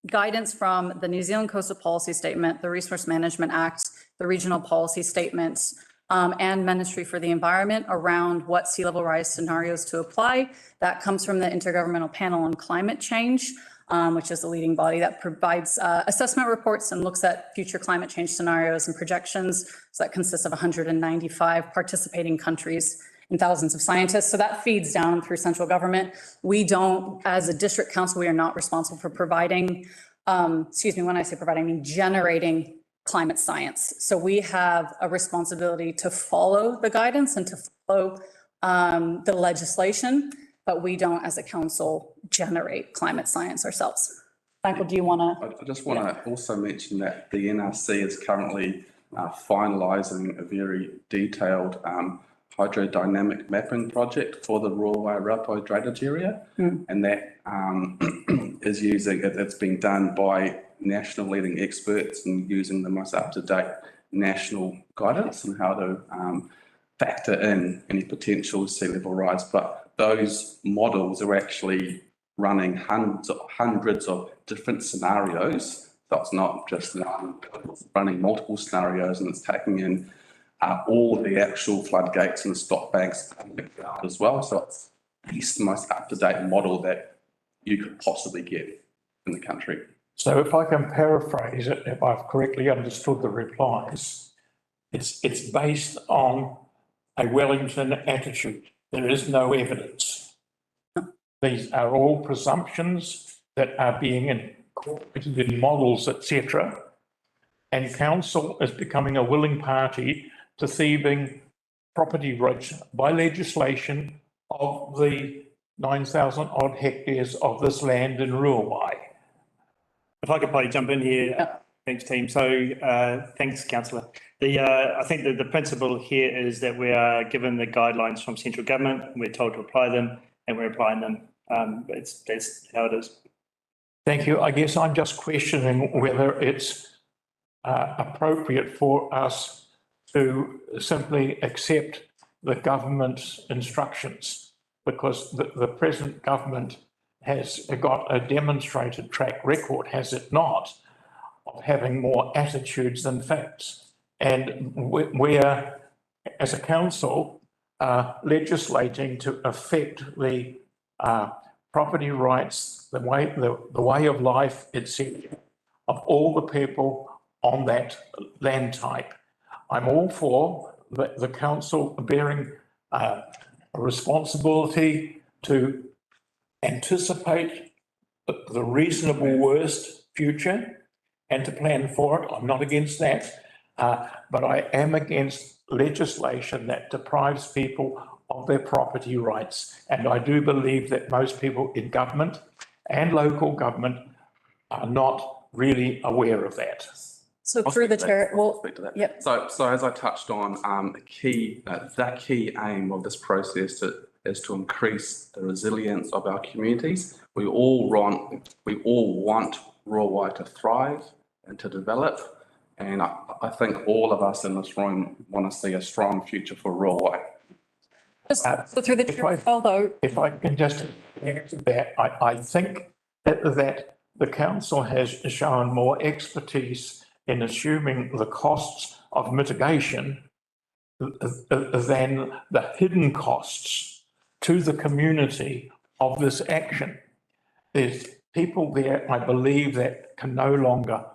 guidance from the New Zealand Coastal Policy Statement, the Resource Management Act, the regional policy statements, and Ministry for the Environment around what sea level rise scenarios to apply. That comes from the Intergovernmental Panel on Climate Change, which is the leading body that provides assessment reports and looks at future climate change scenarios and projections. So that consists of 195 participating countries and thousands of scientists. So that feeds down through central government. We don't, as a district council, we are not responsible for providing, when I say providing, I mean generating climate science. So we have a responsibility to follow the guidance and to follow the legislation, but we don't, as a council, generate climate science ourselves. Michael, do you want to? I just want to also mention that the NRC is currently finalising a very detailed hydrodynamic mapping project for the Ruawai-Raupo drainage area, and that is it's being done by national leading experts and using the most up-to-date national guidance on how to factor in any potential sea level rise. But those models are actually running hundreds of different scenarios. So it's not just running multiple scenarios, and it's taking in all the actual floodgates and stop banks as well. So it's the most up-to-date model that you could possibly get in the country. So if I can paraphrase it, if I've correctly understood the replies, it's based on a Wellington attitude. There is no evidence. These are all presumptions that are being incorporated in models, etc. And council is becoming a willing party to thieving property rights by legislation of the 9,000 odd hectares of this land in Ruawai. If I could probably jump in here, thanks team. So thanks, councillor. I think that the principle here is that we are given the guidelines from central government, and we're told to apply them, and we're applying them. That's how it is. Thank you. I guess I'm just questioning whether it's appropriate for us to simply accept the government's instructions, because the present government has got a demonstrated track record, has it not, of having more attitudes than facts. And we're, as a council, legislating to affect the property rights, the way of life, etc., of all the people on that land type. I'm all for the council bearing a responsibility to anticipate the reasonable worst future and to plan for it. I'm not against that, but I am against legislation that deprives people of their property rights. And I do believe that most people in government and local government are not really aware of that. So through the chair, well, yep. So as I touched on, the key aim of this process is to increase the resilience of our communities. We all want Ruawai to thrive and to develop, and I think all of us in this room want to see a strong future for Ruawai. So through the chair, although if I can just answer that, I think that the council has shown more expertise in assuming the costs of mitigation than the hidden costs to the community of this action. There's people there, I believe, that can no longer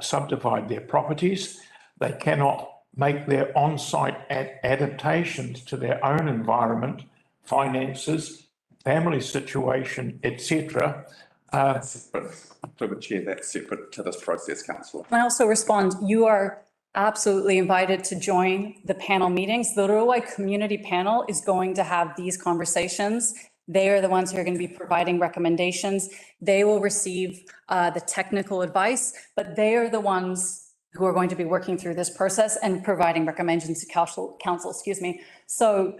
subdivide their properties. They cannot make their on-site adaptations to their own environment, finances, family situation, etc. Through the chair, that's separate to this process, councillor. Can I also respond? You are absolutely invited to join the panel meetings. The Rurawai Community Panel is going to have these conversations. They are the ones who are going to be providing recommendations. They will receive the technical advice, but they are the ones who are going to be working through this process and providing recommendations to council, excuse me. So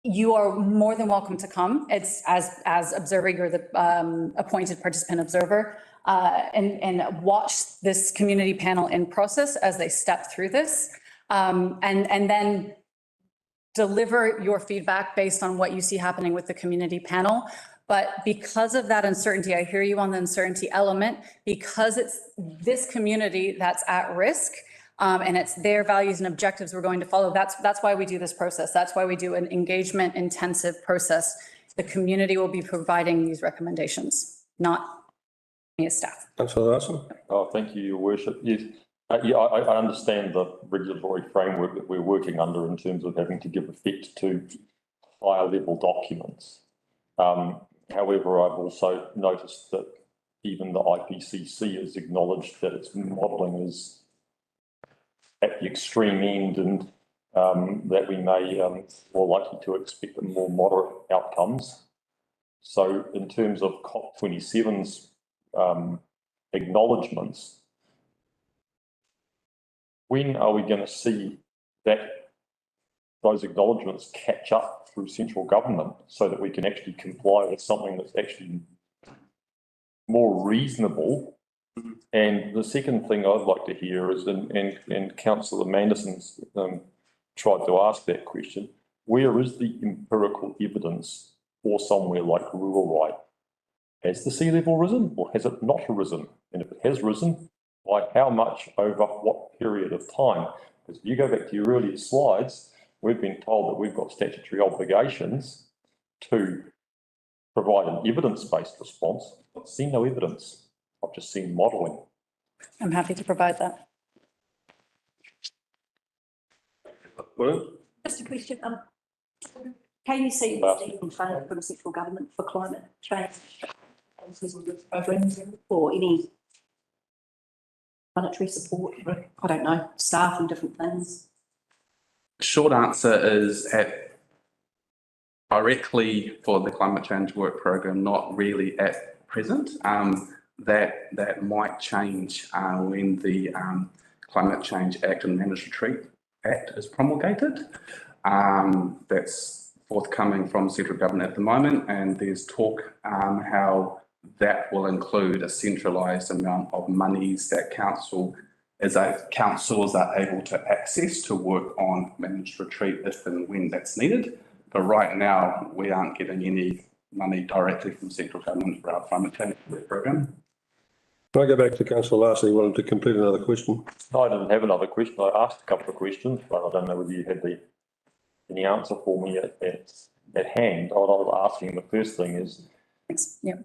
you are more than welcome to come. It's as observer, you're the appointed participant observer, and watch this community panel in process as they step through this, and then deliver your feedback based on what you see happening with the community panel. But because of that uncertainty, I hear you on the uncertainty element, because it's this community that's at risk, and it's their values and objectives we're going to follow. That's why we do this process. That's why we do an engagement intensive process. The community will be providing these recommendations, not me as staff. Councillor Larson. Oh, thank you, Your Worship. Yes, I understand the regulatory framework that we're working under in terms of having to give effect to higher level documents. However, I've also noticed that even the IPCC has acknowledged that its modelling is at the extreme end, and that we may more likely to expect more moderate outcomes. So in terms of COP27's acknowledgements, when are we going to see that those acknowledgements catch up through central government so that we can actually comply with something that's actually more reasonable? And the second thing I'd like to hear is, and Councillor Manderson's tried to ask that question, where is the empirical evidence for somewhere like Rurawai? Has the sea level risen or has it not risen? And if it has risen, by how much over what period of time? Because if you go back to your earlier slides, we've been told that we've got statutory obligations to provide an evidence-based response. I've seen no evidence. I've just seen modelling. I'm happy to provide that. Just a question. KUC was even funded from the central government for climate change programs or any monetary support. I don't know, staff and different things. Short answer is directly for the climate change work program, not really at present. That might change when the Climate Change Act and Managed Retreat Act is promulgated. That's forthcoming from central government at the moment, and there's talk how that will include a centralised amount of monies that councils are able to access to work on managed retreat if and when that's needed. But right now, we aren't getting any money directly from central government for our climate change program. Can I go back to Councillor Larson? He wanted to complete another question. No, I didn't have another question. I asked a couple of questions, but I don't know whether you had any answer for me at hand. What I was asking, the first thing is,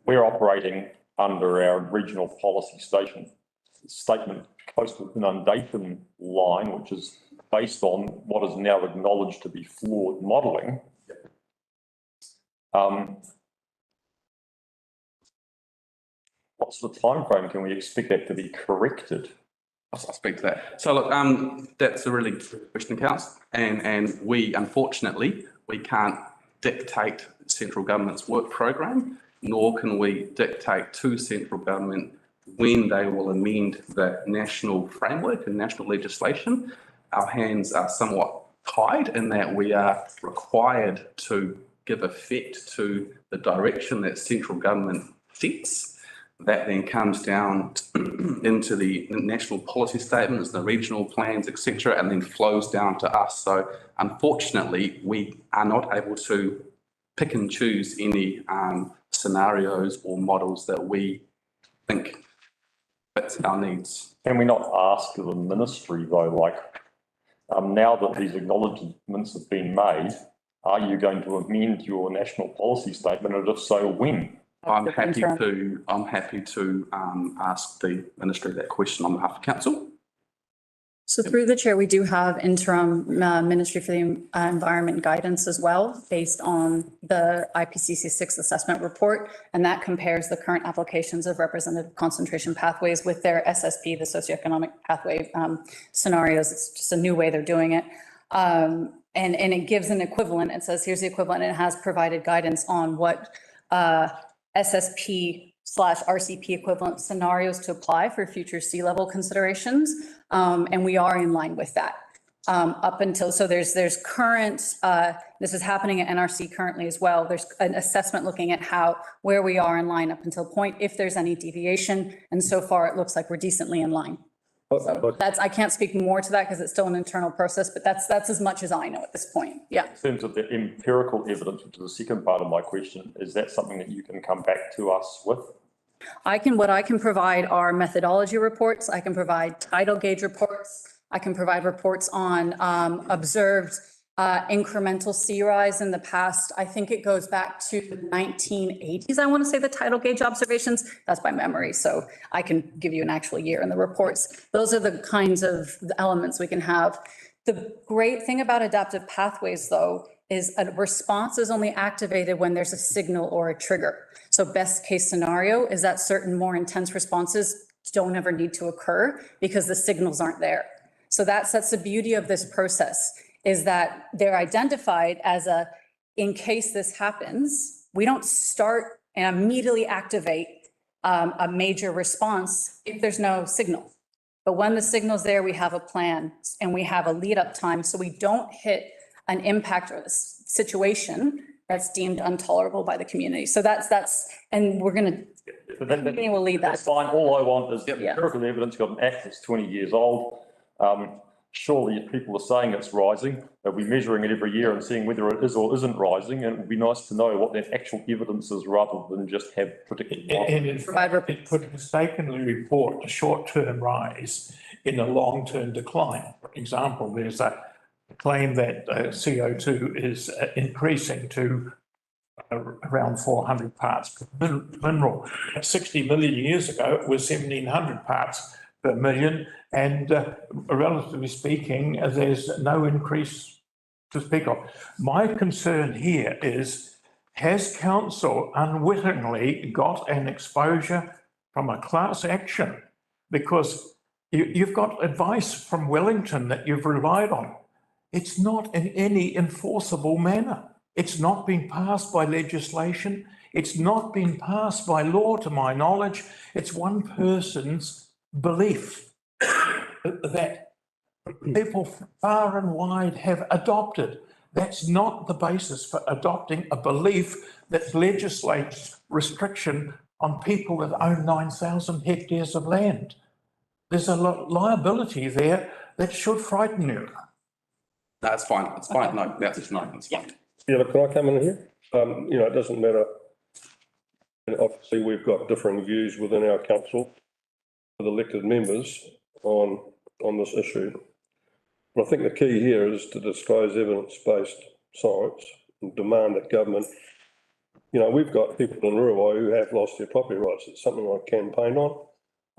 we're operating under our regional policy statement coastal inundation line, which is based on what is now acknowledged to be flawed modelling. What's the timeframe? Can we expect that to be corrected? I'll speak to that. So look, that's a really good question, Council, and we unfortunately can't dictate central government's work program, nor can we dictate to central government when they will amend the national framework and national legislation. Our hands are somewhat tied in that we are required to give effect to the direction that central government sets. That then comes down into the national policy statements, the regional plans, etc., and then flows down to us. So unfortunately, we are not able to pick and choose any scenarios or models that we think fits our needs. Can we not ask the ministry though, like, now that these acknowledgements have been made, are you going to amend your national policy statement, and if so, when? of the interim. I'm happy to ask the ministry that question on behalf of council. So through the chair, we do have interim Ministry for the Environment guidance as well, based on the IPCC 6 assessment report. And that compares the current applications of representative concentration pathways with their SSP, the socioeconomic pathway scenarios. It's just a new way they're doing it. And it gives an equivalent. It says, here's the equivalent. And it has provided guidance on what SSP/RCP equivalent scenarios to apply for future sea level considerations. And we are in line with that up until, so there's current, this is happening at NRC currently as well. There's an assessment looking at where we are in line up until point, if there's any deviation. And so far it looks like we're decently in line. So I can't speak more to that because it's still an internal process, but that's as much as I know at this point. Yeah. In terms of the empirical evidence, which is the second part of my question, is that something that you can come back to us with? What I can provide are methodology reports. I can provide tidal gauge reports. I can provide reports on observed incremental sea rise in the past. I think it goes back to the 1980s. I want to say the tidal gauge observations. That's by memory. So I can give you an actual year in the reports. Those are the kinds of elements we can have. The great thing about adaptive pathways, though, is a response is only activated when there's a signal or a trigger. So best case scenario is that certain more intense responses don't ever need to occur because the signals aren't there. So that's the beauty of this process, is that they're identified as in case this happens, we don't start and immediately activate a major response if there's no signal. But when the signal's there, we have a plan and we have a lead up time so we don't hit an impact or a situation that's deemed intolerable by the community. So and we're going to, the community will lead that. That's fine. All I want is the empirical evidence. Got an act that's 20 years old. Surely if people are saying it's rising, they'll be measuring it every year and seeing whether it is or isn't rising. And it would be nice to know what that actual evidence is rather than just have predicted. And in fact, it could mistakenly report a short-term rise in a long-term decline. For example, there's a claim that CO2 is increasing to around 400 parts per mineral. 60 million years ago, it was 1,700 parts per million. And relatively speaking, there's no increase to speak of. My concern here is, has council unwittingly got an exposure from a class action? Because you've got advice from Wellington that you've relied on. It's not in any enforceable manner. It's not been passed by legislation. It's not been passed by law, to my knowledge. It's one person's belief that people far and wide have adopted. That's not the basis for adopting a belief that legislates restriction on people that own 9,000 hectares of land. There's a liability there that should frighten you. That's fine. It's fine. No, that's fine. It's fine. Yeah, but can I come in here? It doesn't matter. And obviously, we've got differing views within our council with elected members on this issue. But I think the key here is to disclose evidence-based science and demand that government, we've got people in Ruawai who have lost their property rights. It's something I campaigned on.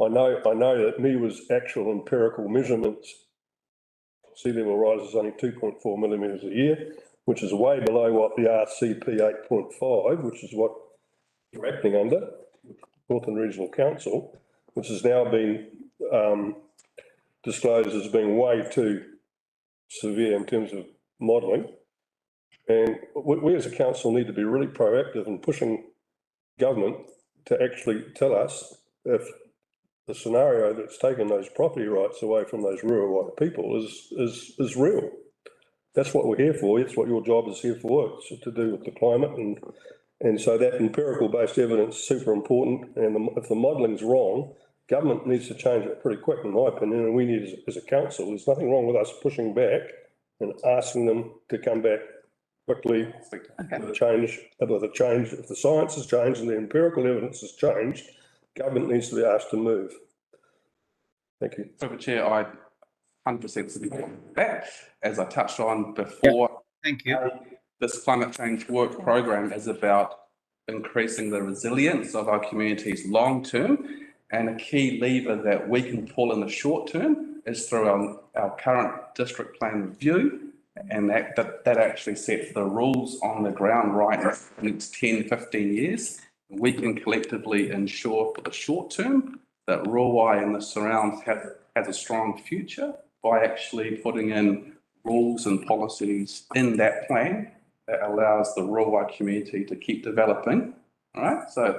I know that NIWA's actual empirical measurements, sea level rise is only 2.4 millimetres a year, which is way below what the RCP 8.5, which is what you're acting under, Northern Regional Council, which has now been disclosed as being way too severe in terms of modelling. And we as a council need to be really proactive in pushing government to actually tell us if the scenario that's taken those property rights away from those rural people is real. That's what we're here for. It's what your job is here for. It's to do with the climate, and so that empirical based evidence is super important. And if the modelling's wrong, government needs to change it pretty quick, in my opinion. And we need, as a council, there's nothing wrong with us pushing back and asking them to come back quickly with a change. If the science has changed and the empirical evidence has changed, government needs to be asked to move. Thank you. Over Chair, I 100% support that. As I touched on before, thank you. This climate change work program is about increasing the resilience of our communities long term. And a key lever that we can pull in the short term is through our current district plan review. And that actually sets the rules on the ground right now for the next 10, 15 years. We can collectively ensure for the short term that Ruawai and the surrounds has a strong future by actually putting in rules and policies in that plan that allows the Ruawai community to keep developing. All right, so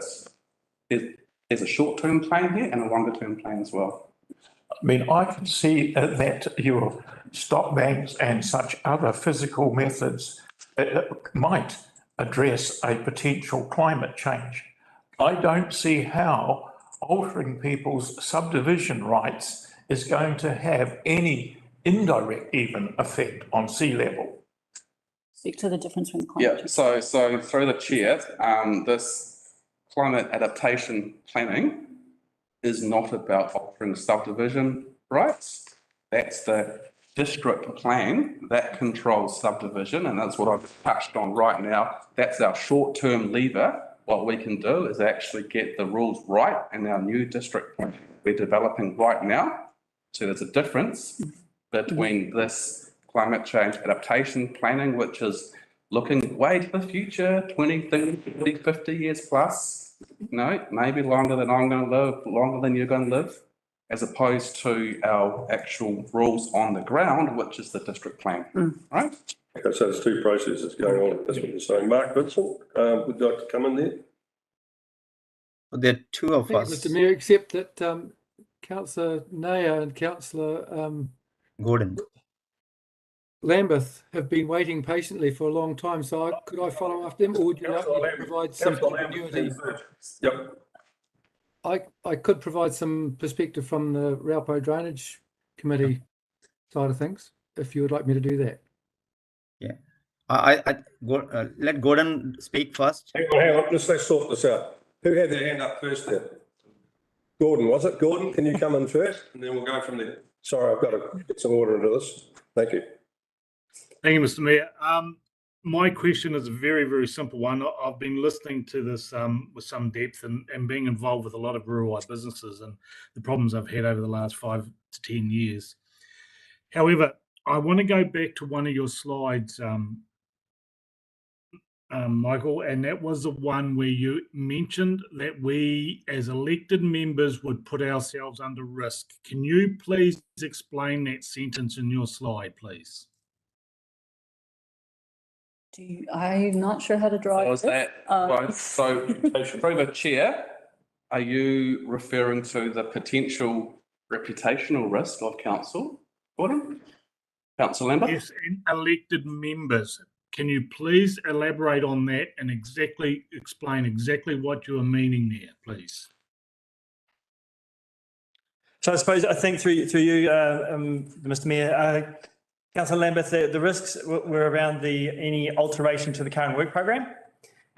there's a short-term plan here and a longer-term plan as well. I mean, I can see that your stop banks and such other physical methods might address a potential climate change. I don't see how altering people's subdivision rights is going to have any indirect even effect on sea level. Speak to the difference between climate Yeah, so through the chair, this climate adaptation planning is not about altering subdivision rights. That's the district plan that controls subdivision, and that's what I've touched on right now. That's our short-term lever. What we can do is actually get the rules right in our new district plan we're developing right now. So there's a difference between this climate change adaptation planning, which is looking way to the future, 20, 30, 40, 50 years plus, no, maybe longer than I'm going to live, longer than you're going to live, as opposed to our actual rules on the ground, which is the district plan, right? Okay, so there's two processes going on. That's what you're saying. Mark Vincent, would you like to come in there? Well, there are two of us. Mr. Mayor, except that Councillor Naya and Councillor Gordon Lambeth have been waiting patiently for a long time, so could I follow after them, or would you like me to provide some continuity? Yep. I could provide some perspective from the Raupo Drainage Committee side of things, if you would like me to do that. Yeah, let Gordon speak first. Hang on, let's sort this out. Who had their hand up first there? Gordon, was it? Gordon, can you come in first? And then we'll go from there. Sorry, I've got to get some order into this. Thank you. Thank you, Mr. Mayor. My question is a very, very simple one. I've been listening to this with some depth and being involved with a lot of rural businesses and the problems I've had over the last 5 to 10 years. However, I want to go back to one of your slides, Michael, and that was the one where you mentioned that we as elected members would put ourselves under risk. Can you please explain that sentence in your slide, please? I'm not sure how to draw So is that, right, so through the chair, are you referring to the potential reputational risk of council, Gordon? Councillor Lambert? Yes, and elected members. Can you please elaborate on that and explain exactly what you are meaning there, please? So I think through you, Mr. Mayor, Councillor Lambeth, the risks were around any alteration to the current work program,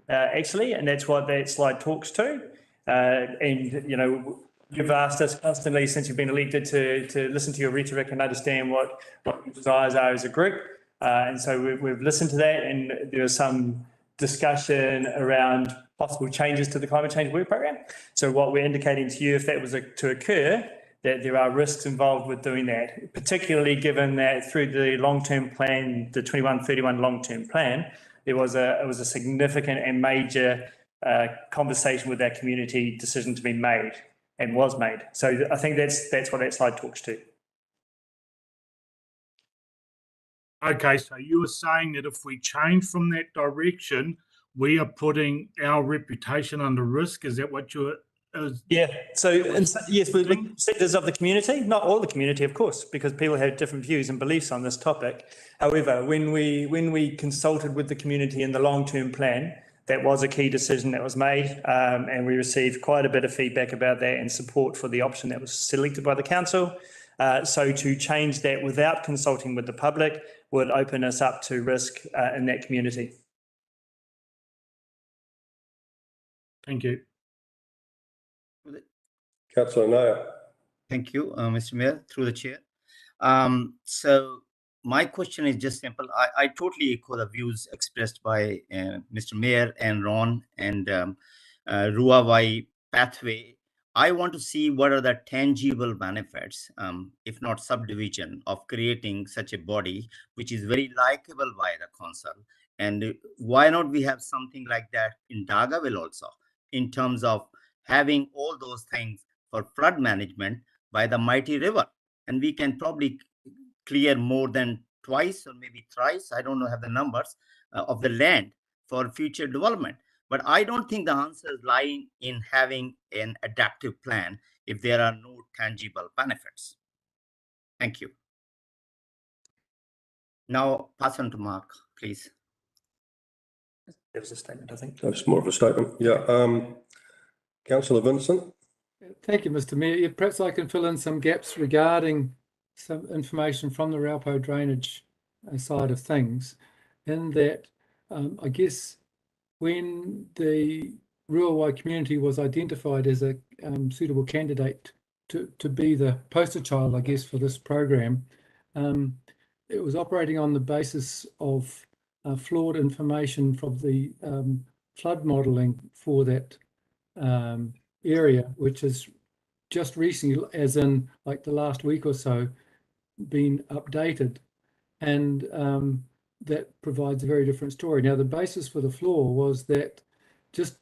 actually, and that's what that slide talks to. And, you know, you've asked us constantly since you've been elected to listen to your rhetoric and understand what your desires are as a group. And so we've listened to that, and there was some discussion around possible changes to the climate change work program. So what we're indicating to you, if that was to occur, that there are risks involved with doing that, particularly given that through the long-term plan, the 21-31 long-term plan, it was a significant and major conversation with our community decision to be made and was made. So I think that's what that slide talks to. Okay, so you were saying that if we change from that direction, we are putting our reputation under risk. Is that what you're? Yeah. So yes, we're sectors of the community, not all the community, of course, because people have different views and beliefs on this topic. However, when we consulted with the community in the long-term plan, that was a key decision that was made, and we received quite a bit of feedback about that and support for the option that was selected by the council. So to change that without consulting with the public would open us up to risk in that community. Thank you. Councillor Naya. Thank you, Mr. Mayor, through the chair. So my question is just simple. I totally echo the views expressed by Mr. Mayor and Ron and Ruawai pathway. I want to see what are the tangible benefits, if not subdivision, of creating such a body, which is very likable by the council. And why not we have something like that in Dargaville also, in terms of having all those things for flood management by the mighty river. And we can probably clear more than twice or maybe thrice, I don't know, have the numbers of the land for future development. But I don't think the answer is lying in having an adaptive plan if there are no tangible benefits. Thank you. Now pass on to Mark, please. That was a statement, I think. That's more of a statement. Yeah. Councillor Vincent. Thank you, Mr. Mayor. Yeah, perhaps I can fill in some gaps regarding some information from the Raupo drainage side of things, in that I guess when the Ruawai community was identified as a suitable candidate to be the poster child, I guess, for this program, it was operating on the basis of flawed information from the flood modelling for that area, which has just recently, as in like the last week or so, been updated, and that provides a very different story. Now, the basis for the flaw was that just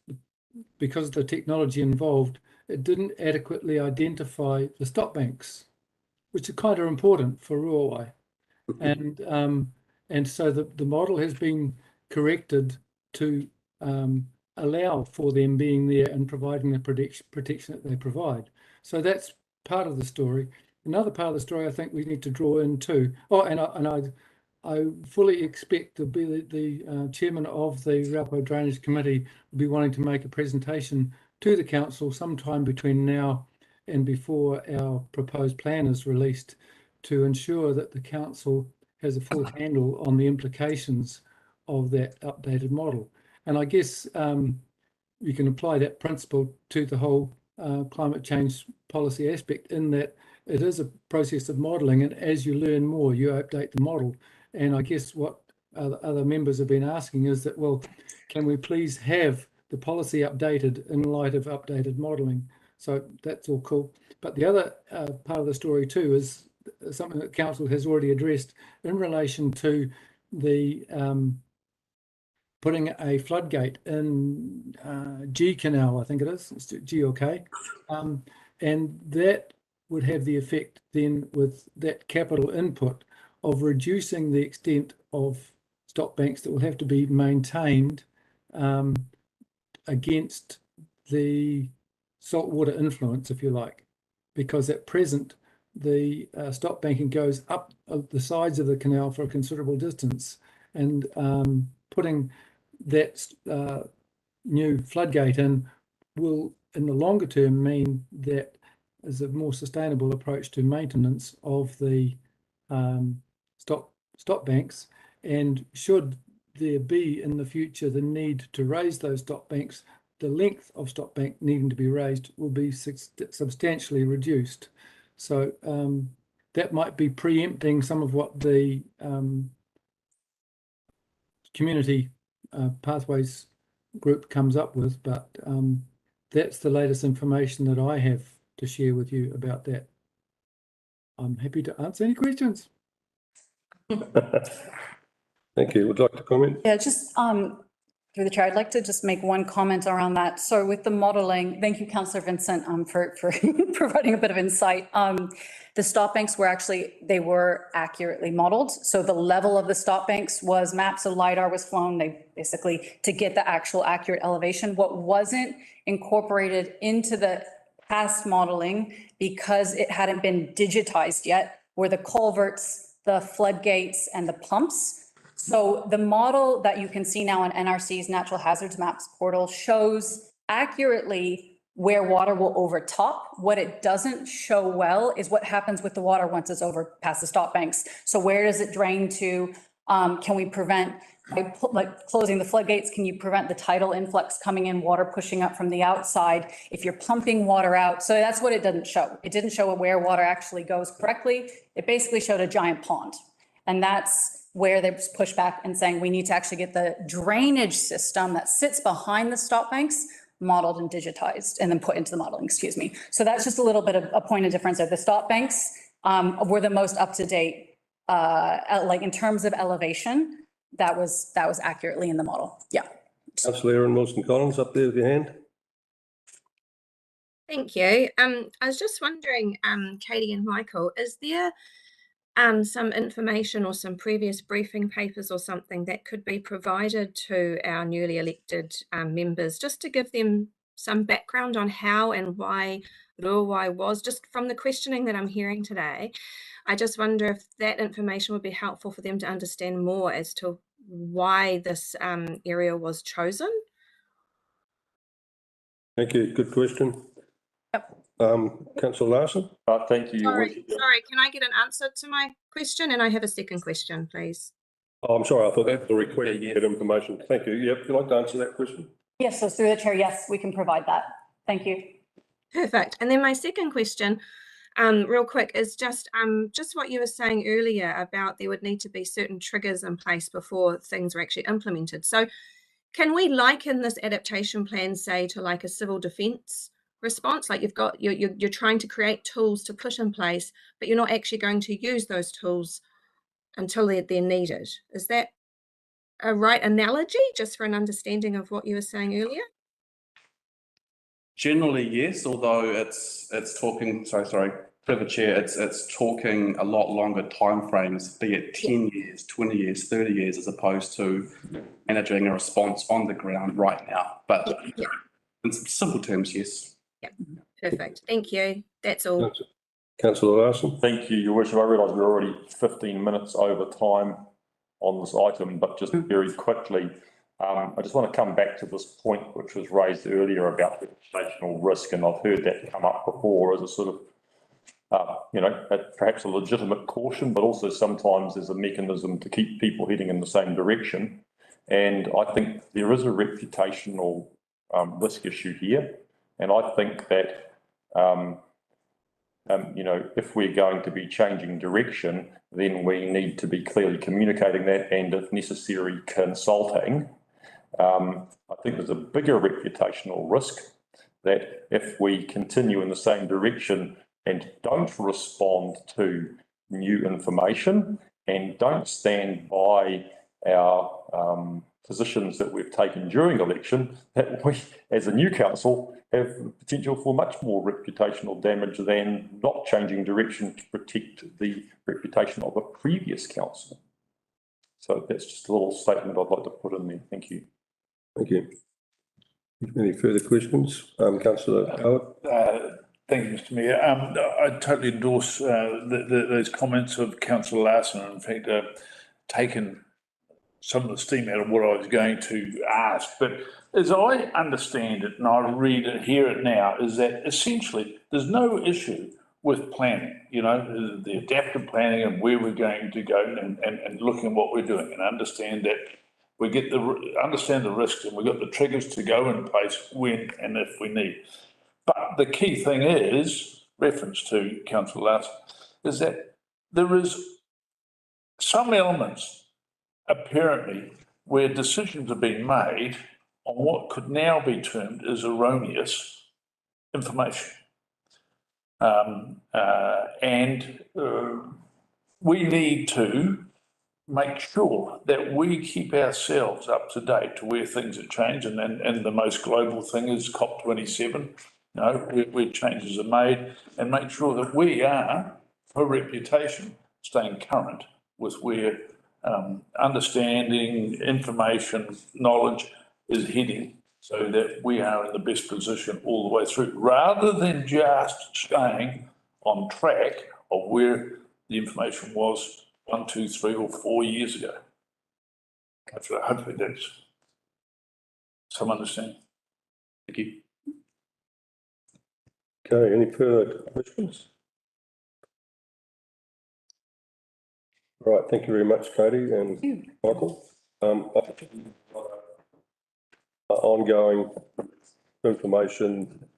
because of the technology involved, it didn't adequately identify the stop banks, which are kind of important for Ruawai. And so the model has been corrected to allow for them being there and providing the protection that they provide. So that's part of the story. Another part of the story I think we need to draw in too. Oh, and I fully expect to be the chairman of the Raupo Drainage Committee will be wanting to make a presentation to the council sometime between now and before our proposed plan is released, to ensure that the council has a full handle on the implications of that updated model. And I guess you can apply that principle to the whole climate change policy aspect, in that it is a process of modelling, and as you learn more, you update the model. And I guess what other members have been asking is that, well, can we please have the policy updated in light of updated modelling? So that's all cool. But the other part of the story too is something that council has already addressed in relation to the putting a floodgate in G Canal, I think it is, it's G or K, and that would have the effect then, with that capital input, of reducing the extent of stop banks that will have to be maintained against the saltwater influence, if you like, because at present the stop banking goes up the sides of the canal for a considerable distance, and putting that new floodgate in will, in the longer term, mean that is a more sustainable approach to maintenance of the stop banks. And should there be in the future the need to raise those stop banks, the length of stop bank needing to be raised will be substantially reduced. So that might be preempting some of what the community pathways group comes up with, but that's the latest information that I have to share with you about that. I'm happy to answer any questions. Thank you. Would you like to comment? Yeah, just through the chair, I'd like to just make one comment around that. So with the modelling, thank you, Councillor Vincent, for providing a bit of insight. The stop banks were actually, they were accurately modelled. So the level of the stop banks was mapped, so LiDAR was flown, they basically, to get the actual accurate elevation. What wasn't incorporated into the past modelling, because it hadn't been digitized yet, were the culverts, the floodgates, and the pumps. So the model that you can see now on NRC's Natural Hazards Maps portal shows accurately where water will overtop. What it doesn't show well is what happens with the water once it's over past the stop banks. So where does it drain to? Can we prevent, by closing the floodgates, can you prevent the tidal influx coming in, water pushing up from the outside if you're pumping water out? So that's what it didn't show. It didn't show where water actually goes correctly. It basically showed a giant pond. And that's where there's pushback and saying we need to actually get the drainage system that sits behind the stop banks modeled and digitized and then put into the modeling, excuse me. So that's just a little bit of a point of difference there. The stop banks were the most up to date, like in terms of elevation, that was accurately in the model. Yeah. Councillor Erin Wilson-Collins up there with your hand. Thank you. I was just wondering, Katie and Michael, is there some information or some previous briefing papers or something that could be provided to our newly elected members, just to give them some background on how and why Ruawai was, just from the questioning that I'm hearing today? I just wonder if that information would be helpful for them to understand more as to why this area was chosen. Thank you. Good question. Councillor Larson. Thank you. Sorry, can I get an answer to my question? And I have a second question, please. Oh, I'm sorry. I thought that was a request to get information. Thank you. Yep. Would you like to answer that question? Yes, so through the chair, yes, we can provide that. Thank you. Perfect. And then my second question, real quick, is just what you were saying earlier about there would need to be certain triggers in place before things are actually implemented. So can we liken this adaptation plan, say, to like a civil defence response? Like you're trying to create tools to put in place, but you're not actually going to use those tools until they're needed. Is that a right analogy, just for an understanding of what you were saying earlier? Generally, yes, although it's talking, sorry, through the chair, it's talking a lot longer timeframes, be it 10 years, 20 years, 30 years, as opposed to managing a response on the ground right now. But in simple terms, yes. Yeah, perfect. Thank you. That's all. Councillor Larson. Thank you, Your Worship. I realise we're already 15 minutes over time on this item, but just very quickly, I just want to come back to this point which was raised earlier about reputational risk, and I've heard that come up before as a sort of, perhaps a legitimate caution, but also sometimes as a mechanism to keep people heading in the same direction. And I think there is a reputational risk issue here, and I think that if we're going to be changing direction, then we need to be clearly communicating that, and if necessary, consulting. I think there's a bigger reputational risk that if we continue in the same direction and don't respond to new information and don't stand by our positions that we've taken during election, that we, as a new council, have potential for much more reputational damage than not changing direction to protect the reputation of a previous council. So that's just a little statement I'd like to put in there. Thank you. Thank you. Any further questions? Councillor Howard. Thank you, Mr. Mayor. I totally endorse those comments of Councillor Larson. In fact, taken some of the steam out of what I was going to ask. But as I understand it, and I read it, hear it now, is that essentially there's no issue with planning, the adaptive planning and where we're going to go and looking at what we're doing, and understand that we understand the risks, and we've got the triggers to go in place when and if we need. But the key thing is, reference to Councillor Larson, is that there is some elements apparently where decisions have been made on what could now be termed as erroneous information. We need to make sure that we keep ourselves up to date to where things have changed, and the most global thing is COP27, where changes are made, and make sure that we are, for reputation, staying current with where understanding, information, knowledge is heading, so that we are in the best position all the way through, rather than just staying on track of where the information was 1, 2, 3 or 4 years ago. Hopefully that's some understanding. Thank you. Okay, any further questions? Right, thank you very much, Katie and Michael. Ongoing information,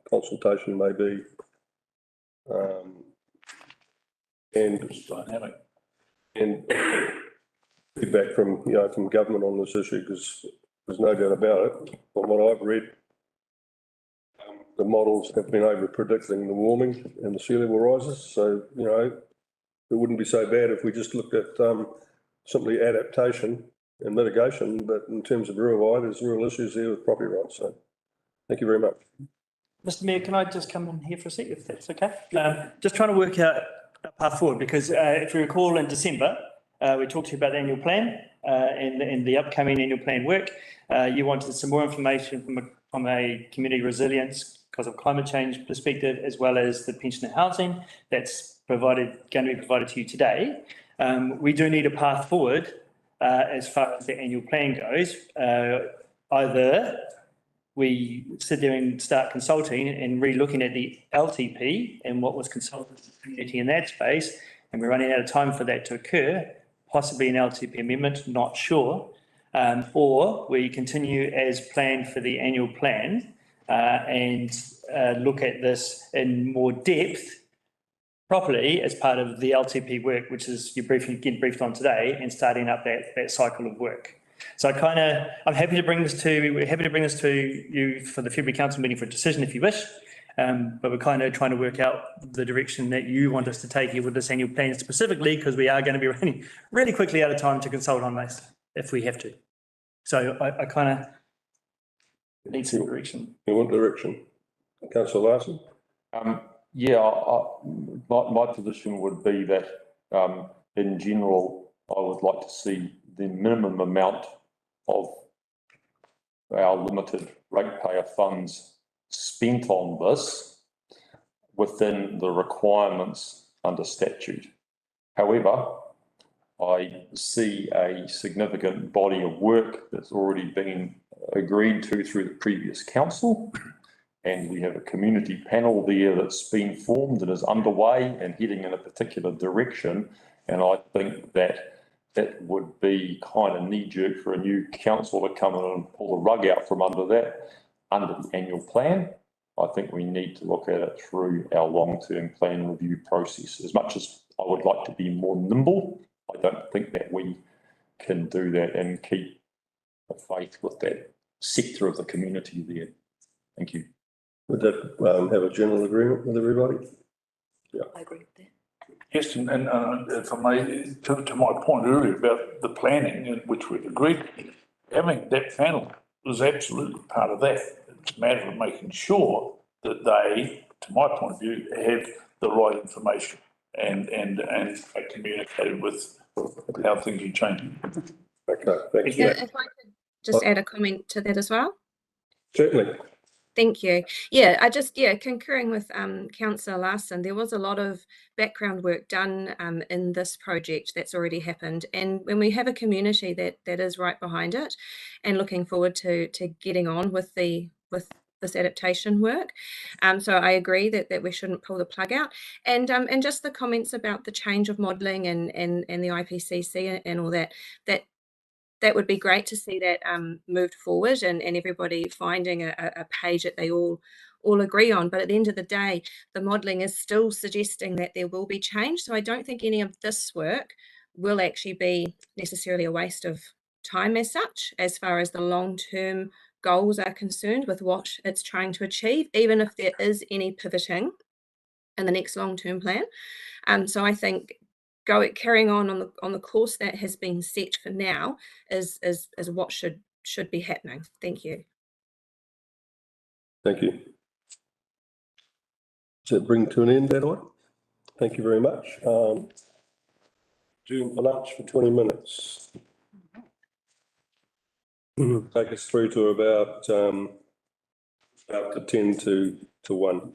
consultation maybe, and dynamic. And feedback from, from government on this issue, because there's no doubt about it. From what I've read, the models have been over-predicting the warming and the sea level rises. So, it wouldn't be so bad if we just looked at simply adaptation and mitigation, but in terms of Ruawai, there's real issues there with property rights. So thank you very much. Mr. Mayor, can I just come in here for a sec, if that's okay? Just trying to work out a path forward, because if you recall in December, we talked to you about the annual plan and the upcoming annual plan work. You wanted some more information from a community resilience because of climate change perspective, as well as the pensioner housing that's going to be provided to you today. We do need a path forward as far as the annual plan goes. Either we sit there and start consulting and re-looking at the LTP and what was consulted with the community in that space, and we're running out of time for that to occur, possibly an LTP amendment, not sure, or we continue as planned for the annual plan and look at this in more depth properly as part of the LTP work, which is you're getting briefed on today, and starting up that cycle of work. So I'm happy to bring this to you for the February Council meeting for a decision if you wish, but we're kind of trying to work out the direction that you want us to take here with this annual plan specifically, because we are going to be running really quickly out of time to consult on this if we have to. So I kind of need some direction. You want direction? Councillor Larson? My position would be that in general, I would like to see the minimum amount of our limited ratepayer funds spent on this within the requirements under statute. However, I see a significant body of work that's already been agreed to through the previous council, and we have a community panel there that's been formed and is underway and heading in a particular direction, and I think that that would be kind of knee-jerk for a new council to come in and pull the rug out from under that, under the annual plan. I think we need to look at it through our long-term plan review process. As much as I would like to be more nimble, I don't think that we can do that and keep the faith with that sector of the community there. Thank you. Would that have a general agreement with everybody? Yeah. I agree with that. Yes, and if I may, to my point earlier about the planning, which we've agreed, having that panel was absolutely part of that. It's a matter of making sure that they, to my point of view, have the right information and are communicated with how things are changing. Okay, thanks. Yeah, if I could just add a comment to that as well. Certainly. Thank you. Concurring with Councillor Larson, there was a lot of background work done in this project that's already happened. And when we have a community that is right behind it and looking forward to getting on with this adaptation work. So I agree that we shouldn't pull the plug out. And just the comments about the change of modelling and the IPCC and all that would be great to see that moved forward and everybody finding a page that they all agree on. But at the end of the day, the modelling is still suggesting that there will be change. So I don't think any of this work will actually be necessarily a waste of time as such, as far as the long-term goals are concerned with what it's trying to achieve, even if there is any pivoting in the next long-term plan. So I think carrying on the course that has been set for now is what should be happening. Thank you. Thank you. Does that bring to an end, Adelaide? Thank you very much. Due for lunch for 20 minutes. Take us through to about 10 to 1.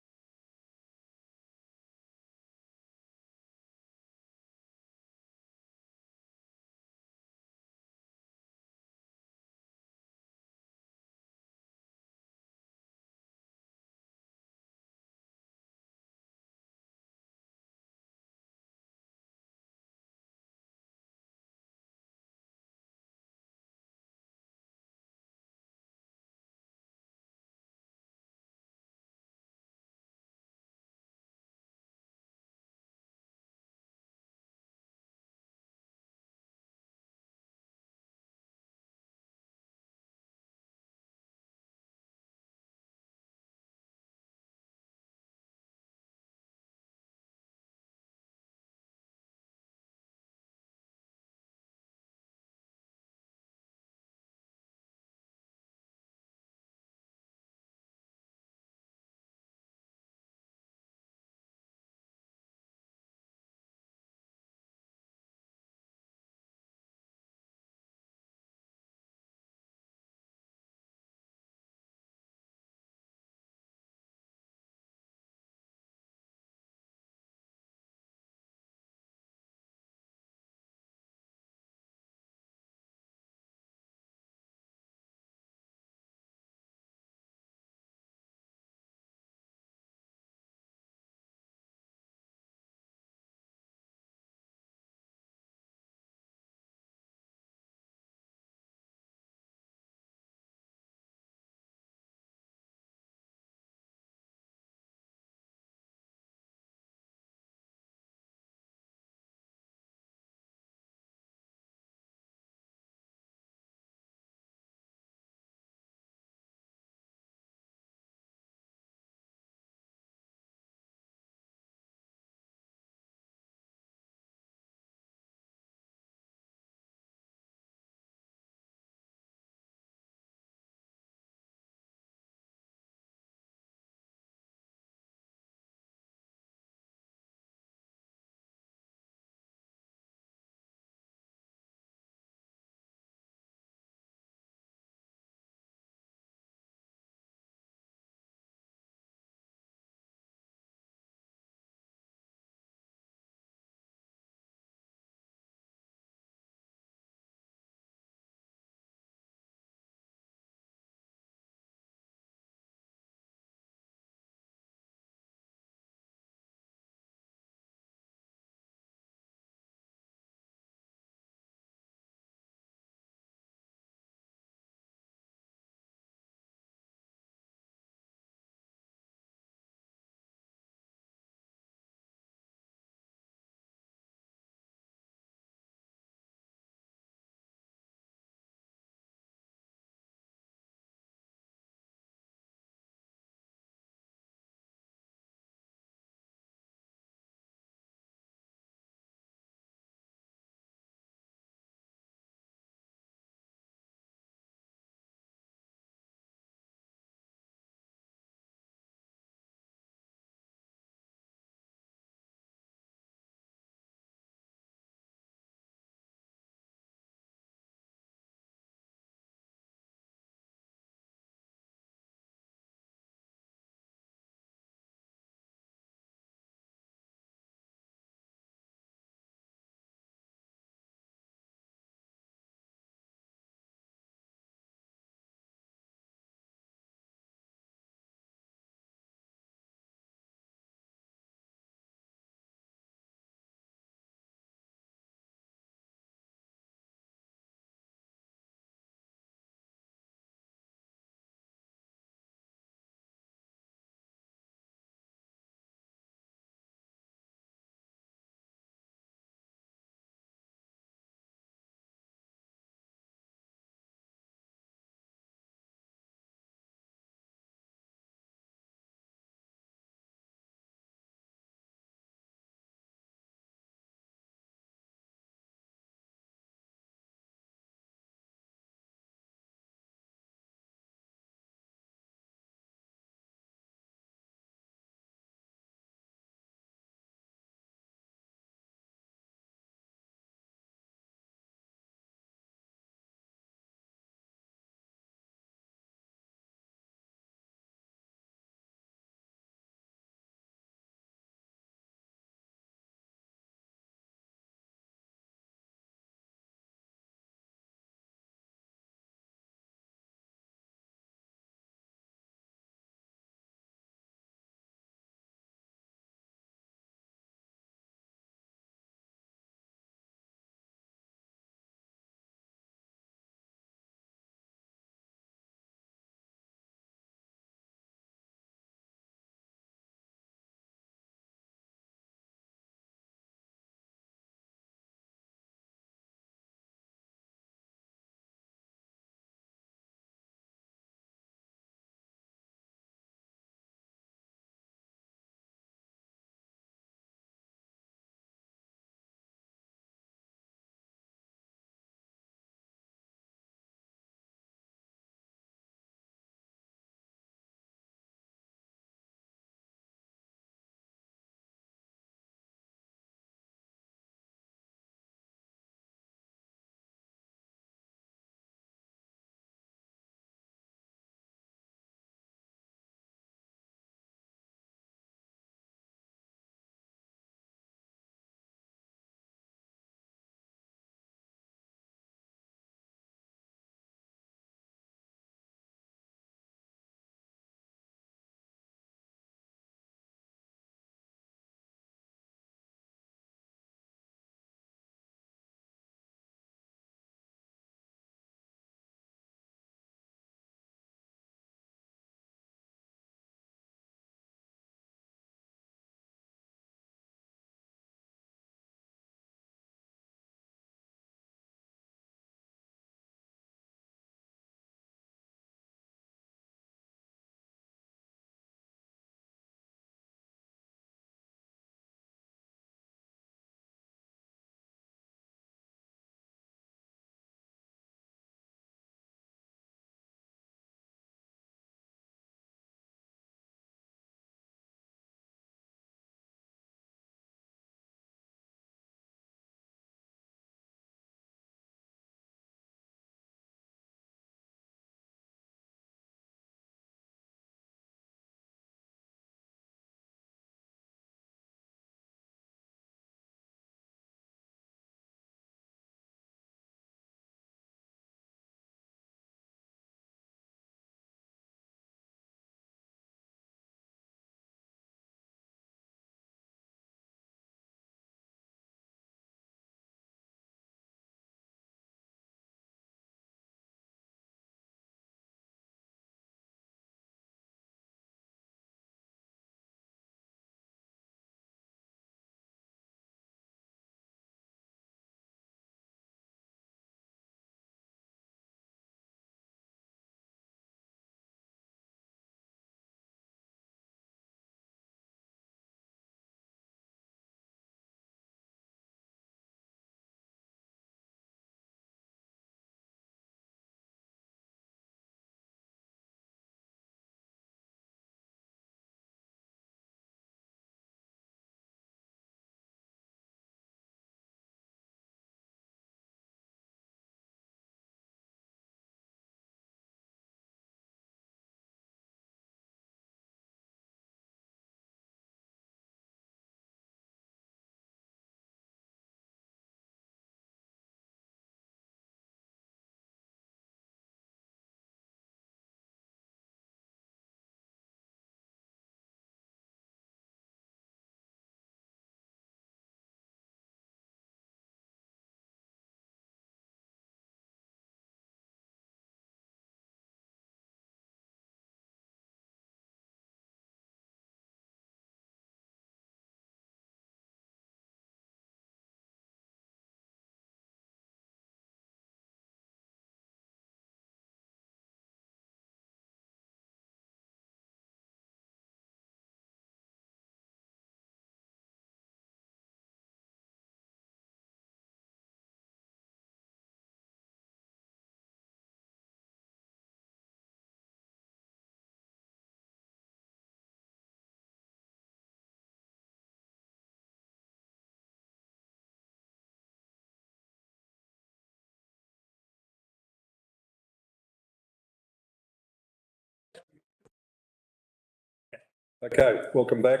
Okay, welcome back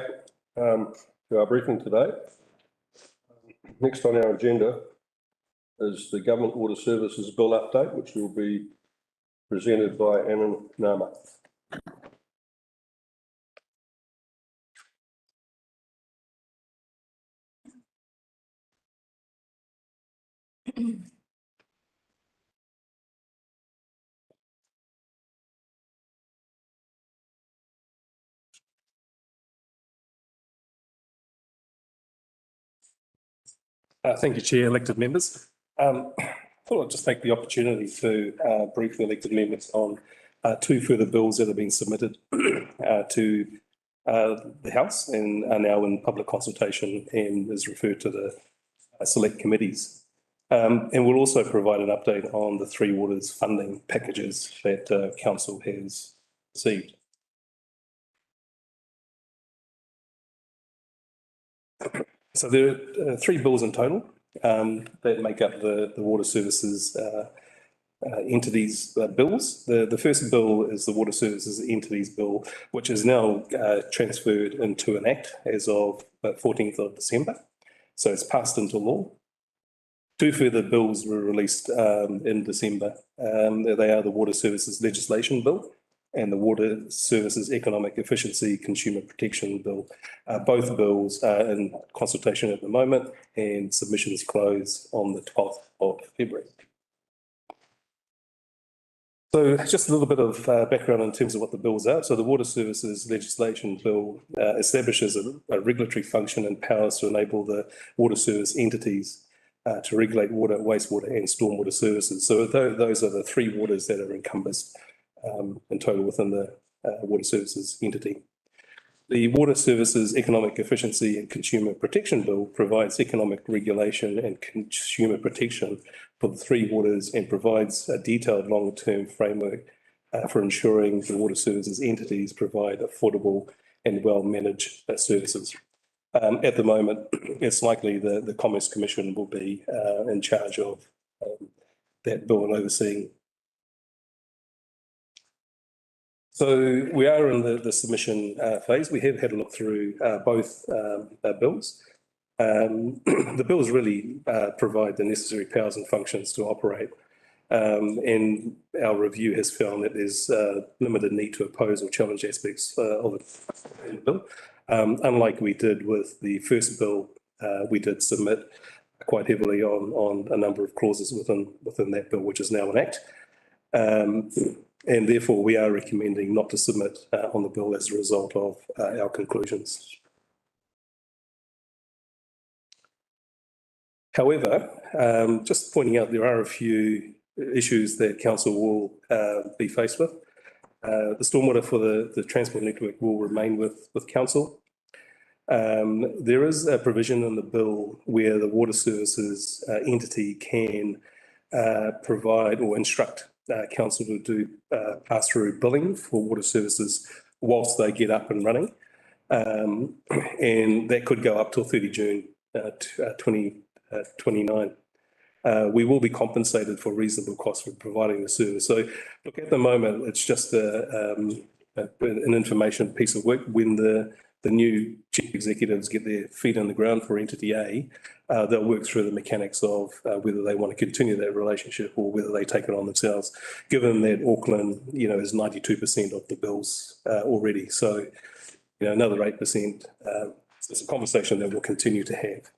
to our briefing today. Next on our agenda is the Government Water Services Bill update, which will be presented by Annan Nama. Thank you, Chair, elected members. I thought I'd just take the opportunity to brief the elected members on two further bills that have been submitted to the House and are now in public consultation and is referred to the select committees. And we'll also provide an update on the Three Waters funding packages that Council has received. So there are three bills in total that make up the water services entities bills. The first bill is the Water Services Entities Bill, which is now transferred into an Act as of 14th of December. So it's passed into law. Two further bills were released in December. They are the Water Services Legislation Bill and the Water Services Economic Efficiency Consumer Protection Bill. Both bills are in consultation at the moment and submissions close on the 12th of February. So just a little bit of background in terms of what the bills are. So the Water Services Legislation Bill establishes a regulatory function and powers to enable the water service entities to regulate water, wastewater and stormwater services. So those are the three waters that are encompassed in total within the water services entity. The Water Services Economic Efficiency and Consumer Protection Bill provides economic regulation and consumer protection for the three waters and provides a detailed long-term framework for ensuring the water services entities provide affordable and well-managed services. At the moment, it's likely the Commerce Commission will be in charge of that bill and overseeing. So we are in the submission phase. We have had a look through both bills. The bills really provide the necessary powers and functions to operate. And our review has found that there's limited need to oppose or challenge aspects of the bill. Unlike we did with the first bill, we did submit quite heavily on a number of clauses within that bill, which is now an Act. And therefore, we are recommending not to submit on the bill as a result of our conclusions. However, just pointing out there are a few issues that Council will be faced with. The stormwater for the transport network will remain with Council. There is a provision in the bill where the water services entity can provide or instruct Council to do pass-through billing for water services whilst they get up and running. And that could go up till 30 June 2029. We will be compensated for reasonable costs for providing the service. So look, at the moment, it's just an information piece of work. When the new chief executives get their feet on the ground for entity A, they'll work through the mechanics of whether they want to continue that relationship or whether they take it on themselves, given that Auckland, is 92% of the bills already. So, another 8%, it's a conversation that we'll continue to have.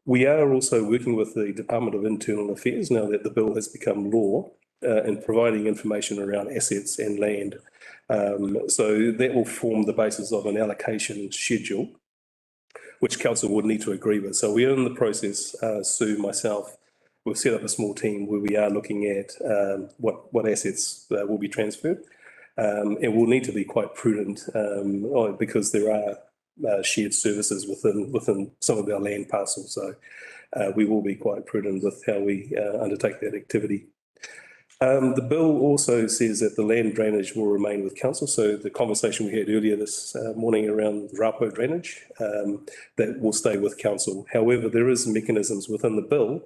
We are also working with the Department of Internal Affairs now that the bill has become law in providing information around assets and land. So that will form the basis of an allocation schedule, which Council would need to agree with. So we are in the process, Sue, myself, we've set up a small team where we are looking at what assets will be transferred. And we'll need to be quite prudent because there are shared services within some of our land parcels. So we will be quite prudent with how we undertake that activity. The bill also says that the land drainage will remain with Council. So the conversation we had earlier this morning around Rapo drainage, that will stay with Council. However, there is mechanisms within the bill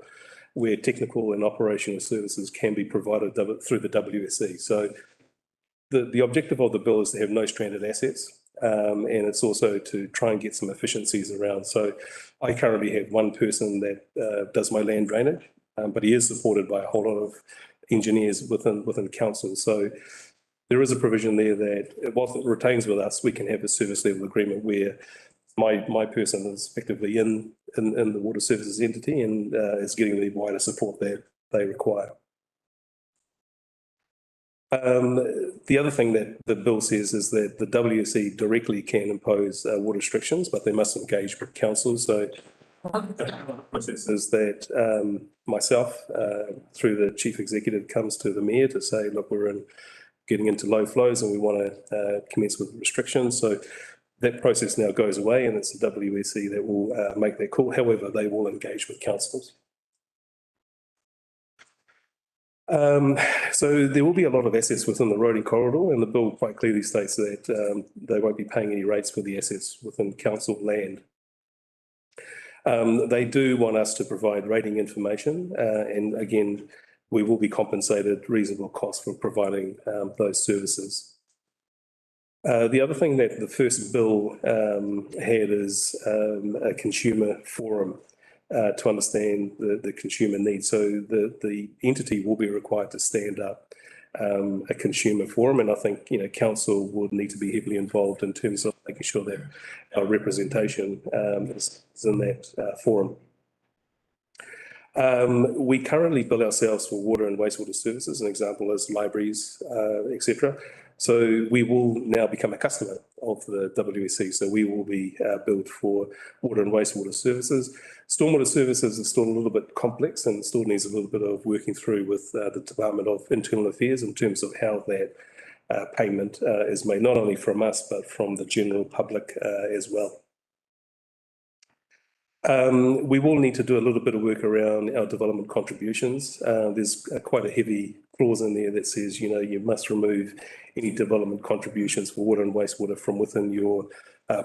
where technical and operational services can be provided through the WSE. So the objective of the bill is to have no stranded assets. And it's also to try and get some efficiencies around. So I currently have one person that does my land drainage, but he is supported by a whole lot of engineers within council. So there is a provision there that whilst it retains with us, we can have a service level agreement where my person is effectively in the water services entity and is getting the wider support that they require. The other thing that the bill says is that the WSC directly can impose water restrictions, but they must engage with council. So the process is that myself, through the chief executive, comes to the mayor to say, look, we're getting into low flows and we want to commence with restrictions. So that process now goes away and it's the WSC that will make that call. However, they will engage with councils. So there will be a lot of assets within the roading corridor, and the bill quite clearly states that they won't be paying any rates for the assets within council land. They do want us to provide rating information, and again, we will be compensated reasonable costs for providing those services. The other thing that the first bill had is a consumer forum to understand the consumer needs. So the entity will be required to stand up a consumer forum, and I think council would need to be heavily involved in terms of making sure that our representation is in that forum. We currently bill ourselves for water and wastewater services. An example is libraries, etc. So we will now become a customer of the WSC. So we will be billed for water and wastewater services. Stormwater services is still a little bit complex and still needs a little bit of working through with the Department of Internal Affairs in terms of how that payment is made, not only from us, but from the general public as well. We will need to do a little bit of work around our development contributions. There's quite a heavy clause in there that says, you must remove any development contributions for water and wastewater from within your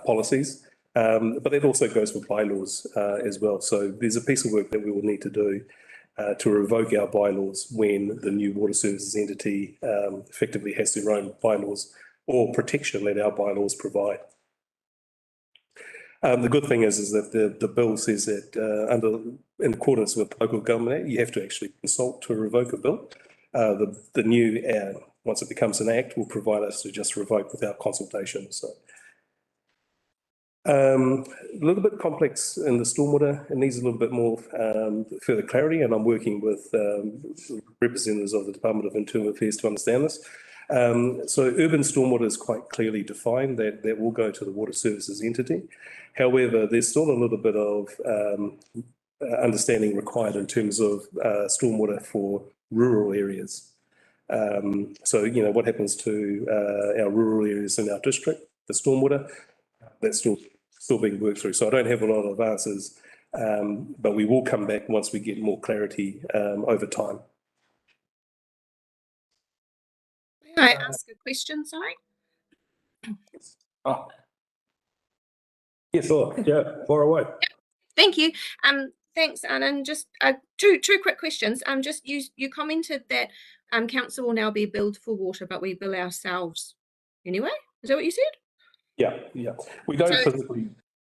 policies. But that also goes with bylaws as well. So there's a piece of work that we will need to do to revoke our bylaws when the new water services entity effectively has their own bylaws or protection that our bylaws provide. The good thing is that the bill says that in accordance with local government Act, you have to actually consult to revoke a bill. The new once it becomes an act, will provide us to just revoke without consultation. So a little bit complex in the stormwater. It needs a little bit more further clarity, and I'm working with representatives of the Department of Internal Affairs to understand this. So urban stormwater is quite clearly defined, that will go to the water services entity. However, there's still a little bit of understanding required in terms of stormwater for rural areas. So, what happens to our rural areas in our district, the stormwater, that's still being worked through. So I don't have a lot of answers, but we will come back once we get more clarity over time. May I ask a question, sorry? Oh. Yes, yeah, far away. Thank you. Thanks, Anand. Just two quick questions. Just you commented that council will now be billed for water, but we bill ourselves anyway. Is that what you said? Yeah. We don't physically.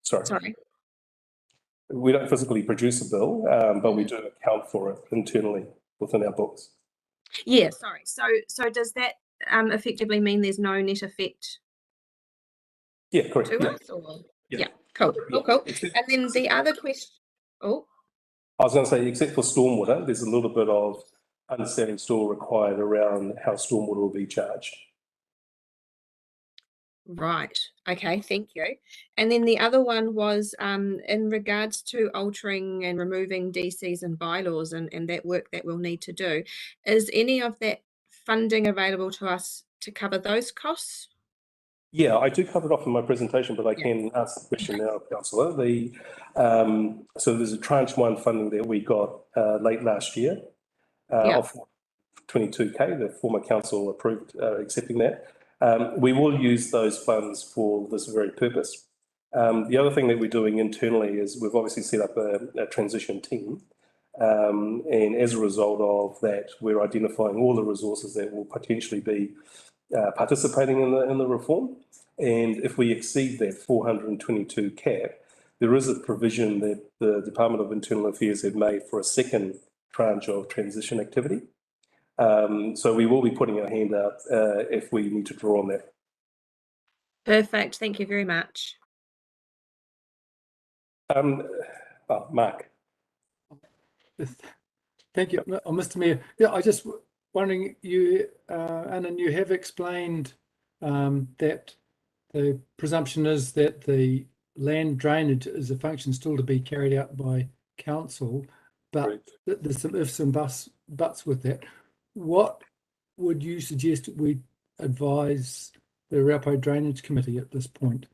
Sorry. We don't physically produce a bill, but we do account for it internally within our books. Yeah. Sorry. So does that effectively mean there's no net effect? Yeah, correct. To us, or? Yeah. Cool. And then the other question. Oh. I was going to say, except for stormwater, there's a little bit of understanding still required around how stormwater will be charged. Right. Okay. Thank you. And then the other one was in regards to altering and removing DCs and bylaws and that work that we'll need to do. Is any of that funding available to us to cover those costs? Yeah, I do cover it off in my presentation, but I can ask the question now, Councillor. So there's a tranche 1 funding that we got late last year of 22K. The former council approved accepting that. We will use those funds for this very purpose. The other thing that we're doing internally is we've obviously set up a transition team. And as a result of that, we're identifying all the resources that will potentially be participating in the reform. And if we exceed that 422 cap, there is a provision that the Department of Internal Affairs have made for a second tranche of transition activity. So we will be putting our hand out if we need to draw on that. Perfect. Thank you very much. Mark. Thank you, Mr. Mayor. Yeah, I just wondering, you, Annan, you have explained that the presumption is that the land drainage is a function still to be carried out by council, but there's some ifs and buts with that. What would you suggest we advise the Raupo Drainage Committee at this point?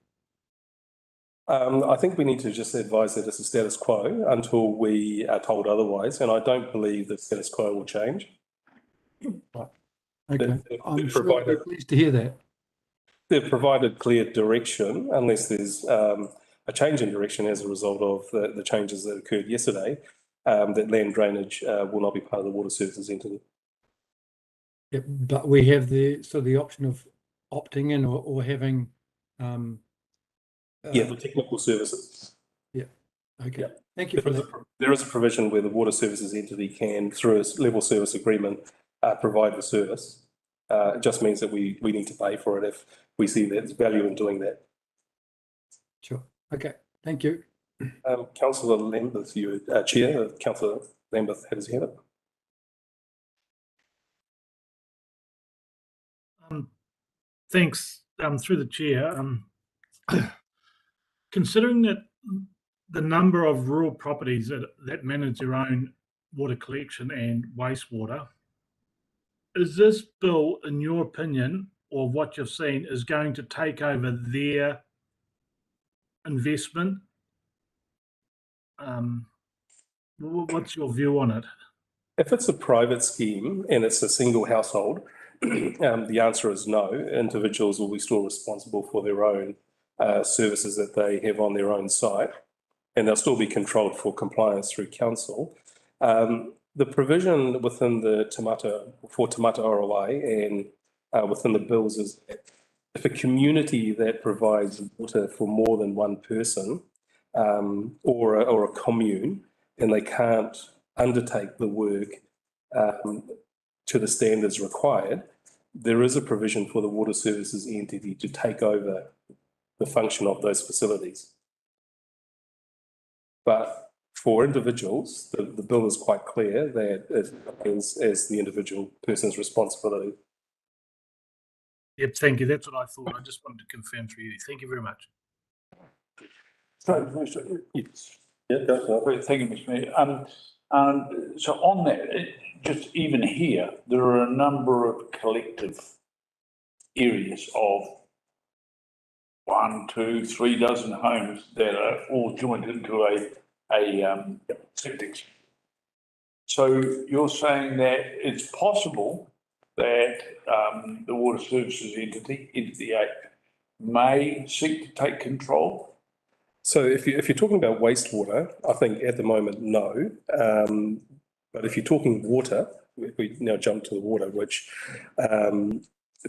I think we need to just advise that it's a status quo until we are told otherwise, and I don't believe the status quo will change. Okay, I'm sure we're pleased to hear that. They've provided clear direction, unless there's a change in direction as a result of the changes that occurred yesterday, that land drainage will not be part of the water services entity. Yeah, but we have the option of opting in or having the technical services. Yeah. Okay. Yeah. Thank you for that. There is a provision where the water services entity can, through a level service agreement, provide the service. It just means that we need to pay for it if we see there's value in doing that. Sure. Okay. Thank you. Councillor Lambeth, you Chair. Councillor Lambeth had his hand up. Thanks. Through the chair. Considering that the number of rural properties that manage their own water collection and wastewater, is this bill, in your opinion, or what you've seen, is going to take over their investment? What's your view on it? If it's a private scheme and it's a single household, the answer is no. Individuals will be still responsible for their own services that they have on their own site, and they'll still be controlled for compliance through council. The provision within the Te Mata ROI and within the bills is that if a community that provides water for more than one person or a commune, and they can't undertake the work to the standards required, there is a provision for the water services entity to take over the function of those facilities. But for individuals, the bill is quite clear that it remains as the individual person's responsibility. Yep, thank you. That's what I thought. I just wanted to confirm for you. Thank you very much. Yes. Yeah, thank you, Mr. Mayor. So on that, just even here, there are a number of collective areas of 1, 2, 3 dozen homes that are all joined into a septic. So you're saying that it's possible that the water services entity 8, may seek to take control? So if you're talking about wastewater, I think at the moment, no. But if you're talking water, we now jump to the water, which,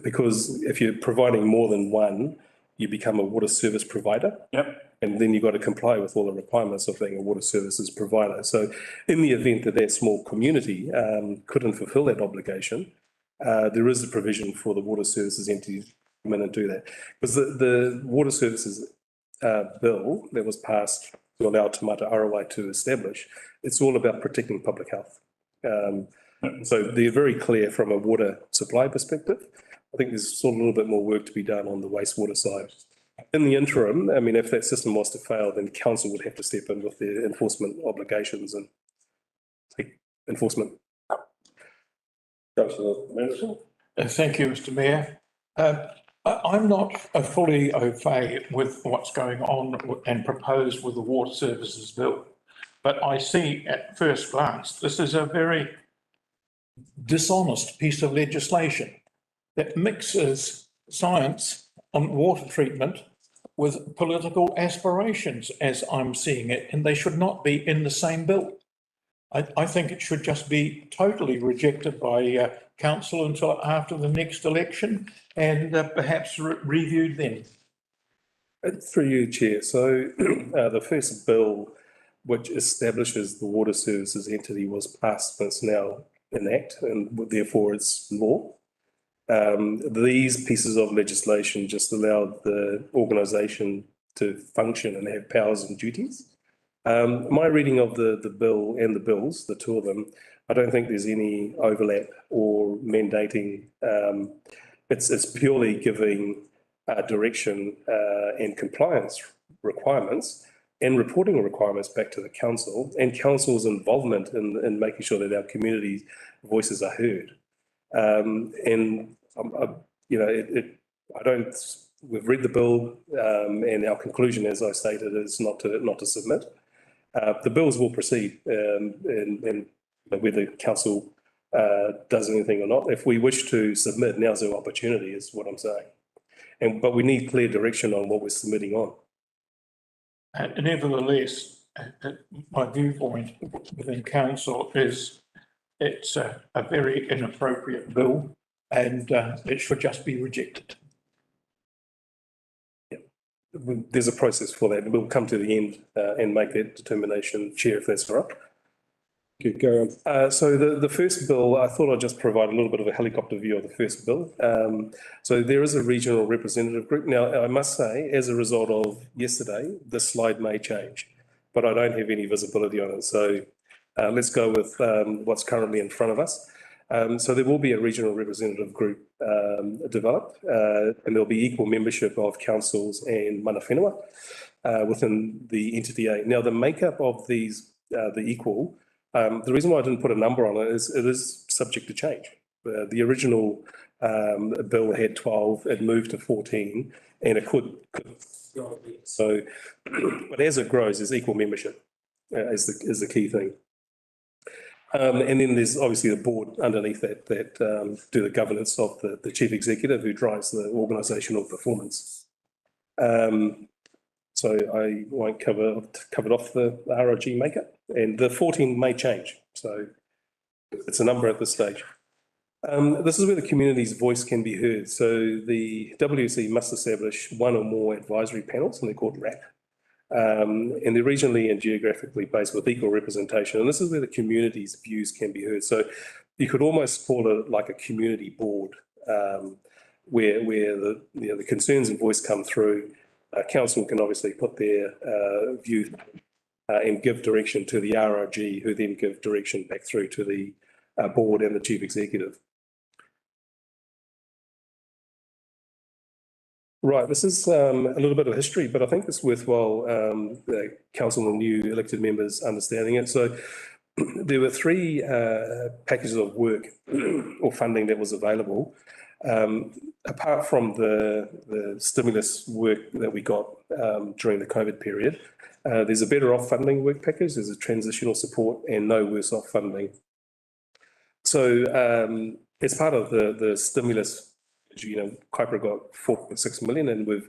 because if you're providing more than one, you become a water service provider. Yep. And then you've got to comply with all the requirements of being a water services provider. So in the event that that small community couldn't fulfill that obligation, there is a provision for the water services entity to come in and do that. Because the water services bill that was passed to allow Te Mata ROI to establish, it's all about protecting public health. So they're very clear from a water supply perspective. I think there's still a little bit more work to be done on the wastewater side. In the interim, I mean, if that system was to fail, then council would have to step in with their enforcement obligations and take enforcement. Thank you, Mr. Mayor. I'm not fully au fait with what's going on and proposed with the Water Services Bill, but I see at first glance this is a very dishonest piece of legislation that mixes science on water treatment with political aspirations, as I'm seeing it, and they should not be in the same bill. I think it should just be totally rejected by council until after the next election and perhaps reviewed then? Through you, Chair. So the first bill which establishes the water services entity was passed, but it's now an act and therefore it's law. These pieces of legislation just allowed the organisation to function and have powers and duties. My reading of the bill and the bills, the two of them, I don't think there's any overlap or mandating. It's purely giving direction and compliance requirements and reporting requirements back to the council and council's involvement in making sure that our community voices are heard. We've read the bill and our conclusion, as I stated, is not to submit. The bills will proceed and whether council does anything or not. If we wish to submit, now's our opportunity, is what I'm saying. But we need clear direction on what we're submitting on. Nevertheless, my viewpoint within council is it's a very inappropriate bill and it should just be rejected. There's a process for that. We'll come to the end and make that determination, Chair, if that's all right. Okay, go on. So the first bill, I thought I'd just provide a little bit of a helicopter view of the first bill. So there is a regional representative group. Now, I must say, as a result of yesterday, this slide may change, but I don't have any visibility on it. So let's go with what's currently in front of us. So there will be a regional representative group developed, and there'll be equal membership of councils and mana whenua within the entity A. Now, the makeup of these, the equal, the reason why I didn't put a number on it is it is subject to change. The original bill had 12, it moved to 14, and it could so, but as it grows, there's equal membership is the key thing. And then there's obviously the board underneath that do the governance of the chief executive who drives the organisational performance. So I won't cover off the ROG makeup, and the 14 may change. So it's a number at this stage. This is where the community's voice can be heard. So the WC must establish one or more advisory panels, and they're called RAP. And they're regionally and geographically based with equal representation. And this is where the community's views can be heard. So you could almost call it like a community board, where the concerns and voice come through. Council can obviously put their view and give direction to the ROG, who then give direction back through to the board and the chief executive. Right, this is a little bit of history, but I think it's worthwhile the council and new elected members understanding it. So there were three packages of work or funding that was available. Apart from the stimulus work that we got during the COVID period, there's a Better Off funding work package, there's a transitional support and No Worse Off funding. So as part of the stimulus, Kaipara got 4.6 million, and we've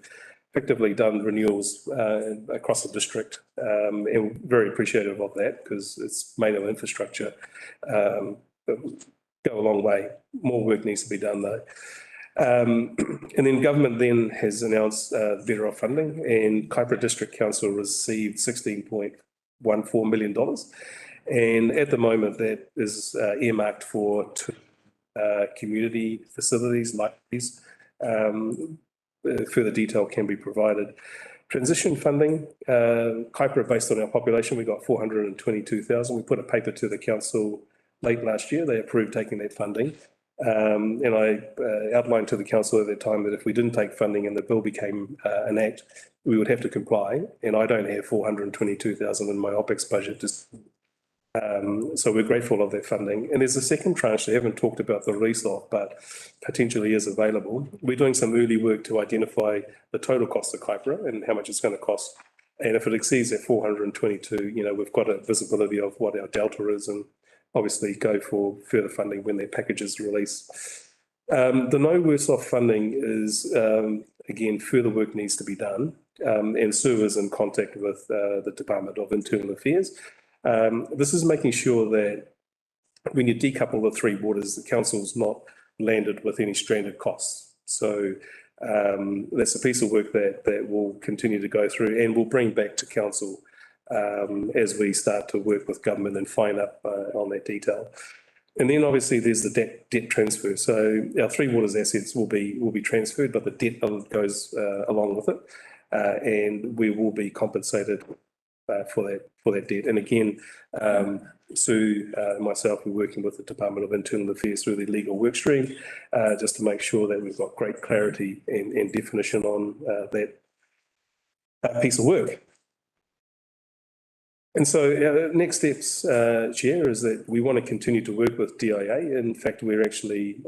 effectively done renewals across the district, and we're very appreciative of that because it's made our infrastructure go a long way. More work needs to be done though. And then government then has announced Better Off funding, and Kaipara District Council received $16.14 million. And at the moment that is earmarked for two community facilities like these. Further detail can be provided. Transition funding, Kaipara, based on our population, we got 422,000. We put a paper to the council late last year. They approved taking that funding. And I outlined to the council at that time that if we didn't take funding and the bill became an act, we would have to comply. And I don't have 422,000 in my OPEX budget. So we're grateful of that funding. And there's a second tranche they haven't talked about the release of, but potentially is available. We're doing some early work to identify the total cost of Kaipara and how much it's going to cost. And if it exceeds that 422, we've got a visibility of what our delta is, and obviously go for further funding when that package is released. The No Worse Off funding is, again, further work needs to be done. And Sue is in contact with the Department of Internal Affairs. This is making sure that when you decouple the three waters, the council's not landed with any stranded costs. So that's a piece of work that will continue to go through and will bring back to council as we start to work with government and fine up on that detail. And then obviously there's the debt transfer. So our Three Waters assets will be transferred, but the debt goes along with it, and we will be compensated for that debt. And again, Sue, myself, we're working with the Department of Internal Affairs through the legal work stream, just to make sure that we've got great clarity and definition on that piece of work. And so our next steps, Chair, is that we want to continue to work with DIA. In fact, we're actually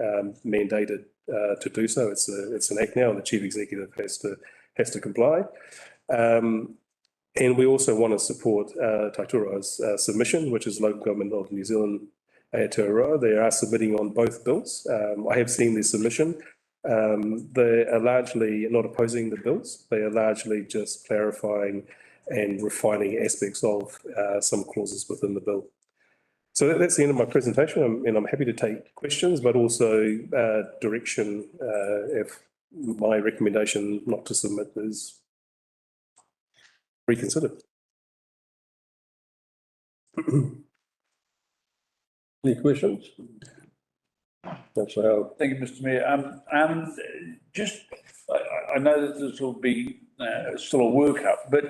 mandated to do so. It's an act now, and the Chief Executive has to comply. And we also want to support Taituroa's submission, which is Local Government of New Zealand Aotearoa. They are submitting on both bills. I have seen their submission. They are largely not opposing the bills. They are largely just clarifying and refining aspects of some clauses within the bill. So that's the end of my presentation, and I'm happy to take questions, but also direction if my recommendation not to submit is reconsidered. Any questions? Thank you, Mr. Mayor. I know that this will be still a workup, but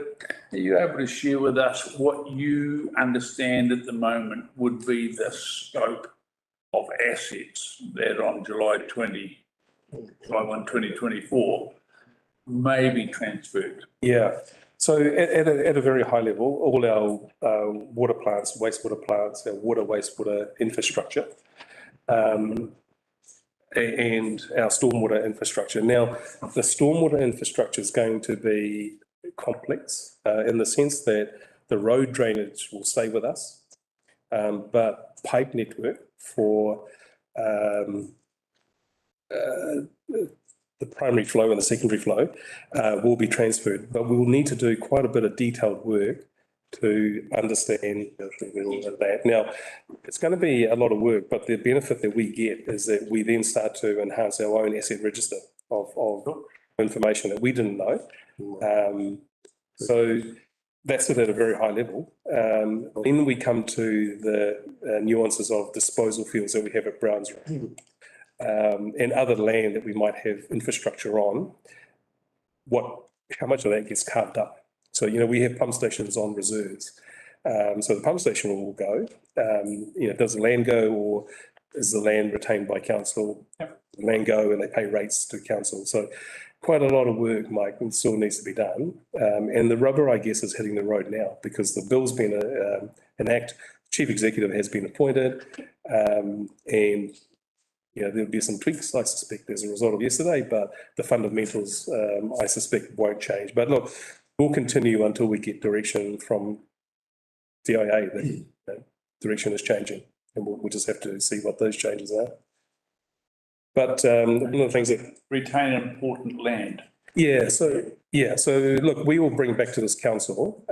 are you able to share with us what you understand at the moment would be the scope of assets that on July 1, 2024 may be transferred? Yeah. So at a very high level, all our water plants, wastewater plants, our water, wastewater infrastructure, and our stormwater infrastructure. Now, the stormwater infrastructure is going to be complex in the sense that the road drainage will stay with us, but pipe network for the primary flow and the secondary flow will be transferred, but we will need to do quite a bit of detailed work to understand that. Now, it's going to be a lot of work, but the benefit that we get is that we then start to enhance our own asset register of information that we didn't know. So that's it at a very high level. Then we come to the nuances of disposal fields that we have at Browns Road. And other land that we might have infrastructure on, how much of that gets carved up? So, we have pump stations on reserves. So the pump station will go. Does the land go, or is the land retained by council? Yep. The land go and they pay rates to council. So quite a lot of work, Mike, still needs to be done. And the rubber, I guess, is hitting the road now because the bill's been enacted. Chief Executive has been appointed, and there'll be some tweaks, I suspect, as a result of yesterday, but the fundamentals, I suspect, won't change. But look, we'll continue until we get direction from DIA that direction is changing, and we'll just have to see what those changes are. But one of the things that retain important land. So look, we will bring back to this council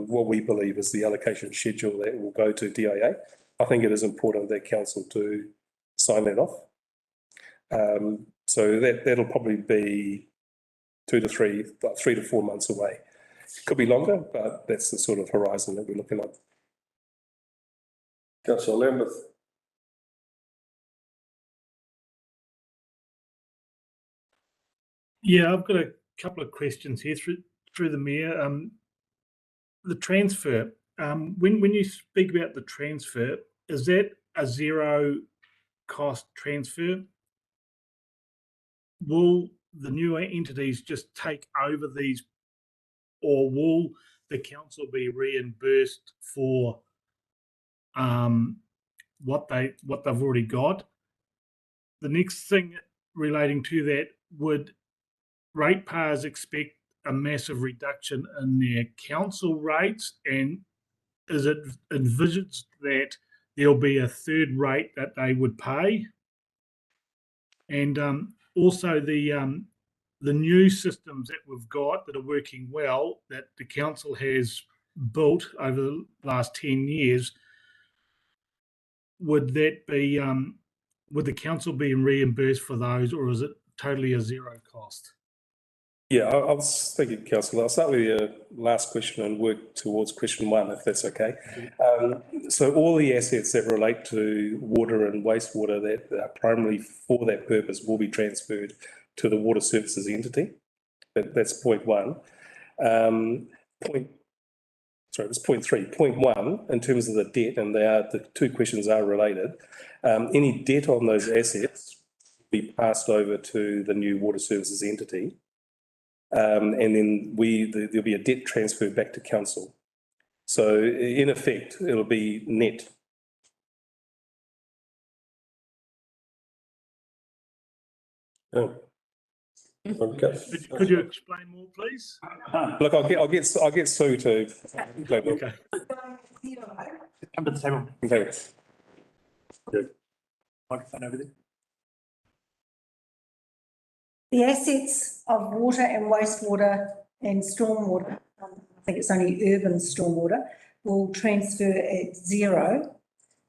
what we believe is the allocation schedule that will go to DIA. I think it is important that council do sign that off. So that'll probably be 3 to 4 months away. Could be longer, but that's the sort of horizon that we're looking at. Councillor Lambeth. Yeah, I've got a couple of questions here through the Mayor. The transfer, when you speak about the transfer, is that a zero cost transfer? Will the new entities just take over these, or will the council be reimbursed for what they've already got? The next thing relating to that, would ratepayers expect a massive reduction in their council rates, and is it envisaged that there'll be a third rate that they would pay? And also the new systems that we've got that are working well, that the council has built over the last 10 years, would that be, would the council be reimbursed for those, or is it totally a zero cost? Yeah, I was thinking, Councillor, I'll start with your last question and work towards question one, if that's okay. So all the assets that relate to water and wastewater that are primarily for that purpose will be transferred to the water services entity. That's point one. That's point three. Point one, in terms of the debt, and the two questions are related, any debt on those assets will be passed over to the new water services entity. And then there'll be a debt transfer back to council. So in effect, it'll be net. Oh. Okay. Could you explain more, please? Look, I'll get Sue to. Okay. Come to the table. Okay. Good. Microphone over there. The assets of water and wastewater and stormwater, I think it's only urban stormwater, will transfer at zero,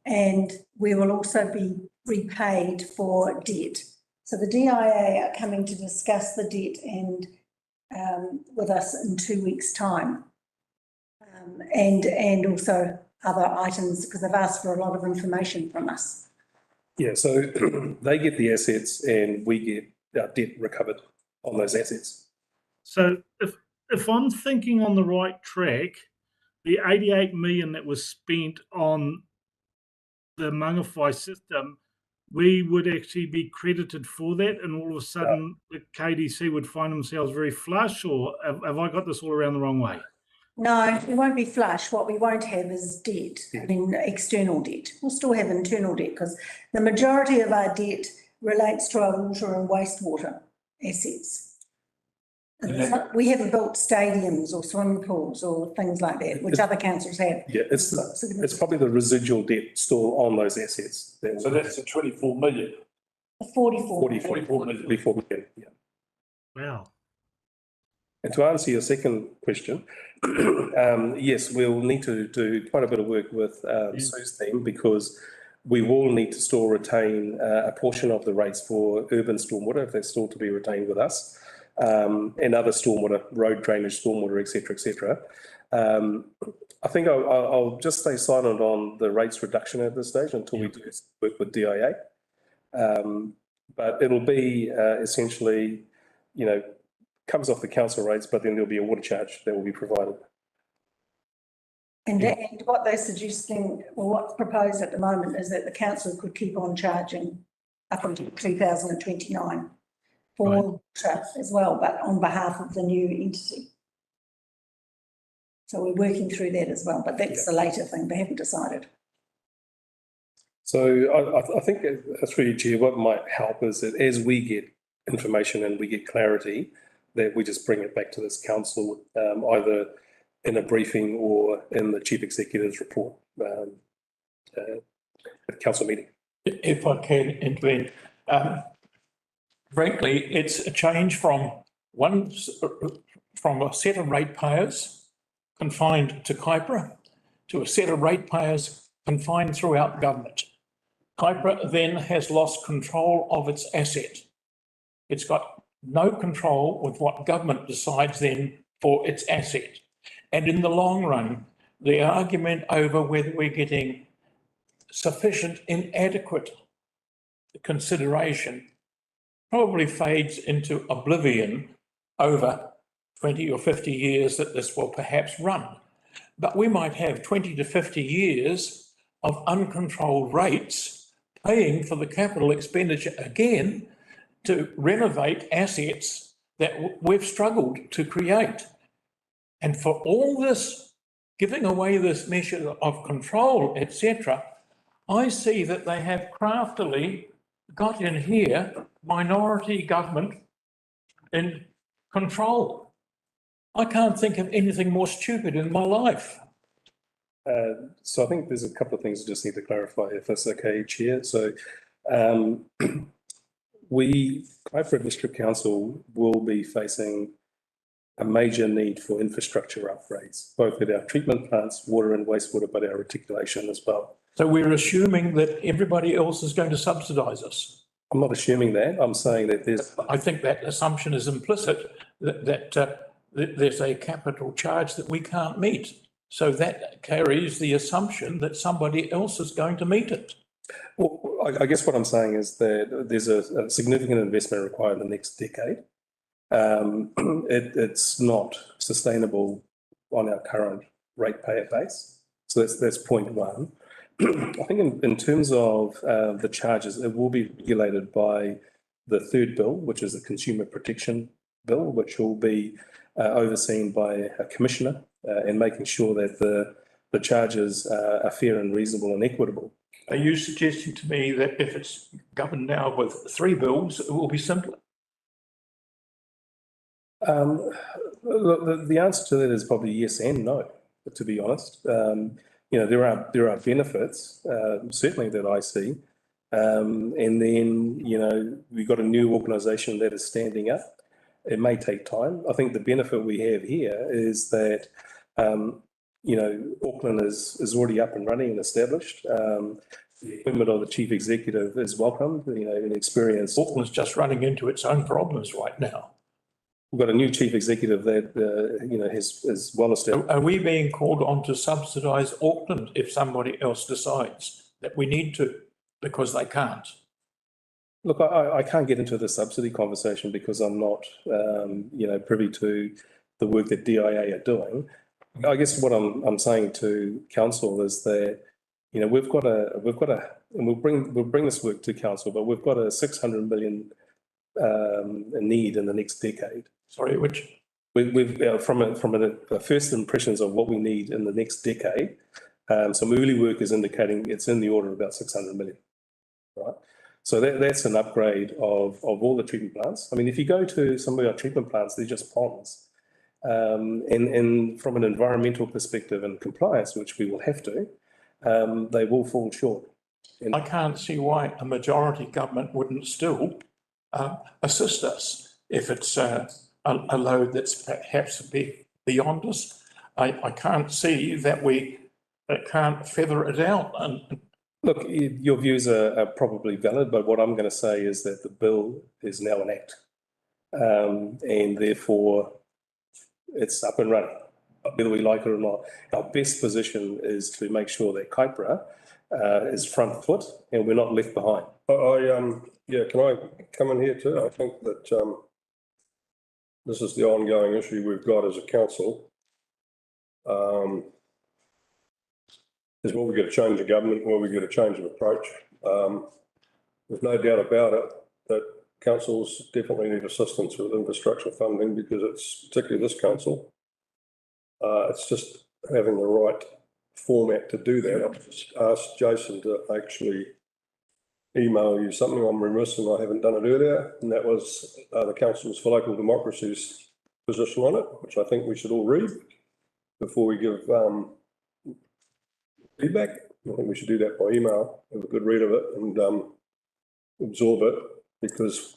and we will also be repaid for debt. So the DIA are coming to discuss the debt and with us in 2 weeks' time, and also other items, because they've asked for a lot of information from us. Yeah, so they get the assets and we get our debt recovered on those assets. So if I'm thinking on the right track, the 88 million that was spent on the Mangawhai system, we would actually be credited for that, and all of a sudden the KDC would find themselves very flush, or have I got this all around the wrong way? No, we won't be flush. What we won't have is debt, I mean, external debt. We'll still have internal debt, because the majority of our debt relates to our water and wastewater assets. We haven't built stadiums or swimming pools or things like that, which other councils have. Yeah, it's probably the residual debt still on those assets. So that's the 24 million. 44 million. 44 million, yeah. Wow. And to answer your second question, yes, we'll need to do quite a bit of work with Sue's team, because we will need to still retain a portion of the rates for urban stormwater, if that's still to be retained with us, and other stormwater, road drainage, stormwater, etc. I think I'll just stay silent on the rates reduction at this stage until we do work with DIA. But it'll be essentially, comes off the council rates, but then there'll be a water charge that will be provided. And what they're suggesting, or what's proposed at the moment, is that the council could keep on charging up until 2029 for water as well, but on behalf of the new entity. So we're working through that as well, but that's the later thing. They haven't decided. So I think through you, Chair, what might help is that as we get information and we get clarity, that we just bring it back to this council, either in a briefing or in the Chief Executive's report at the council meeting. If I can intervene, frankly, it's a change from a set of ratepayers confined to Kaipara to a set of ratepayers confined throughout government. Kaipara then has lost control of its asset. It's got no control with what government decides then for its asset. And in the long run, the argument over whether we're getting sufficient inadequate consideration probably fades into oblivion over 20 or 50 years that this will perhaps run. But we might have 20 to 50 years of uncontrolled rates paying for the capital expenditure again to renovate assets that we've struggled to create. And for all this, giving away this measure of control, etc., I see that they have craftily got in here minority government in control. I can't think of anything more stupid in my life. So I think there's a couple of things I just need to clarify, if that's okay, Chair. So Kaipara District Council will be facing a major need for infrastructure upgrades, both at our treatment plants, water and wastewater, but our reticulation as well. So we're assuming that everybody else is going to subsidise us. I'm not assuming that. I'm saying that there's. I think that assumption is implicit that there's a capital charge that we can't meet. So that carries the assumption that somebody else is going to meet it. Well, I guess what I'm saying is that there's a significant investment required in the next decade. It's not sustainable on our current ratepayer base. So that's point one. I think in terms of the charges, it will be regulated by the third bill, which is the Consumer Protection Bill, which will be overseen by a commissioner and making sure that the charges are fair and reasonable and equitable. Are you suggesting to me that if it's governed now with 3 bills, it will be simpler? The answer to that is probably yes and no, to be honest. There are benefits, certainly that I see. And then, we've got a new organisation that is standing up. It may take time. I think the benefit we have here is that, Auckland is already up and running and established. The appointment of the chief executive is welcomed, an experience. Auckland's just running into its own problems right now. We've got a new chief executive that, is well established. Are we being called on to subsidise Auckland if somebody else decides that we need to, because they can't? Look, I can't get into the subsidy conversation because I'm not, privy to the work that DIA are doing. I guess what I'm saying to council is that, we've got a, and we'll bring this work to council, but we've got a 600 million need in the next decade. Sorry, which? We've from a first impressions of what we need in the next decade. Some early work is indicating it's in the order of about 600 million, right? So that's an upgrade of all the treatment plants. I mean, if you go to some of our treatment plants, they're just ponds. And from an environmental perspective and compliance, which we will have to, they will fall short. And I can't see why a majority government wouldn't still assist us if it's a load that's perhaps a bit beyond us. I can't see that we can't feather it out. And look, your views are probably valid, but what I'm going to say is that the bill is now an act, and therefore it's up and running, whether we like it or not. Our best position is to make sure that Kaipara is front foot and we're not left behind. Can I come in here too? I think that this is the ongoing issue we've got as a council. Is will we get a change of government? Will we get a change of approach? There's no doubt about it that councils definitely need assistance with infrastructure funding because it's particularly this council. It's just having the right format to do that. I've just asked Jason to actually email you something. I'm remiss and I haven't done it earlier, and that was the Councils for Local Democracy's position on it, which I think we should all read before we give feedback. I think we should do that by email, have a good read of it and absorb it, because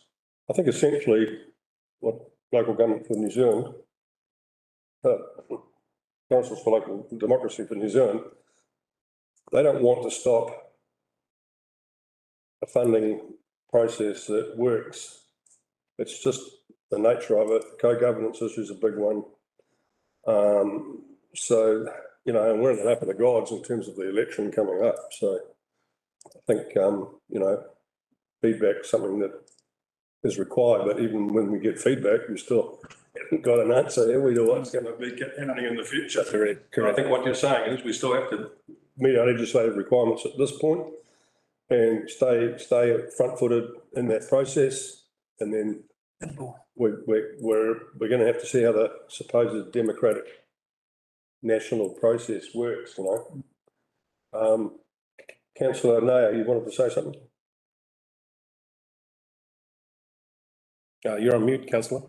I think essentially what Local Government for New Zealand, Councils for Local Democracy for New Zealand, they don't want to stop a funding process that works. It's just the nature of it. Co-governance issue is a big one. And we're in the lap of the gods in terms of the election coming up. So I think, feedback is something that is required, but even when we get feedback, we still haven't got an answer here. We know what's going to be happening in the future. Correct. I think what you're saying is we still have to meet our legislative requirements at this point and stay front-footed in that process, and then we're going to have to see how the supposed democratic national process works. Councillor Naya, you wanted to say something? You're on mute, Councillor.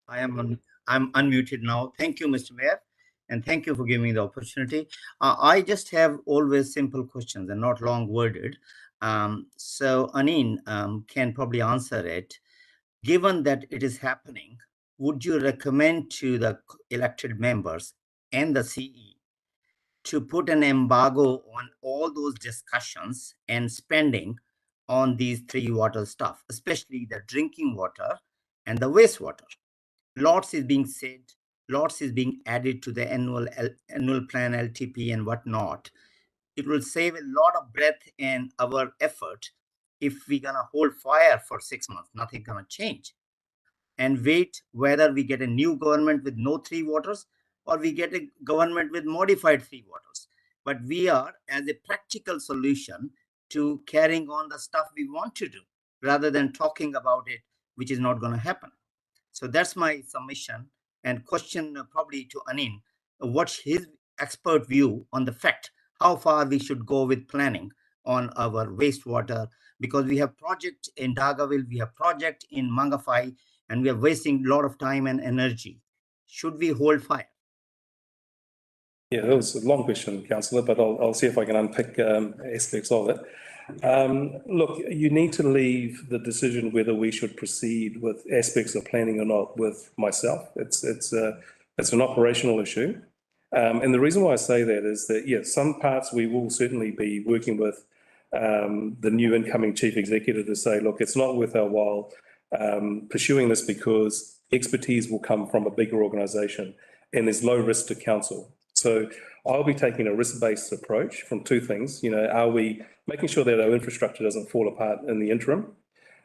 I'm unmuted now. Thank you, Mr. Mayor, and thank you for giving me the opportunity. I just have always simple questions and not long worded. So Anine can probably answer it. Given that it is happening, would you recommend to the elected members and the CE to put an embargo on all those discussions and spending on these three water stuff, especially the drinking water and the wastewater? Lots is being said, lots is being added to the annual plan, LTP and whatnot. It will save a lot of breath and our effort if we're gonna hold fire for 6 months, nothing gonna change. And wait whether we get a new government with no three waters or we get a government with modified three waters. But we are as a practical solution to carrying on the stuff we want to do rather than talking about it, which is not gonna happen. So that's my submission and question probably to Anin. What's his expert view on the fact how far we should go with planning on our wastewater? Because we have project in Dargaville, we have project in Mangawhai, and we are wasting a lot of time and energy. Should we hold fire? Yeah, that was a long question, Councillor, but I'll see if I can unpick aspects of it. Look, you need to leave the decision whether we should proceed with aspects of planning or not with myself. It's an operational issue. And the reason why I say that is that, yes, some parts we will certainly be working with the new incoming chief executive to say, look, it's not worth our while pursuing this because expertise will come from a bigger organisation and there's low risk to council. So I'll be taking a risk-based approach from two things. You know, are we making sure that our infrastructure doesn't fall apart in the interim?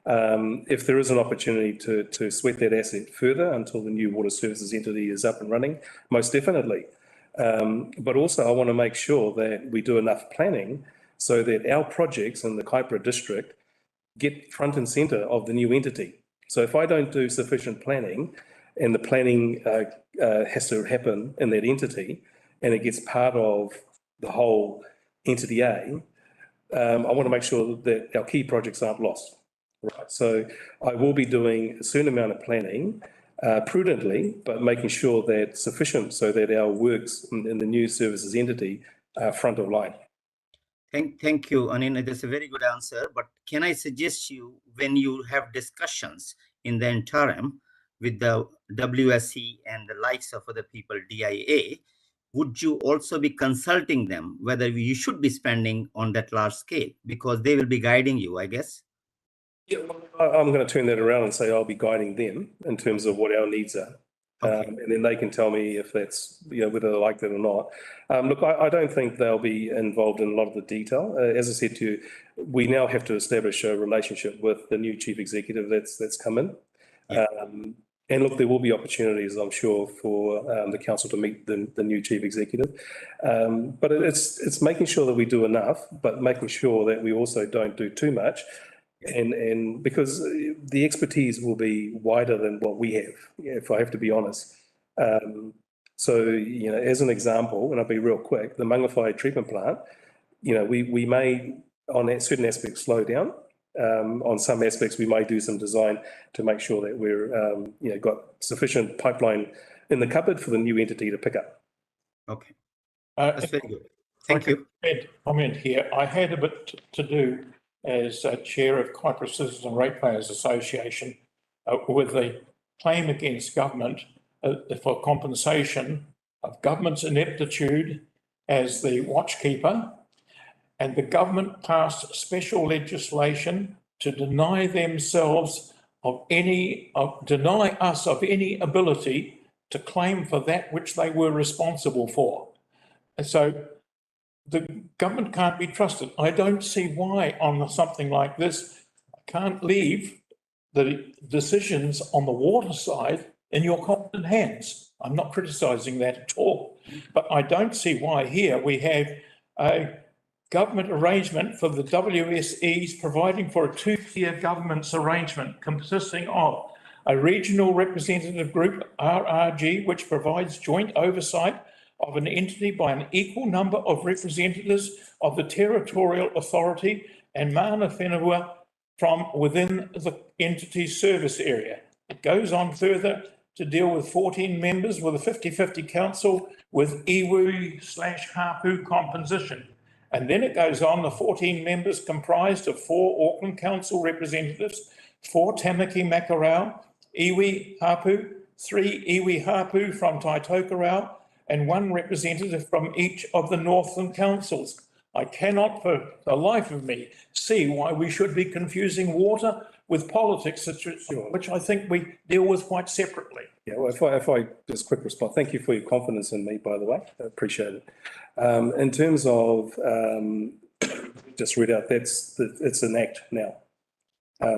If there is an opportunity to sweat that asset further until the new water services entity is up and running, most definitely. But also I want to make sure that we do enough planning so that our projects in the Kaipara district get front and centre of the new entity. So if I don't do sufficient planning and the planning has to happen in that entity and it gets part of the whole entity A, I want to make sure that our key projects aren't lost. Right. So I will be doing a certain amount of planning prudently, but making sure that sufficient so that our works in the new services entity are front of line. Thank you, Anin. That's a very good answer. But can I suggest you, when you have discussions in the interim with the WSC and the likes of other people, DIA, would you also be consulting them whether you should be spending on that large scale? Because they will be guiding you, I guess. Yeah, I'm going to turn that around and say I'll be guiding them in terms of what our needs are. Okay. And then they can tell me if that's, you know, whether they like that or not. Look, I don't think they'll be involved in a lot of the detail. As I said to you, we now have to establish a relationship with the new chief executive that's come in. Yeah. And look, there will be opportunities, I'm sure, for the council to meet the new chief executive. But it's making sure that we do enough, but making sure that we also don't do too much. And because the expertise will be wider than what we have, if I have to be honest. So, you know, as an example, and I'll be real quick, the Mangawhai treatment plant, you know, we may, on certain aspects, slow down. On some aspects, we may do some design to make sure that we're, you know, got sufficient pipeline in the cupboard for the new entity to pick up. Okay, that's very good. Thank you. Comment here. I had a bit to do as chair of Kaipara Citizens and Ratepayers Association with the claim against government for compensation of government's ineptitude as the watchkeeper, and the government passed special legislation to deny themselves deny us of any ability to claim for that which they were responsible for. And so the government can't be trusted. I don't see why on something like this, I can't leave the decisions on the water side in your competent hands. I'm not criticising that at all, but I don't see why here we have a government arrangement for the WSEs providing for a two-tier governance arrangement consisting of a regional representative group, RRG, which provides joint oversight of an entity by an equal number of representatives of the territorial authority and mana whenua from within the entity's service area. It goes on further to deal with 14 members with a 50-50 council with iwi/hapu composition. And then it goes on, the 14 members comprised of 4 Auckland Council representatives, 4 Tamaki Makarau, iwi, hapu, 3 iwi hapu from Taitokerau, and 1 representative from each of the northern councils. I cannot for the life of me see why we should be confusing water with politics, which I think we deal with quite separately. Yeah, well, if I just quick respond, thank you for your confidence in me, by the way, I appreciate it. In terms of, just read out, it's an act now.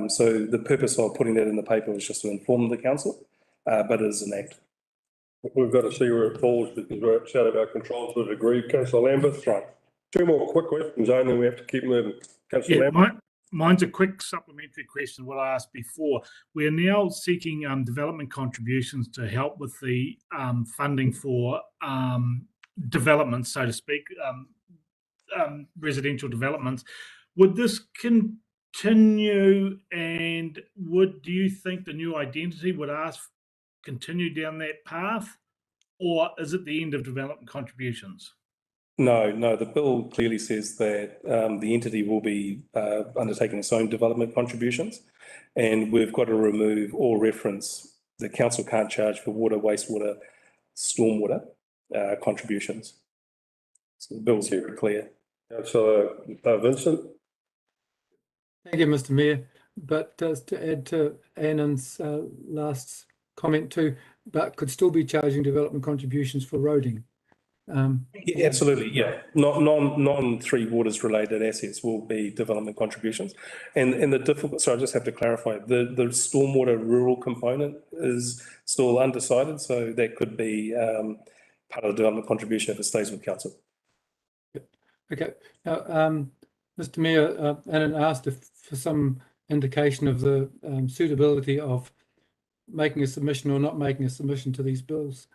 So the purpose of putting that in the paper was just to inform the council, but it is an act. We've got to see where it falls because we're outside of our control to a degree. Councillor Lambeth. Right. 2 more quick questions, and then we have to keep moving. Councillor Lambeth. Mine's a quick supplementary question, what I asked before. We're now seeking development contributions to help with the funding for development, so to speak, residential developments. Would this continue, and do you think the new identity would continue down that path, or is it the end of development contributions? No, the bill clearly says that the entity will be undertaking its own development contributions, and we've got to remove all reference. The council can't charge for water, wastewater, stormwater contributions. So the bill's very clear. Councillor Vincent. Thank you, Mr. Mayor. But just to add to Annan's last comment too, but could still be charging development contributions for roading. Yeah, absolutely, yeah. Non-Three Waters related assets will be development contributions. And the difficult, so I just have to clarify, the stormwater rural component is still undecided, so that could be part of the development contribution if it stays with council. Okay. Now, Mr. Mayor, Annan asked for some indication of the suitability of making a submission or not making a submission to these bills.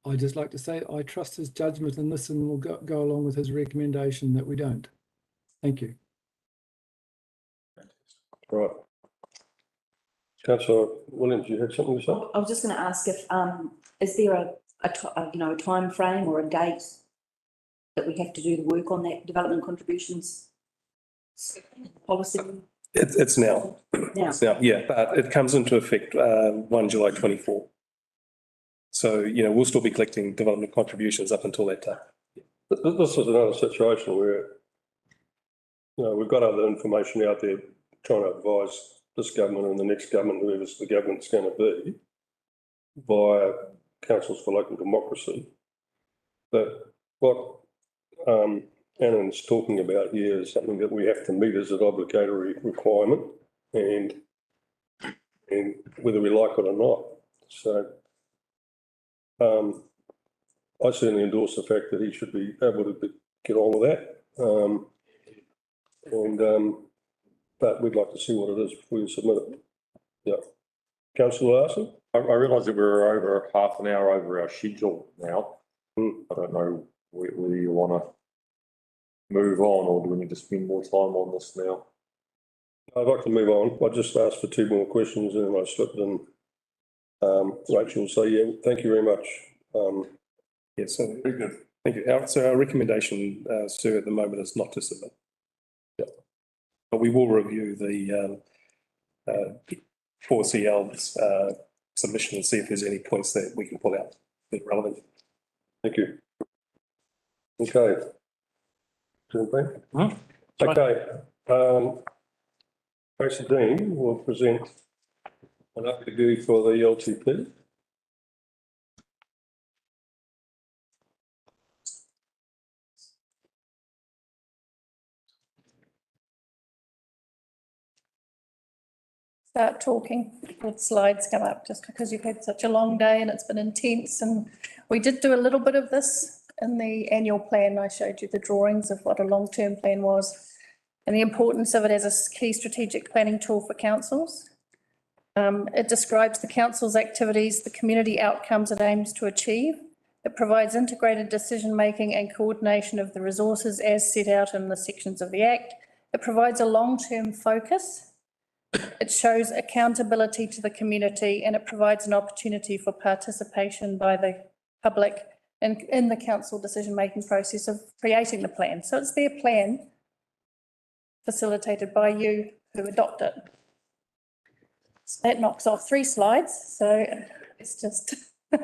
I'd just like to say I trust his judgment in this and will go along with his recommendation that we don't. Thank you. Right. Councillor Williams, you had something to say? I was just going to ask if, is there a time frame or a date that we have to do the work on that development contributions policy? It's now. Now. It's now, yeah, but it comes into effect 1 July 24. So, we'll still be collecting development contributions up until that time. This is another situation where, we've got other information out there trying to advise this government and the next government, whoever the government's going to be, via councils for local democracy. But what Annan's talking about here is something that we have to meet as an obligatory requirement, and whether we like it or not. So I certainly endorse the fact that he should be able to get on with that. But we'd like to see what it is before you submit it. Yeah. Councillor Larson? I realise that we're over half an hour over our schedule now. I don't know whether you want to move on or do we need to spend more time on this now? I'd like to move on. I just asked for 2 more questions and then I slipped in. Rachel, so yeah, thank you very much. Yes, so very good. Thank you. So our recommendation, sir, at the moment is not to submit. Yeah. But we will review the 4CL's submission and see if there's any points that we can pull out that are relevant. Thank you. Okay. Okay. Tracy Dean will present an update for the LTP. Start talking with slides come up just because you've had such a long day and it's been intense, and we did do a little bit of this in the annual plan. I showed you the drawings of what a long-term plan was and the importance of it as a key strategic planning tool for councils. It describes the council's activities, the community outcomes it aims to achieve. It provides integrated decision-making and coordination of the resources as set out in the sections of the Act. It provides a long-term focus. It shows accountability to the community, and it provides an opportunity for participation by the public in the council decision-making process of creating the plan. So it's their plan facilitated by you who adopt it. So that knocks off 3 slides, so it's just. It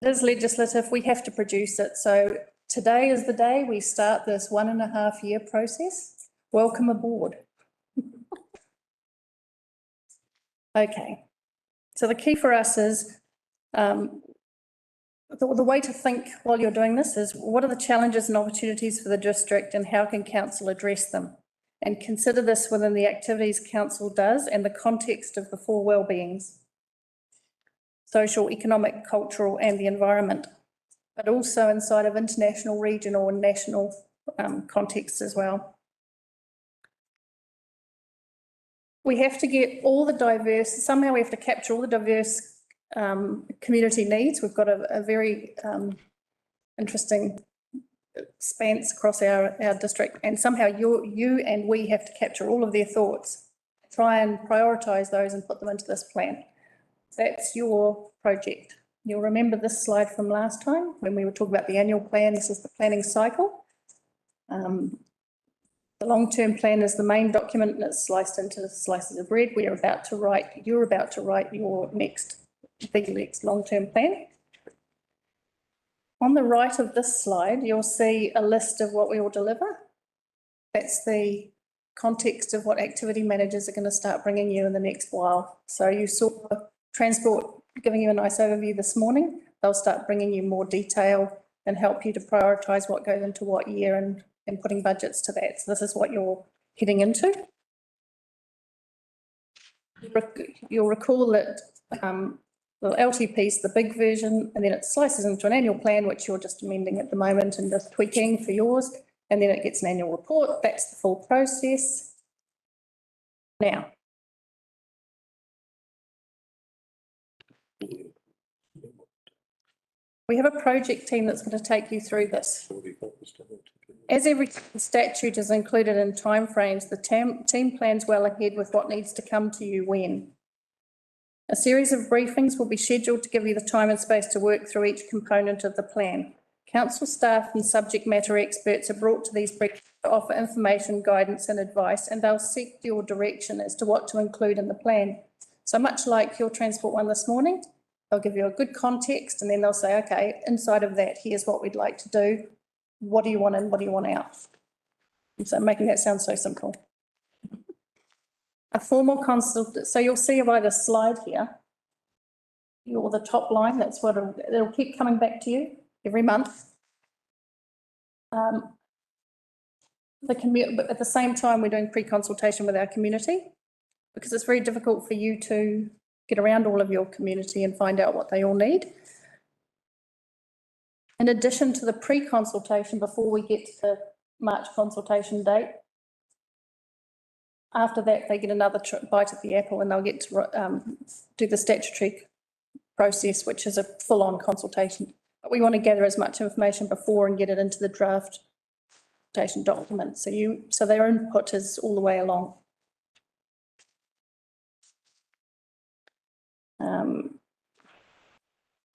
is legislative, we have to produce it, so today is the day we start this 1.5-year process. Welcome aboard. Okay, so the key for us is, the way to think while you're doing this is, what are the challenges and opportunities for the district and how can council address them? And consider this within the activities council does and the context of the 4 well-beings: social, economic, cultural and the environment, but also inside of international, regional and national contexts as well. We have to get all the diverse, somehow we have to capture all the diverse community needs. We've got a very interesting expanse across our district, and somehow you and we have to capture all of their thoughts, try and prioritise those and put them into this plan. That's your project. You'll remember this slide from last time when we were talking about the annual plan. This is the planning cycle. The long-term plan is the main document and it's sliced into slices of bread. You're about to write your next long-term plan. On the right of this slide, you'll see a list of what we will deliver. That's the context of what activity managers are going to start bringing you in the next while. So you saw Transport giving you a nice overview this morning. They'll start bringing you more detail and help you to prioritise what goes into what year and putting budgets to that. So this is what you're heading into. You'll recall that the LTP is the big version, and then it slices into an annual plan, which you're just amending at the moment and just tweaking for yours, and then it gets an annual report. That's the full process. Now, we have a project team that's going to take you through this. As every statute is included in timeframes, the team plans well ahead with what needs to come to you when. A series of briefings will be scheduled to give you the time and space to work through each component of the plan. Council staff and subject matter experts are brought to these briefings to offer information, guidance and advice, and they'll seek your direction as to what to include in the plan. So much like your transport one this morning, they'll give you a good context and then they'll say, okay, inside of that, here's what we'd like to do. What do you want in, what do you want out? So making that sound so simple. A formal consult, so you'll see by the slide here, or the top line, that's what it'll keep coming back to you every month. But at the same time, we're doing pre-consultation with our community because it's very difficult for you to get around all of your community and find out what they all need. In addition to the pre-consultation, before we get to the March consultation date, after that, they get another bite at the apple and they'll get to do the statutory process, which is a full-on consultation. But we want to gather as much information before and get it into the draft consultation document. So their input is all the way along.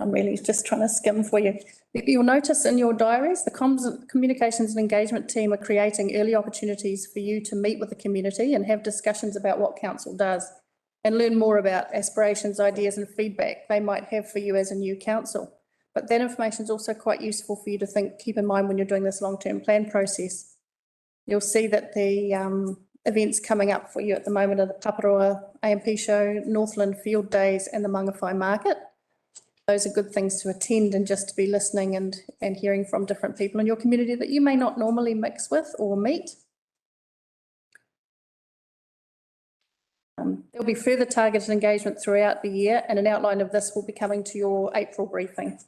I'm really just trying to skim for you. You'll notice in your diaries, the communications and engagement team are creating early opportunities for you to meet with the community and have discussions about what council does and learn more about aspirations, ideas and feedback they might have for you as a new council. But that information is also quite useful for you to keep in mind when you're doing this long-term plan process. You'll see that the events coming up for you at the moment are the Paparoa AMP show, Northland Field Days and the Mangawhai Market. Those are good things to attend and just to be listening and hearing from different people in your community that you may not normally mix with or meet. There'll be further targeted engagement throughout the year, and an outline of this will be coming to your April briefing.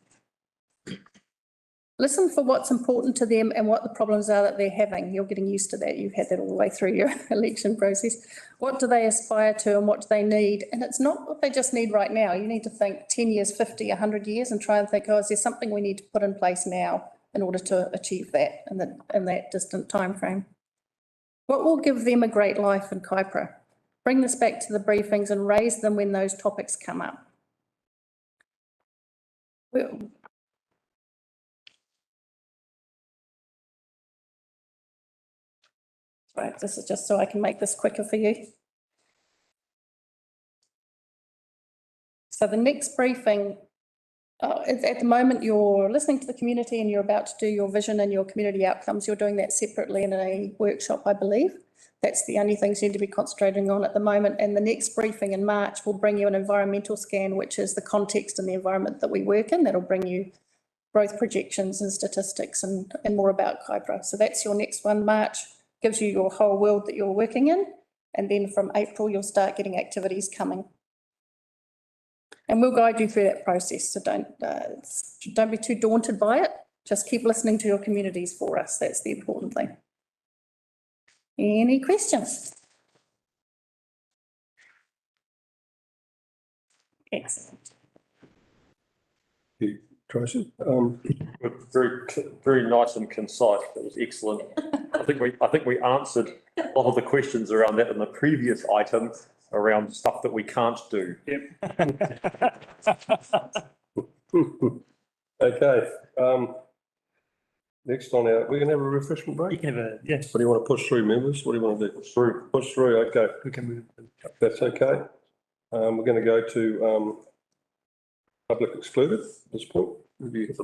Listen for what's important to them and what the problems are that they're having. You're getting used to that. You've had that all the way through your election process. What do they aspire to and what do they need? And it's not what they just need right now. You need to think 10 years, 50, 100 years and try and think, oh, is there something we need to put in place now in order to achieve that in that distant time frame? What will give them a great life in Kaipara? Bring this back to the briefings and raise them when those topics come up. Right, this is just so I can make this quicker for you. So the next briefing, at the moment, you're listening to the community and you're about to do your vision and your community outcomes. You're doing that separately in a workshop, I believe. That's the only things you need to be concentrating on at the moment. And the next briefing in March will bring you an environmental scan, which is the context and the environment that we work in. That'll bring you growth projections and statistics and more about Kaipara. So that's your next one. March gives you your whole world that you're working in. And then from April, you'll start getting activities coming. And we'll guide you through that process. So don't be too daunted by it. Just keep listening to your communities for us. That's the important thing. Any questions? Excellent. Tracy? Very nice and concise. That was excellent. I think we answered a lot of the questions around that in the previous item around stuff that we can't do. Okay, next on our, we're gonna have a refreshment break? You can have a, yes. What do you want to push through, members? What do you want to do? Push through, okay. We can move. That's okay. We're gonna go to, public excluded at this point. Review.